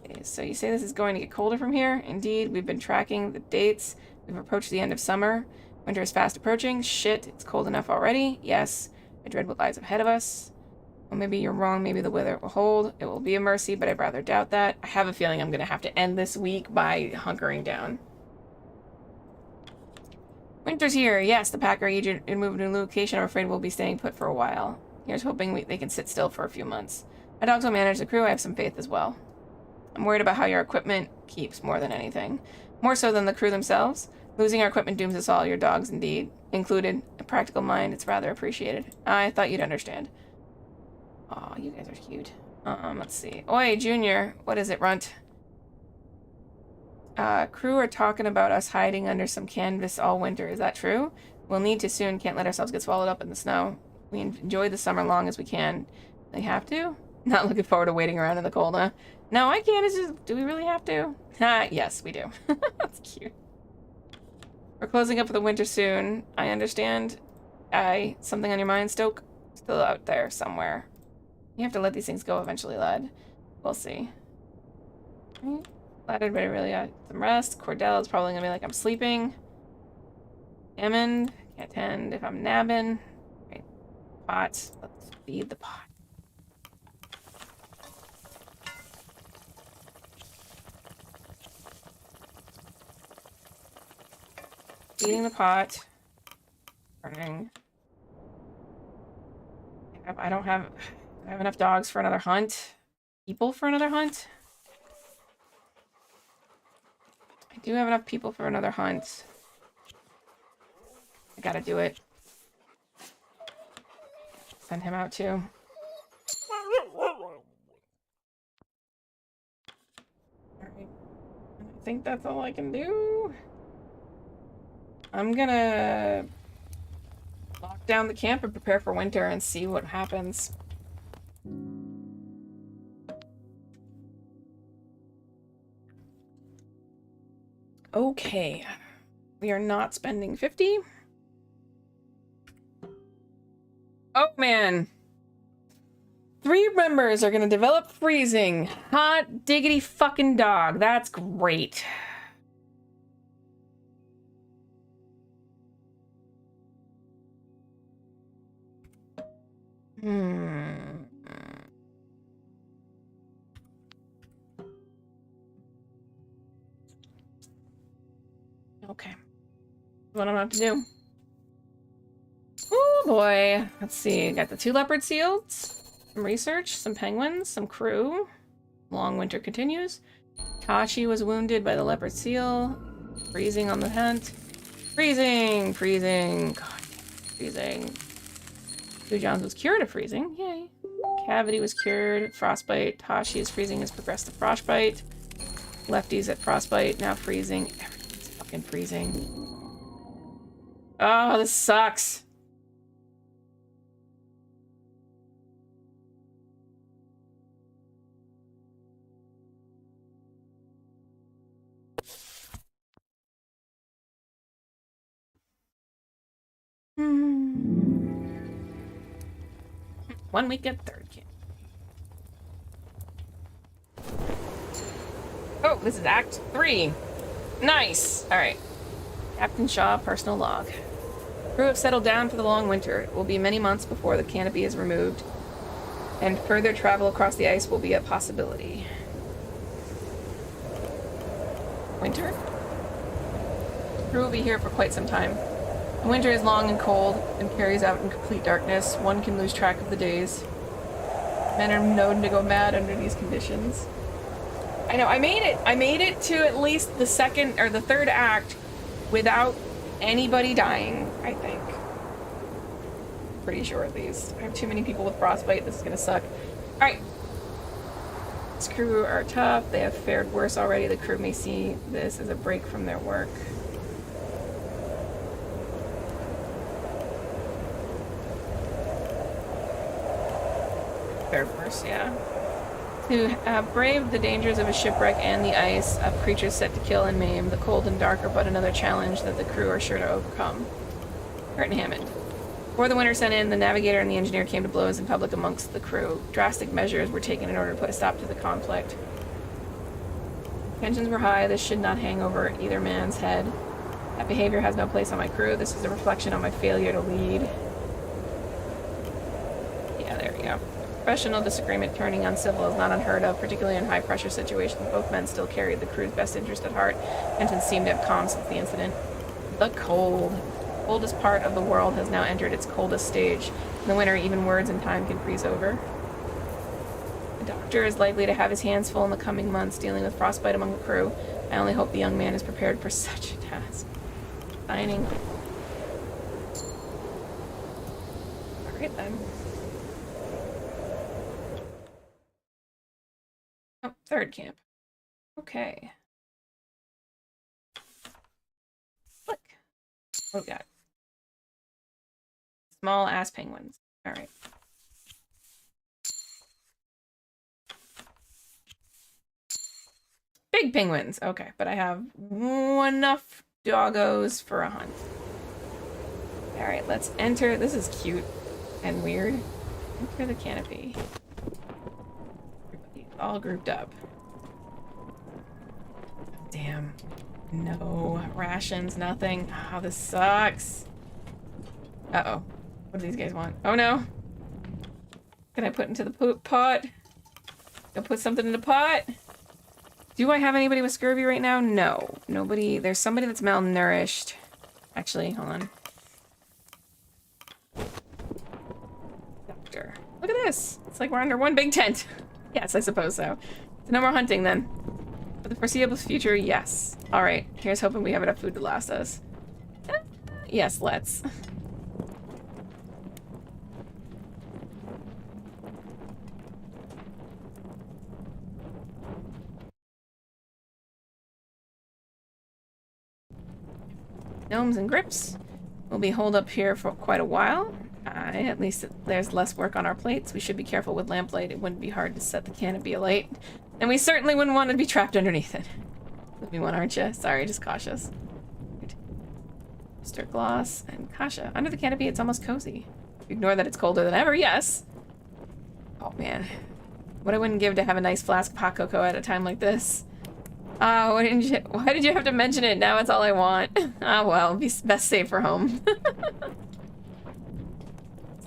Okay, so you say this is going to get colder from here? Indeed, we've been tracking the dates. We've approached the end of summer. Winter is fast approaching. Shit, it's cold enough already. Yes, I dread what lies ahead of us. Well, maybe you're wrong. Maybe the weather will hold. It will be a mercy, but I'd rather doubt that. I have a feeling I'm going to have to end this week by hunkering down. Winter's here. Yes, the pack are eager to move to a new location. I'm afraid we'll be staying put for a while. Here's hoping they can sit still for a few months. My dogs will manage the crew. I have some faith as well. I'm worried about how your equipment keeps more than anything. More so than the crew themselves. Losing our equipment dooms us all, your dogs indeed. Included. A practical mind, it's rather appreciated. I thought you'd understand. Aw, you guys are cute. Let's see. Oi, Junior. What is it, Runt? Crew are talking about us hiding under some canvas all winter. Is that true? We'll need to soon. Can't let ourselves get swallowed up in the snow. We enjoy the summer long as we can. They have to? Not looking forward to waiting around in the cold, huh? No, I can't. It's just, do we really have to? Yes, we do. That's cute. We're closing up for the winter soon. I understand. Something on your mind, Stoke? Still out there somewhere. You have to let these things go eventually, lad. We'll see. Right. Lad, everybody really got some rest. Cordell is probably gonna be like, I'm sleeping. Hammond, can't tend if I'm nabbing. Right. Pot. Let's feed the pot. Feeding the pot. Burning. I don't have... I have enough dogs for another hunt. People for another hunt? I do have enough people for another hunt. I gotta do it. Send him out too. Alright. I think that's all I can do. I'm gonna lock down the camp and prepare for winter and see what happens. Okay. We are not spending 50. Oh, man. 3 members are gonna develop freezing. Hot diggity fucking dog. That's great. Okay. What I'm gonna have to do. Oh boy. Let's see. Got the 2 leopard seals, some research, some penguins, some crew. Long winter continues. Tachi was wounded by the leopard seal. Freezing on the hunt. Freezing! Freezing! God, freezing. Blue Johns was cured of freezing. Yay. Cavity was cured. Frostbite. Tashi is freezing has progressed to frostbite. Lefty's at frostbite, now freezing. Everything's fucking freezing. Oh, this sucks. One week at 3rd camp. Oh, this is Act 3. Nice. All right. Captain Shaw, personal log. Crew have settled down for the long winter. It will be many months before the canopy is removed, and further travel across the ice will be a possibility. Winter? Crew will be here for quite some time. The winter is long and cold and carries out in complete darkness. One can lose track of the days. Men are known to go mad under these conditions. I know, I made it to at least the 2nd or the 3rd act without anybody dying, I think. Pretty sure at least. I have too many people with frostbite. This is gonna suck. Alright. This crew are tough. They have fared worse already. The crew may see this as a break from their work. Fared worse, yeah. To have braved the dangers of a shipwreck and the ice, of creatures set to kill and maim, the cold and dark are but another challenge that the crew are sure to overcome. Curtin Hammond. Before the winter set in, the navigator and the engineer came to blows in public amongst the crew. Drastic measures were taken in order to put a stop to the conflict. Tensions were high. This should not hang over either man's head. That behavior has no place on my crew. This is a reflection on my failure to lead. Yeah, there we go. Professional disagreement turning uncivil is not unheard of, particularly in high-pressure situations. Both men still carried the crew's best interest at heart. Tensions seemed to have calmed since the incident. The cold. The coldest part of the world has now entered its coldest stage. In the winter, even words and time can freeze over. The doctor is likely to have his hands full in the coming months dealing with frostbite among the crew. I only hope the young man is prepared for such a task. Signing. Alright then. Oh, 3rd camp. Okay. Look. What do we got? Small ass penguins. Alright. Big penguins. Okay, but I have enough doggos for a hunt. Alright, let's enter. This is cute and weird. Enter the canopy. Everybody's all grouped up. Damn. No rations, nothing. Oh, this sucks. Uh-oh. What do these guys want? Oh no! Can I put into the poop pot? Go put something in the pot? Do I have anybody with scurvy right now? No. Nobody. There's somebody that's malnourished. Actually, hold on. Doctor. Look at this! It's like we're under one big tent. Yes, I suppose so. So no more hunting then. For the foreseeable future, yes. Alright, here's hoping we have enough food to last us. Yes, let's. Gnomes and grips will be holed up here for quite a while. At least there's less work on our plates. We should be careful with lamplight. It wouldn't be hard to set the canopy alight. And we certainly wouldn't want to be trapped underneath it. Living one, aren't you? Sorry, just cautious. Mr. Gloss and Kasha. Under the canopy, it's almost cozy. Ignore that it's colder than ever, yes. Oh, man. What I wouldn't give to have a nice flask of hot cocoa at a time like this. Why did you have to mention it? Now it's all I want. Ah, well, best saved for home.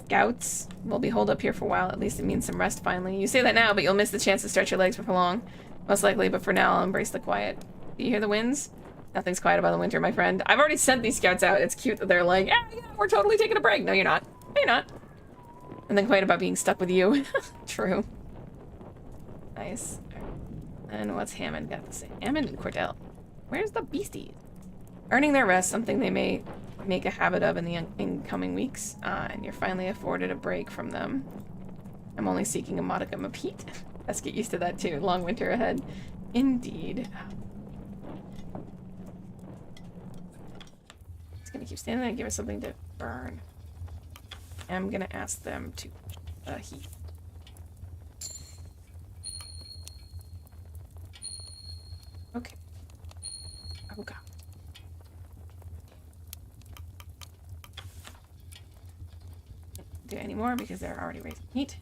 Scouts will be holed up here for a while. At least it means some rest finally. You say that now, but you'll miss the chance to stretch your legs for long. Most likely, but for now, I'll embrace the quiet. Do you hear the winds? Nothing's quiet about the winter, my friend. I've already sent these scouts out. It's cute that they're like, yeah, we're totally taking a break. No, you're not. No, you're not. And then quiet about being stuck with you. True. Nice. And what's Hammond got to say? Hammond and Cordell. Where's the beasties? Earning their rest, something they may make a habit of in the incoming weeks. And you're finally afforded a break from them. I'm only seeking a modicum of heat. Let's get used to that too. Long winter ahead. Indeed. It's gonna keep standing there and give us something to burn. I'm gonna ask them to heat. Okay. Oh god. Can't do any more because they're already raising heat.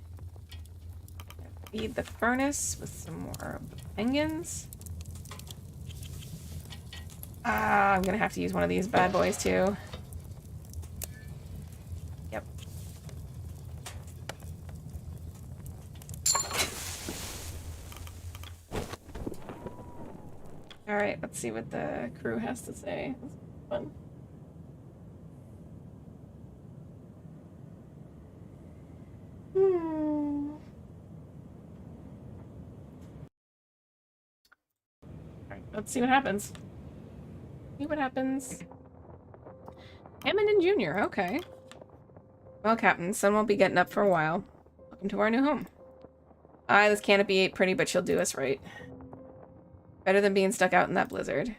Feed the furnace with some more penguins. I'm gonna have to use one of these bad boys too. Yep. Alright, let's see what the crew has to say. This is fun. Alright, let's see what happens. See what happens. Hammond and Junior, okay. Well, Captain, Sun won't be getting up for a while. Welcome to our new home. Aye, this canopy ain't pretty, but she'll do us right. Better than being stuck out in that blizzard.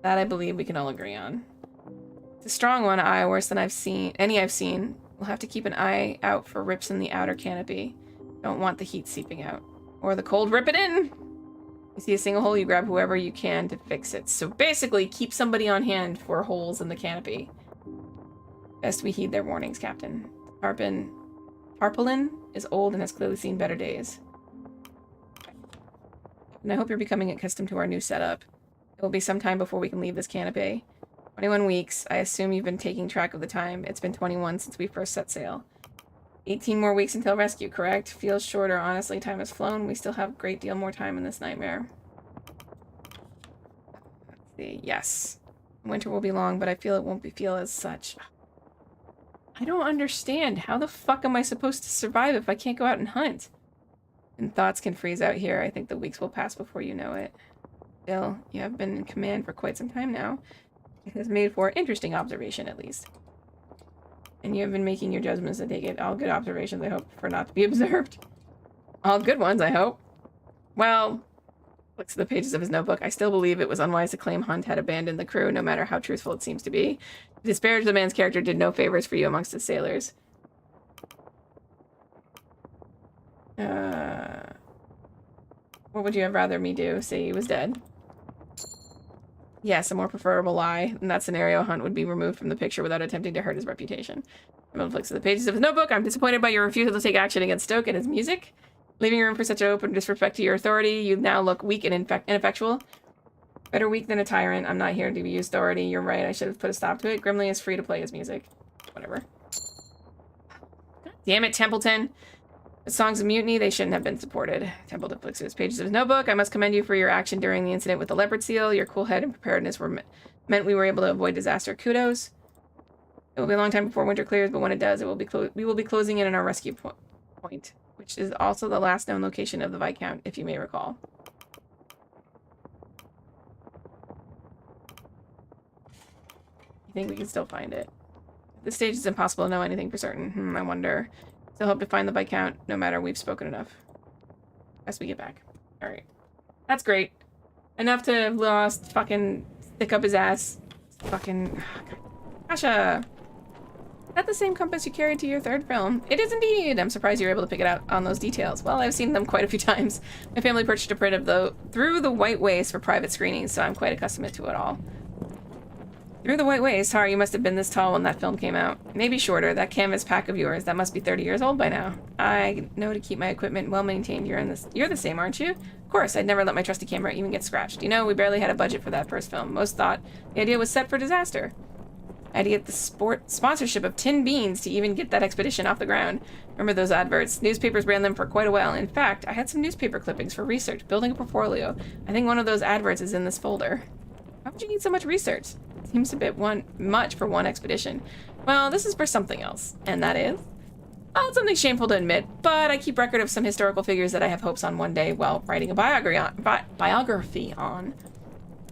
That I believe we can all agree on. It's a strong one, aye, worse than I've seen. We'll have to keep an eye out for rips in the outer canopy. Don't want the heat seeping out. Or the cold rip it in! You see a single hole, you grab whoever you can to fix it. So basically, keep somebody on hand for holes in the canopy. Best we heed their warnings, Captain. Tarpaulin is old and has clearly seen better days. And I hope you're becoming accustomed to our new setup. It will be some time before we can leave this canopy. 21 weeks. I assume you've been taking track of the time. It's been 21 since we first set sail. 18 more weeks until rescue, correct? Feels shorter. Honestly, time has flown. We still have a great deal more time in this nightmare. Let's see. Yes. Winter will be long, but I feel it won't feel as such. I don't understand. How the fuck am I supposed to survive if I can't go out and hunt? And thoughts can freeze out here. I think the weeks will pass before you know it. Still, you have been in command for quite some time now. It has made for interesting observation, at least. And you have been making your judgments to take it. All good observations, I hope, for not to be observed. All good ones, I hope. Well, looks at the pages of his notebook. I still believe it was unwise to claim Hunt had abandoned the crew, no matter how truthful it seems to be. To disparage the man's character did no favors for you amongst his sailors. What would you have rather me do? Say he was dead? Yes, a more preferable lie. In that scenario, Hunt would be removed from the picture without attempting to hurt his reputation. Emil flicks the pages of his notebook. I'm disappointed by your refusal to take action against Stoke and his music. Leaving room for such an open disrespect to your authority, you now look weak and ineffectual. Better weak than a tyrant. I'm not here to use authority. You're right, I should have put a stop to it. Grimly is free to play his music. Whatever. God damn it, Templeton. The songs of mutiny, they shouldn't have been supported. Templeton flicks through his pages of his notebook. I must commend you for your action during the incident with the leopard seal. Your cool head and preparedness meant we were able to avoid disaster. Kudos. It will be a long time before winter clears, but when it does, we will be closing in on our rescue point, which is also the last known location of the Viscount, if you may recall. You think we can still find it? At this stage, it's impossible to know anything for certain. I wonder. Still hope to find the Viscount, no matter we've spoken enough. As we get back. Alright. That's great. Enough to have lost fucking stick up his ass. Fucking... Asha! Is that the same compass you carried to your third film? It is indeed! I'm surprised you were able to pick it out on those details. Well, I've seen them quite a few times. My family purchased a print of the Through the White Waste for private screenings, so I'm quite accustomed to it all. Through the White Waste? Sorry, you must have been this tall when that film came out. Maybe shorter. That canvas pack of yours, that must be 30 years old by now. I know to keep my equipment well maintained. You're the same, aren't you? Of course, I'd never let my trusty camera even get scratched. You know, we barely had a budget for that first film. Most thought the idea was set for disaster. I had to get the sponsorship of Tin Beans to even get that expedition off the ground. Remember those adverts? Newspapers ran them for quite a while. In fact, I had some newspaper clippings for research, building a portfolio. I think one of those adverts is in this folder. Why would you need so much research? Seems a bit much for one expedition. Well, this is for something else, and that is... Well, it's something shameful to admit, but I keep record of some historical figures that I have hopes on one day while writing a biography on.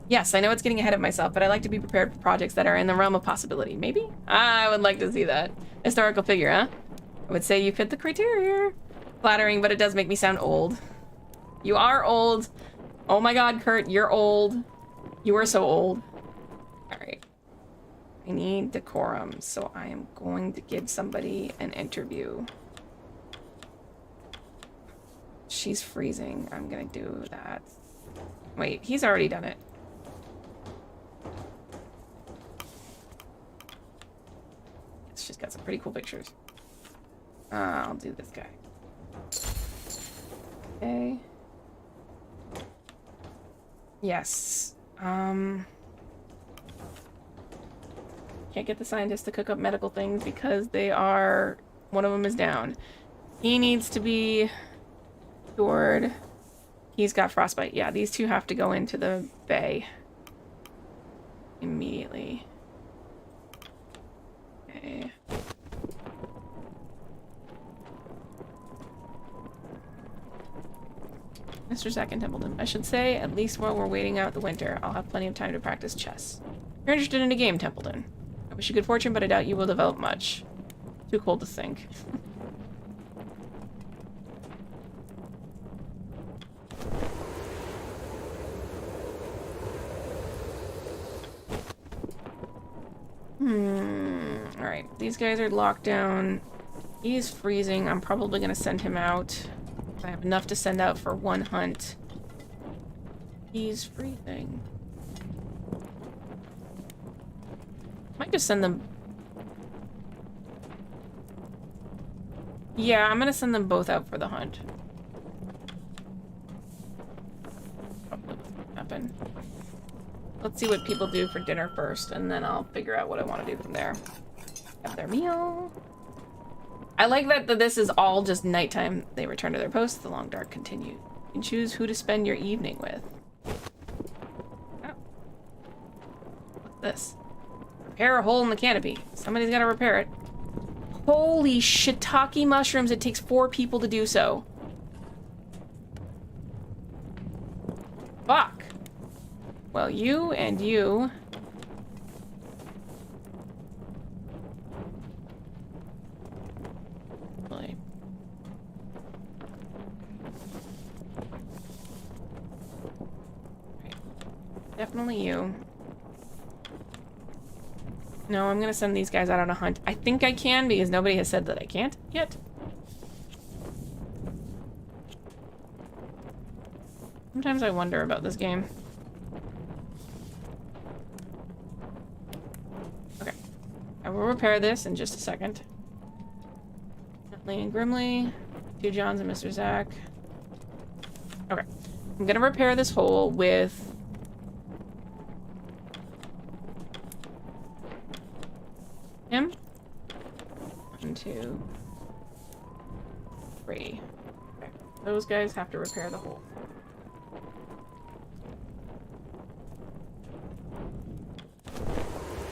Yes, I know it's getting ahead of myself, but I like to be prepared for projects that are in the realm of possibility. Maybe? I would like to see that. Historical figure, huh? I would say you fit the criteria. Flattering, but it does make me sound old. You are old. Oh my god, Kurt, you're old. You are so old. Alright. I need decorum, so I am going to give somebody an interview. She's freezing. I'm gonna do that. Wait, he's already done it. She's got some pretty cool pictures. I'll do this guy. Okay. Yes. Can't get the scientists to cook up medical things because they are... One of them is down. He needs to be cured. He's got frostbite. Yeah, these two have to go into the bay. Immediately. Okay. Mr. Zack and Templeton. I should say, at least while we're waiting out the winter, I'll have plenty of time to practice chess. You're interested in a game, Templeton. I wish you good fortune, but I doubt you will develop much. Too cold to think. Alright, these guys are locked down. He's freezing. I'm probably gonna send him out. I have enough to send out for one hunt. He's freezing. Might just send them... Yeah, I'm gonna send them both out for the hunt. Probably what's gonna happen. Let's see what people do for dinner first, and then I'll figure out what I want to do from there. Have their meal. I like that this is all just nighttime. They return to their posts. The long dark continues. You can choose who to spend your evening with. Oh. What's this? Repair a hole in the canopy. Somebody's got to repair it. Holy shiitake mushrooms. It takes 4 people to do so. Fuck. Well, you and you... Really. Right. Definitely you. No, I'm gonna send these guys out on a hunt. I think I can because nobody has said that I can't yet. Sometimes I wonder about this game. I will repair this in just a second. Bentley and Grimley, 2 Johns and Mr. Zack. Okay. I'm gonna repair this hole with... him. 1, 2, 3. Okay. Those guys have to repair the hole.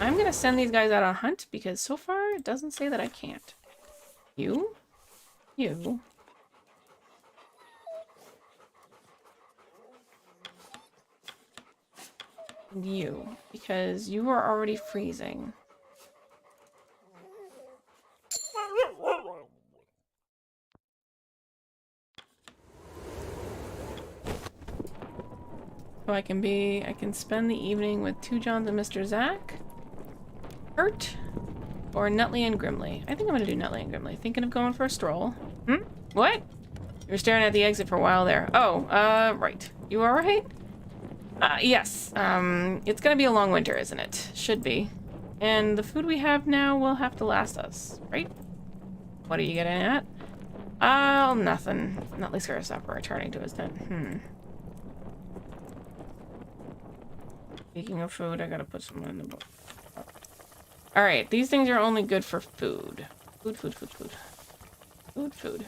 I'm gonna send these guys out on a hunt because so far it doesn't say that I can't. You? You? And you. Because you are already freezing. So I can spend the evening with 2 Johns and Mr. Zack. Hurt or Nutley and Grimley? I think I'm gonna do Nutley and Grimley. Thinking of going for a stroll. Hmm? What? You were staring at the exit for a while there. Oh, right. You alright? Yes. It's gonna be a long winter, isn't it? Should be. And the food we have now will have to last us, right? What are you getting at? Oh, nothing. Nutley scares up returning to his tent. Speaking of food, I gotta put some in the book. Alright, these things are only good for food. Food. Food.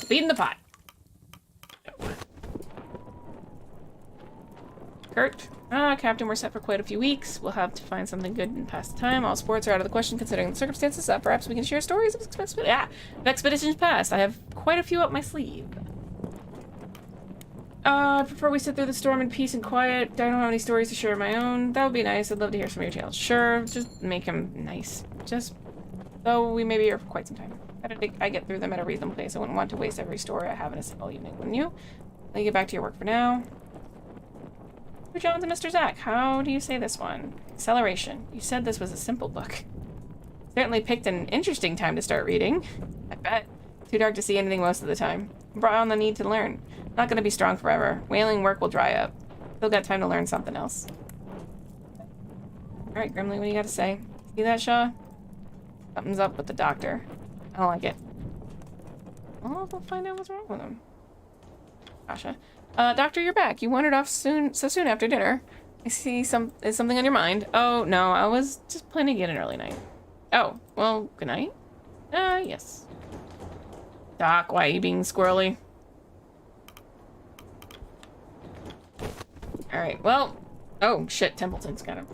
Feed in the pot. Kurt. Captain, we're set for quite a few weeks. We'll have to find something good and pass the time. All sports are out of the question considering the circumstances. Perhaps we can share stories of expeditions past. I have quite a few up my sleeve. I prefer we sit through the storm in peace and quiet. I don't have any stories to share of my own. That would be nice. I'd love to hear some of your tales. Sure, just make them nice. Though we may be here for quite some time. I get through them at a reasonable pace. I wouldn't want to waste every story I have in a single evening, wouldn't you? Let you get back to your work for now. Mr. Jones and Mr. Zach, how do you say this one? Acceleration. You said this was a simple book. Certainly picked an interesting time to start reading. I bet. Too dark to see anything most of the time. Brought on the need to learn. Not gonna be strong forever. Whaling work will dry up. Still got time to learn something else. Alright, Grimley, what do you got to say? See that, Shaw? Something's up with the doctor. I don't like it. Well, we'll find out what's wrong with him. Gotcha. Doctor, you're back. You wandered off so soon after dinner. I see is something on your mind? Oh, no, I was just planning to get an early night. Oh, well, good night. Yes. Doc, why are you being squirrely? Alright, well. Oh, shit, Templeton's got him.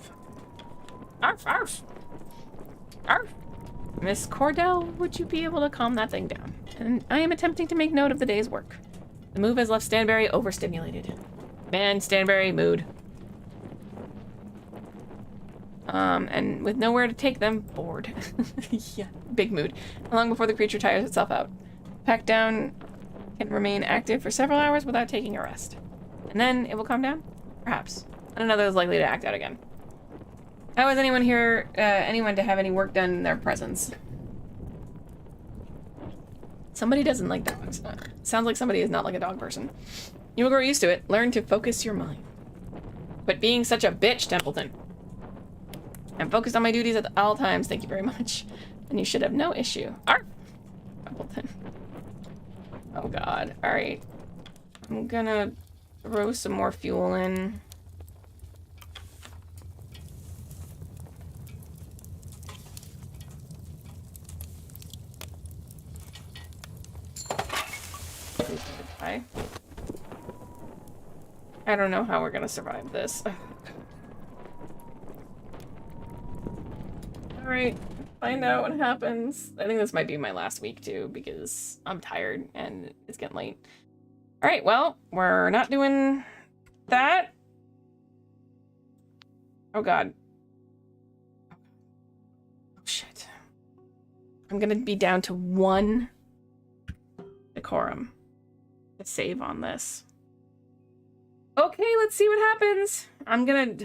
Arf, arf. Arf. Miss Cordell, would you be able to calm that thing down? And I am attempting to make note of the day's work. The move has left Stanberry overstimulated. Man, Stanberry, mood. And with nowhere to take them, bored. Yeah, big mood. Long before the creature tires itself out. Packed down can remain active for several hours without taking a rest. And then it will calm down? Perhaps. And another is likely to act out again. How is anyone here, anyone to have any work done in their presence? Somebody doesn't like dogs. Sounds like somebody is not like a dog person. You will grow used to it. Learn to focus your mind. But being such a bitch, Templeton. I'm focused on my duties at all times, thank you very much. And you should have no issue. Arf! Templeton. Oh god. Alright. I'm gonna throw some more fuel in. I don't know how we're gonna survive this. Alright, find out what happens. I think this might be my last week too, because I'm tired and it's getting late. Alright, well, we're not doing that. Oh god. Oh shit. I'm gonna be down to 1 decorum to save on this. Okay, let's see what happens. I'm gonna...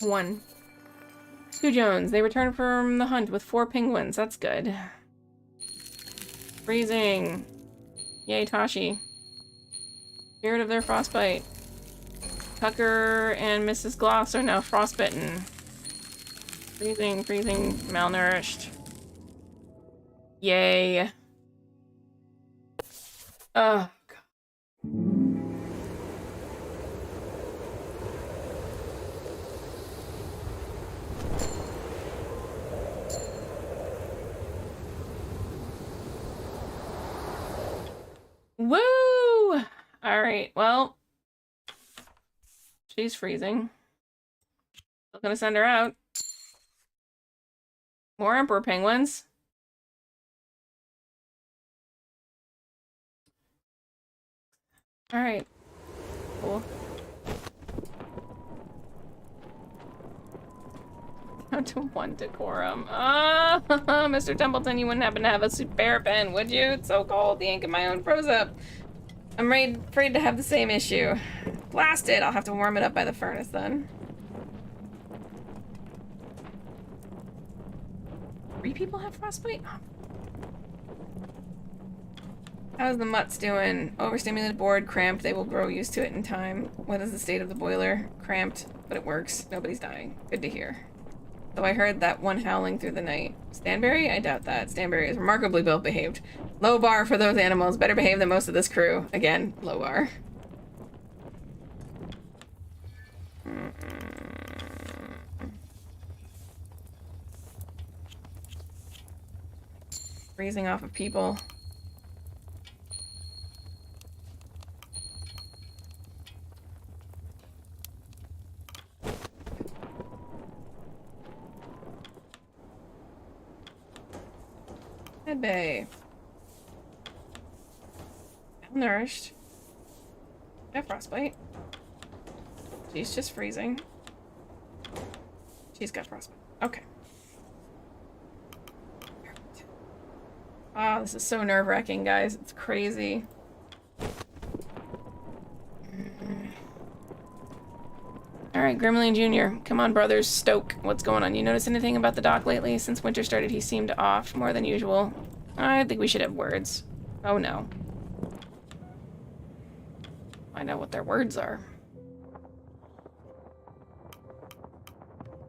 1. Stu Jones. They returned from the hunt with 4 penguins. That's good. Freezing. Yay, Tashi. Spirit of their frostbite. Tucker and Mrs. Gloss are now frostbitten. Freezing, malnourished. Yay. Oh, God. Woo! Alright, well. She's freezing. Still gonna send her out. More emperor penguins. Alright. Cool. Down to 1 decorum. Mr. Templeton, you wouldn't happen to have a spare pen, would you? It's so cold, the ink in my own froze up. I'm afraid to have the same issue. Blast it! I'll have to warm it up by the furnace then. 3 people have frostbite? Oh. How's the mutts doing? Overstimulated, bored, cramped. They will grow used to it in time. What is the state of the boiler? Cramped, but it works. Nobody's dying. Good to hear. So I heard that one howling through the night. Stanberry? I doubt that. Stanberry is remarkably well behaved. Low bar for those animals. Better behaved than most of this crew. Again, low bar. Freezing off of people. Bay. Malnourished. Got frostbite. She's just freezing. She's got frostbite. Okay. Ah, this is so nerve-wracking, guys. It's crazy. Alright, Gremlin Jr. Come on, brothers. Stoke. What's going on? You notice anything about the doc lately? Since winter started, he seemed off more than usual. I think we should have words. Oh, no. Find out what their words are.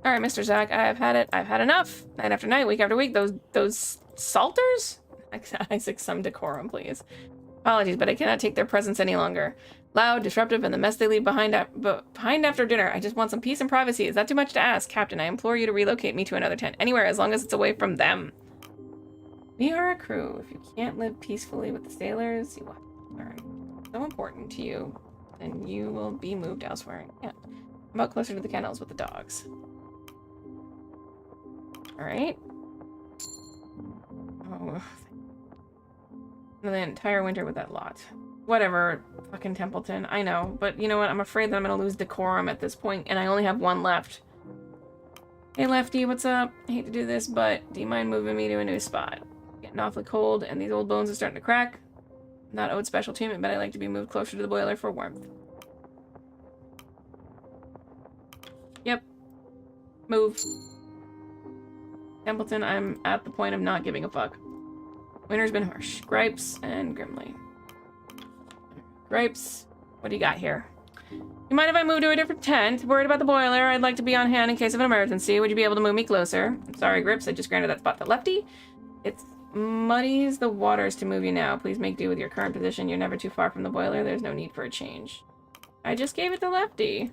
Alright, Mr. Zach, I've had it. I've had enough. Night after night, week after week. Those salters? Isaac, some decorum, please. Apologies, but I cannot take their presence any longer. Loud, disruptive, and the mess they leave behind after dinner. I just want some peace and privacy. Is that too much to ask? Captain, I implore you to relocate me to another tent. Anywhere, as long as it's away from them. We are a crew. If you can't live peacefully with the sailors, you will have to learn. So important to you, then you will be moved elsewhere. Yeah. How about closer to the kennels with the dogs? Alright. Oh. The entire winter with that lot. Whatever, fucking Templeton. I know, but you know what? I'm afraid that I'm gonna lose decorum at this point, and I only have one left. Hey, Lefty, what's up? I hate to do this, but do you mind moving me to a new spot? Getting awfully cold, and these old bones are starting to crack. Not owed special treatment, but I like to be moved closer to the boiler for warmth. Yep. Move. Templeton, I'm at the point of not giving a fuck. Winter's been harsh. Gripes and Grimly. Gripes, what do you got here? You mind if I move to a different tent? Worried about the boiler. I'd like to be on hand in case of an emergency. Would you be able to move me closer? I'm sorry, Grips. I just granted that spot to Lefty. It muddies the waters to move you now. Please make do with your current position. You're never too far from the boiler. There's no need for a change. I just gave it to Lefty.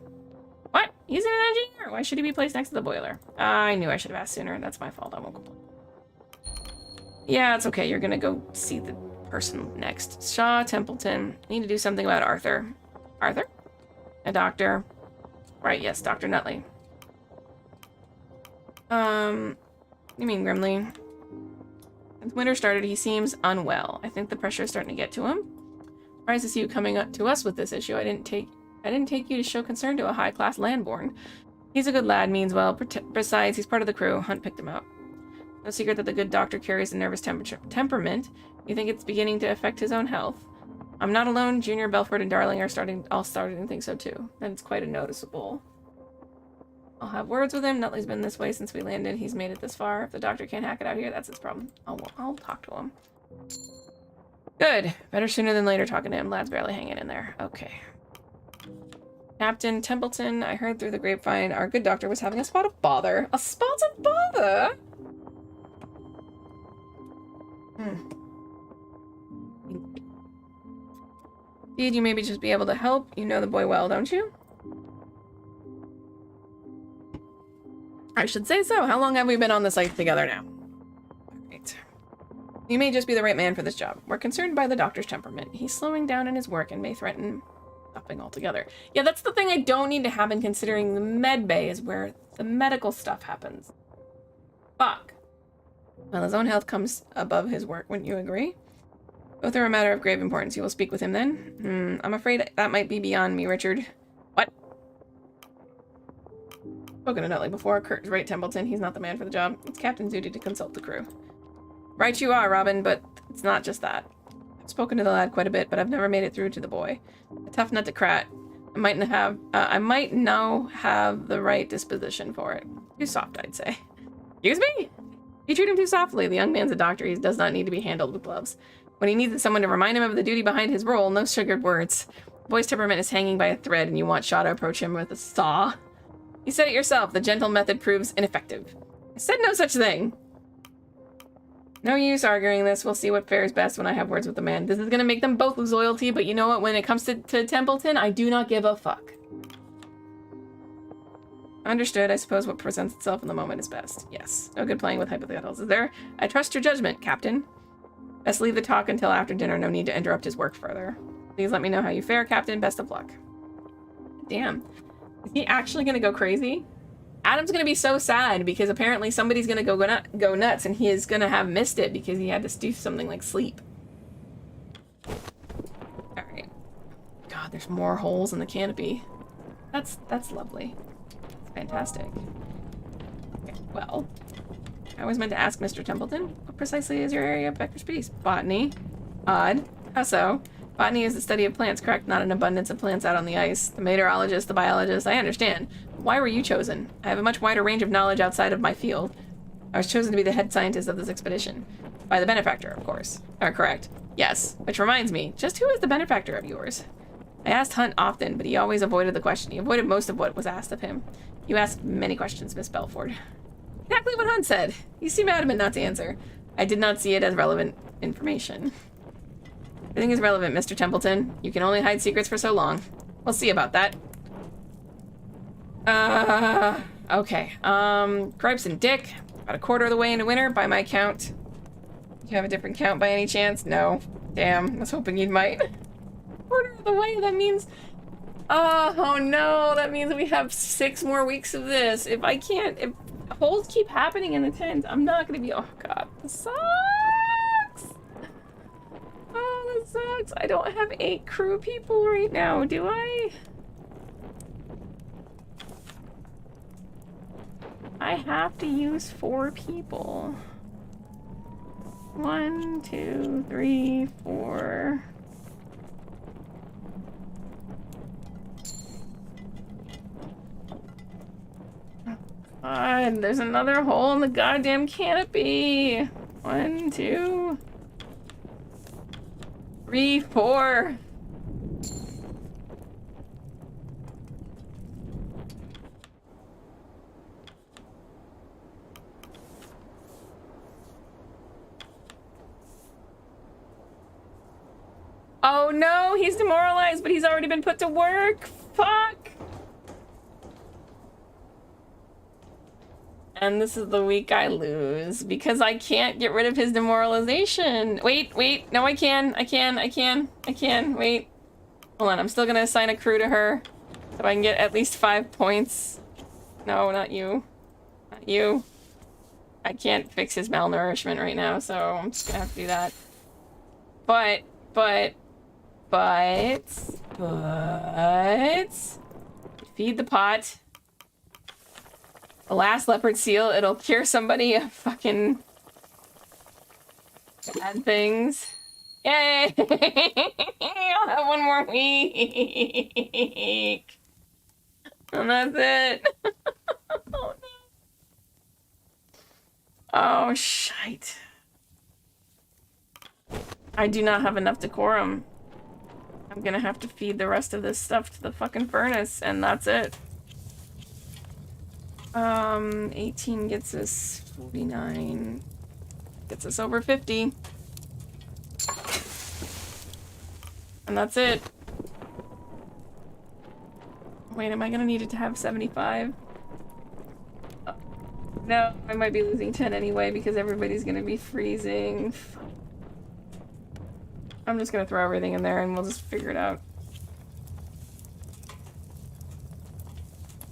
What? He's an engineer. Why should he be placed next to the boiler? I knew I should have asked sooner. That's my fault. I won't complain. Yeah, it's okay. You're gonna go see the person next. Shaw, Templeton. Need to do something about Arthur. Arthur? A doctor. Right, yes, Dr. Nutley. You mean Grimly? Since winter started, he seems unwell. I think the pressure is starting to get to him. Surprised to see you coming up to us with this issue. I didn't take you to show concern to a high-class landborn. He's a good lad, means well. Besides, he's part of the crew. Hunt picked him out. No secret that the good doctor carries a nervous temperament. You think it's beginning to affect his own health? I'm not alone. Junior, Belford, and Darling are all starting to think so too. And it's quite a noticeable. I'll have words with him. Nutley's been this way since we landed. He's made it this far. If the doctor can't hack it out here, that's his problem. I'll talk to him. Good. Better sooner than later talking to him. Lad's barely hanging in there. Okay. Captain Templeton, I heard through the grapevine our good doctor was having a spot of bother. A spot of bother? Indeed, you maybe just be able to help. You know the boy well, don't you? I should say so. How long have we been on the site together now? Right. You may just be the right man for this job. We're concerned by the doctor's temperament. He's slowing down in his work and may threaten stopping altogether. Yeah, that's the thing I don't need to happen, considering the med bay is where the medical stuff happens. Fuck. Well, his own health comes above his work, wouldn't you agree? Both are a matter of grave importance. You will speak with him then? I'm afraid that might be beyond me, Richard. What? Spoken to Nutley before. Kurt's right, Templeton. He's not the man for the job. It's Captain's duty to consult the crew. Right you are, Robin, but it's not just that. I've spoken to the lad quite a bit, but I've never made it through to the boy. A tough nut to crack. I might now have the right disposition for it. Too soft, I'd say. Excuse me? You treat him too softly. The young man's a doctor. He does not need to be handled with gloves. When he needs someone to remind him of the duty behind his role, no sugared words. The boy's temperament is hanging by a thread, and you want Shaw to approach him with a saw. You said it yourself. The gentle method proves ineffective. I said no such thing. No use arguing this. We'll see what fares best when I have words with the man. This is going to make them both lose loyalty, but you know what? When it comes to Templeton, I do not give a fuck. Understood. I suppose what presents itself in the moment is best. Yes. No good playing with hypotheticals. Is there? I trust your judgment, Captain. Best leave the talk until after dinner. No need to interrupt his work further. Please let me know how you fare, Captain. Best of luck. Damn. Is he actually going to go crazy? Adam's going to be so sad because apparently somebody's going to go nuts and he is going to have missed it because he had to do something like sleep. Alright. God, there's more holes in the canopy. That's lovely. Fantastic. Okay, well, I was meant to ask Mr. Templeton, what precisely is your area of expertise? Botany. Odd. How so? Botany is the study of plants, correct? Not an abundance of plants out on the ice. The meteorologist, the biologist, I understand. Why were you chosen? I have a much wider range of knowledge outside of my field. I was chosen to be the head scientist of this expedition. By the benefactor, of course. Correct. Yes. Which reminds me, just who is the benefactor of yours? I asked Hunt often, but he always avoided the question. He avoided most of what was asked of him. You asked many questions, Miss Belford. Exactly what Hunt said. You seem adamant not to answer. I did not see it as relevant information. Everything is relevant, Mr. Templeton. You can only hide secrets for so long. We'll see about that. Okay. Gripes and Dick. About a quarter of the way into winter, by my count. Do you have a different count by any chance? No. Damn, I was hoping you might. Quarter of the way, that means... oh no, that means we have 6 more weeks of this. If holes keep happening in the tent, I'm not gonna be... oh god, this sucks! Oh, that sucks. I don't have 8 crew people right now, do I? I have to use 4 people. 1, 2, 3, 4... God, there's another hole in the goddamn canopy. 1, 2, 3, 4. Oh no, he's demoralized, but he's already been put to work. Fuck. And this is the week I lose because I can't get rid of his demoralization. Wait, no, I can, wait. Hold on, I'm still gonna assign a crew to her so I can get at least 5 points. No, not you. Not you. I can't fix his malnourishment right now, so I'm just gonna have to do that. But, feed the pot. The last leopard seal, it'll cure somebody of fucking bad things. Yay! I'll have 1 more week. And that's it. Oh no. Oh shite. I do not have enough decorum. I'm gonna have to feed the rest of this stuff to the fucking furnace, and that's it. 18 gets us 49. Gets us over 50. And that's it. Wait, am I gonna need it to have 75? No, I might be losing 10 anyway because everybody's gonna be freezing. I'm just gonna throw everything in there and we'll just figure it out.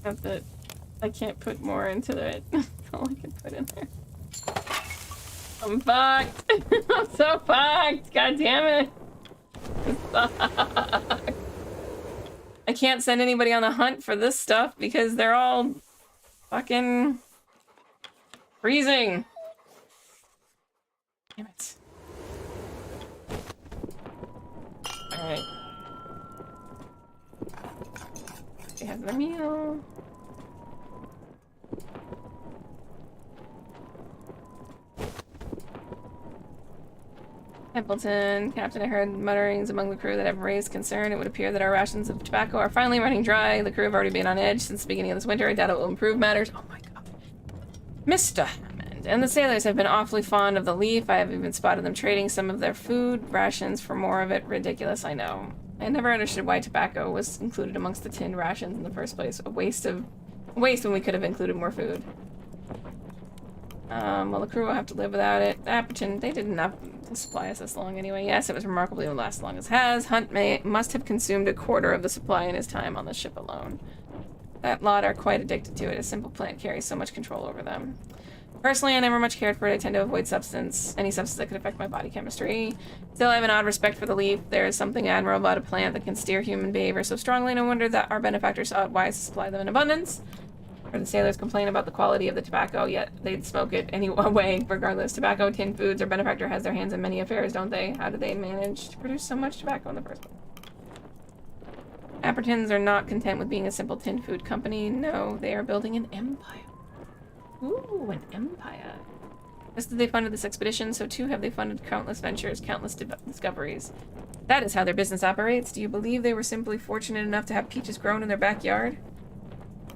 That's it. I can't put more into it. That's all I can put in there. I'm fucked. I'm so fucked. God damn it. I can't send anybody on the hunt for this stuff because they're all fucking freezing. Damn it. Alright. They have the meal. Templeton, Captain, I heard mutterings among the crew that have raised concern. It would appear that our rations of tobacco are finally running dry. The crew have already been on edge since the beginning of this winter. I doubt it will improve matters. Oh my god. Mr. Hammond. And the sailors have been awfully fond of the leaf. I have even spotted them trading some of their food rations for more of it. Ridiculous, I know. I never understood why tobacco was included amongst the tinned rations in the first place. A waste when we could have included more food. Well, the crew will have to live without it. Apperton, they didn't have to supply us this long anyway. Yes, it was remarkable it would last as long as it has. Hunt must have consumed a quarter of the supply in his time on the ship alone. That lot are quite addicted to it. A simple plant carries so much control over them. Personally, I never much cared for it. I tend to avoid any substance that could affect my body chemistry. Still, I have an odd respect for the leaf. There is something admirable about a plant that can steer human behavior so strongly. No wonder that our benefactors saw it wise to supply them in abundance. Or the sailors complain about the quality of the tobacco, yet they'd smoke it anyway, regardless. Tobacco, tinned foods, our benefactor has their hands in many affairs, don't they? How do they manage to produce so much tobacco in the first place? Appertons are not content with being a simple tinned food company. No, they are building an empire. Ooh, an empire. Just as they funded this expedition, so too have they funded countless ventures, countless discoveries. That is how their business operates. Do you believe they were simply fortunate enough to have peaches grown in their backyard?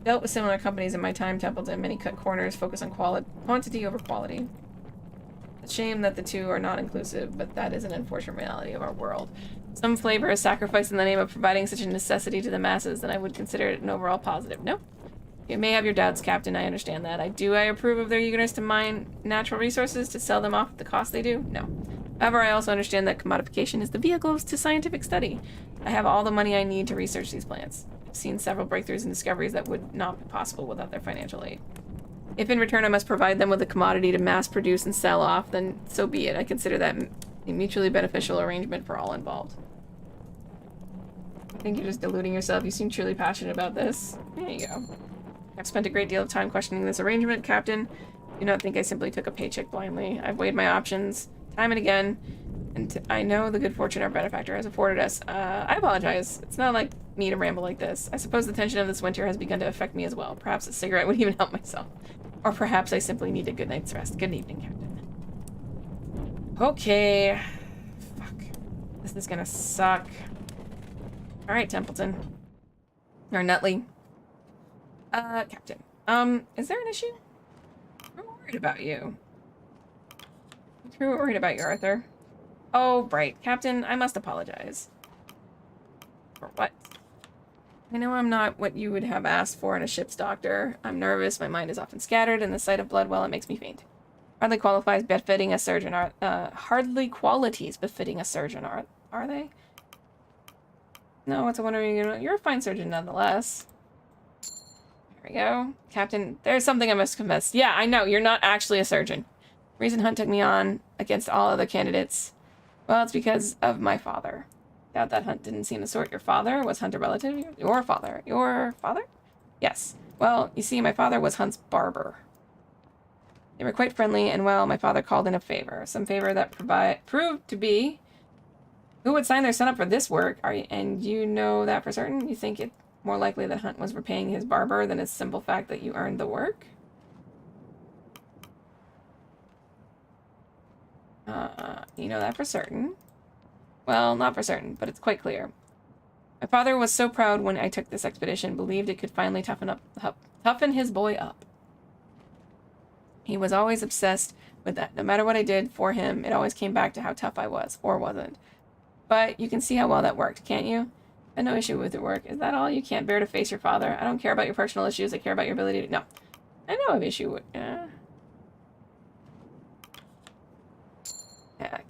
Dealt with similar companies in my time, Templeton. Many cut corners, focus on quantity over quality. It's a shame that the two are not inclusive, but that is an unfortunate reality of our world. Some flavor is sacrificed in the name of providing such a necessity to the masses, and I would consider it an overall positive. No. You may have your doubts, Captain. I understand that. I approve of their eagerness to mine natural resources to sell them off at the cost they do? No. However, I also understand that commodification is the vehicle to scientific study. I have all the money I need to research these plants. I've seen several breakthroughs and discoveries that would not be possible without their financial aid. If in return I must provide them with a commodity to mass produce and sell off, then so be it. I consider that a mutually beneficial arrangement for all involved. I think you're just deluding yourself. You seem truly passionate about this. There you go. I've spent a great deal of time questioning this arrangement, Captain. Do not think I simply took a paycheck blindly. I've weighed my options time and again, and I know the good fortune our benefactor has afforded us. I apologize. It's not like me to ramble like this. I suppose the tension of this winter has begun to affect me as well. Perhaps a cigarette would even help myself. Or perhaps I simply need a good night's rest. Good evening, Captain. Okay. Fuck. This is gonna suck. Alright, Templeton. Or Nutley. Captain. Is there an issue? I'm worried about you. I'm worried about you, Arthur. Oh, right. Captain, I must apologize. For what? I know I'm not what you would have asked for in a ship's doctor. I'm nervous, my mind is often scattered, and the sight of blood, well, it makes me faint. Hardly qualities befitting a surgeon are they? No, it's a wonder you're a fine surgeon nonetheless. There we go. Captain, there's something I must confess. Yeah, I know, you're not actually a surgeon. The reason Hunt took me on against all other candidates, well, it's because of my father. Doubt that Hunt didn't seem to sort your father. Was Hunt a relative? Your father. Your father? Yes. Well, you see, my father was Hunt's barber. They were quite friendly, and well, my father called in a favor. Some favor that proved to be... Who would sign their son up for this work? And you know that for certain? You think it more likely that Hunt was repaying his barber than a simple fact that you earned the work? You know that for certain. Well, not for certain, but it's quite clear. My father was so proud when I took this expedition, believed it could finally toughen his boy up. He was always obsessed with that. No matter what I did for him, it always came back to how tough I was, or wasn't. But you can see how well that worked, can't you? I had no issue with your work. Is that all? You can't bear to face your father? I don't care about your personal issues. I care about your ability to... No. I know I have issue with...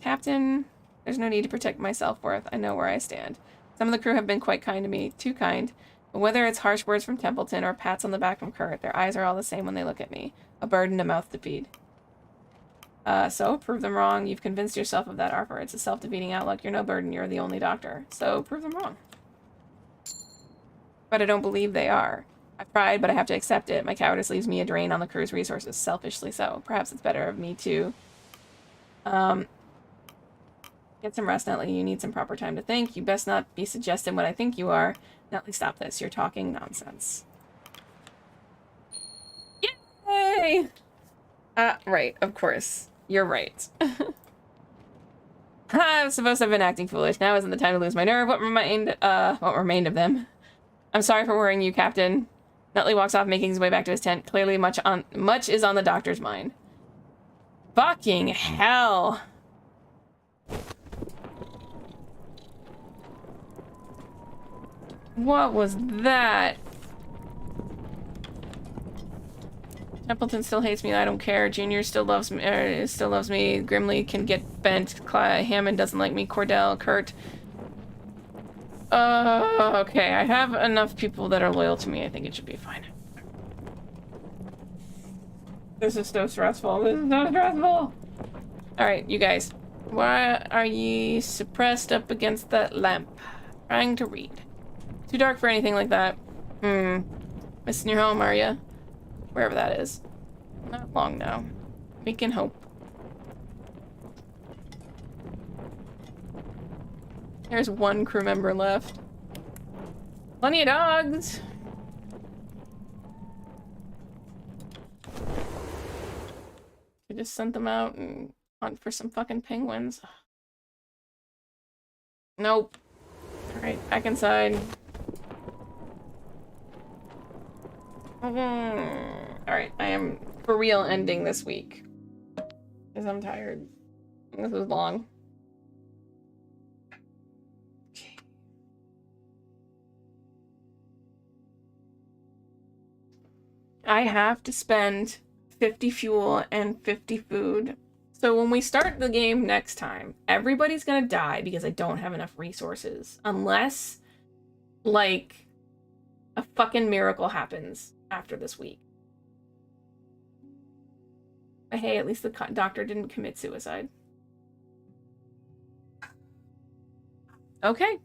Captain, there's no need to protect my self-worth. I know where I stand. Some of the crew have been quite kind to me. Too kind. But whether it's harsh words from Templeton or pats on the back from Kurt, their eyes are all the same when they look at me. A bird and a mouth to feed. So, prove them wrong. You've convinced yourself of that, Arthur. It's a self-defeating outlook. You're no burden. You're the only doctor. So, prove them wrong. But I don't believe they are. I've tried, but I have to accept it. My cowardice leaves me a drain on the crew's resources, selfishly so. Perhaps it's better of me to... Get some rest, Nutley. You need some proper time to think. You best not be suggesting what I think you are. Nutley, stop this. You're talking nonsense. Yay! Right, of course. You're right. I was supposed to have been acting foolish. Now isn't the time to lose my nerve. What remained of them? I'm sorry for worrying you, Captain. Nutley walks off, making his way back to his tent. Clearly much is on the doctor's mind. Fucking hell. What was that? Templeton still hates me. I don't care. Junior still loves me. Grimley can get bent. Hammond doesn't like me. Cordell, Kurt. Okay. I have enough people that are loyal to me. I think it should be fine. This is so stressful. This is so stressful. All right, you guys. Why are ye suppressed up against that lamp? Trying to read. Too dark for anything like that. Missing your home, are ya? Wherever that is. Not long now. We can hope. There's one crew member left. Plenty of dogs! I just sent them out and hunt for some fucking penguins. Nope. Alright, back inside. Alright, I am for real ending this week. Because I'm tired. This was long. Okay. I have to spend 50 fuel and 50 food. So when we start the game next time, everybody's gonna die because I don't have enough resources. Unless, like, a fucking miracle happens after this week. But hey, at least the doctor didn't commit suicide. Okay.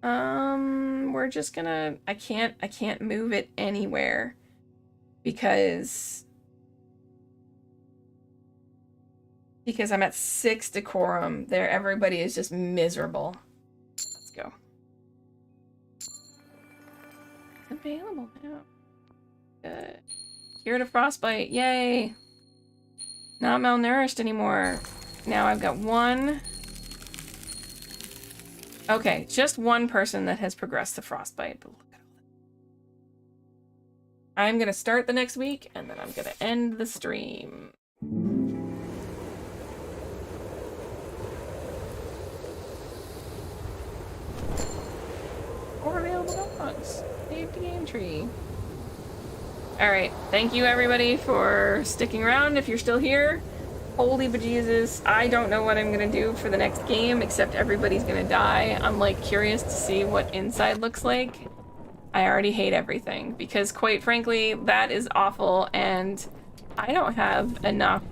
We're just gonna... I can't move it anywhere. Because I'm at 6 decorum. There, everybody is just miserable. Let's go. Available now. Good. Cure to frostbite. Yay. Not malnourished anymore. Now I've got one. Okay, just one person that has progressed to frostbite. But look at all that. I'm gonna start the next week, and then I'm gonna end the stream. Or available dogs. Save the game tree. Alright, thank you everybody for sticking around if you're still here. Holy bejesus, I don't know what I'm gonna do for the next game, except everybody's gonna die. I'm like curious to see what inside looks like. I already hate everything, because quite frankly, that is awful, and I don't have enough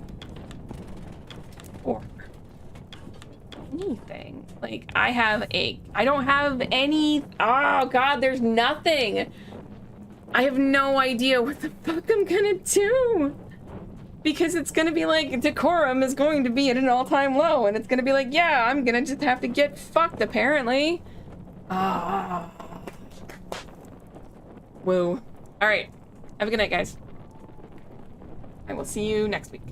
for anything. Like, I don't have any, oh god, there's nothing. I have no idea what the fuck I'm gonna do. Because it's gonna be like, decorum is going to be at an all-time low, and it's gonna be like, yeah, I'm gonna just have to get fucked, apparently. Ah. Woo. Alright. Have a good night, guys. I will see you next week.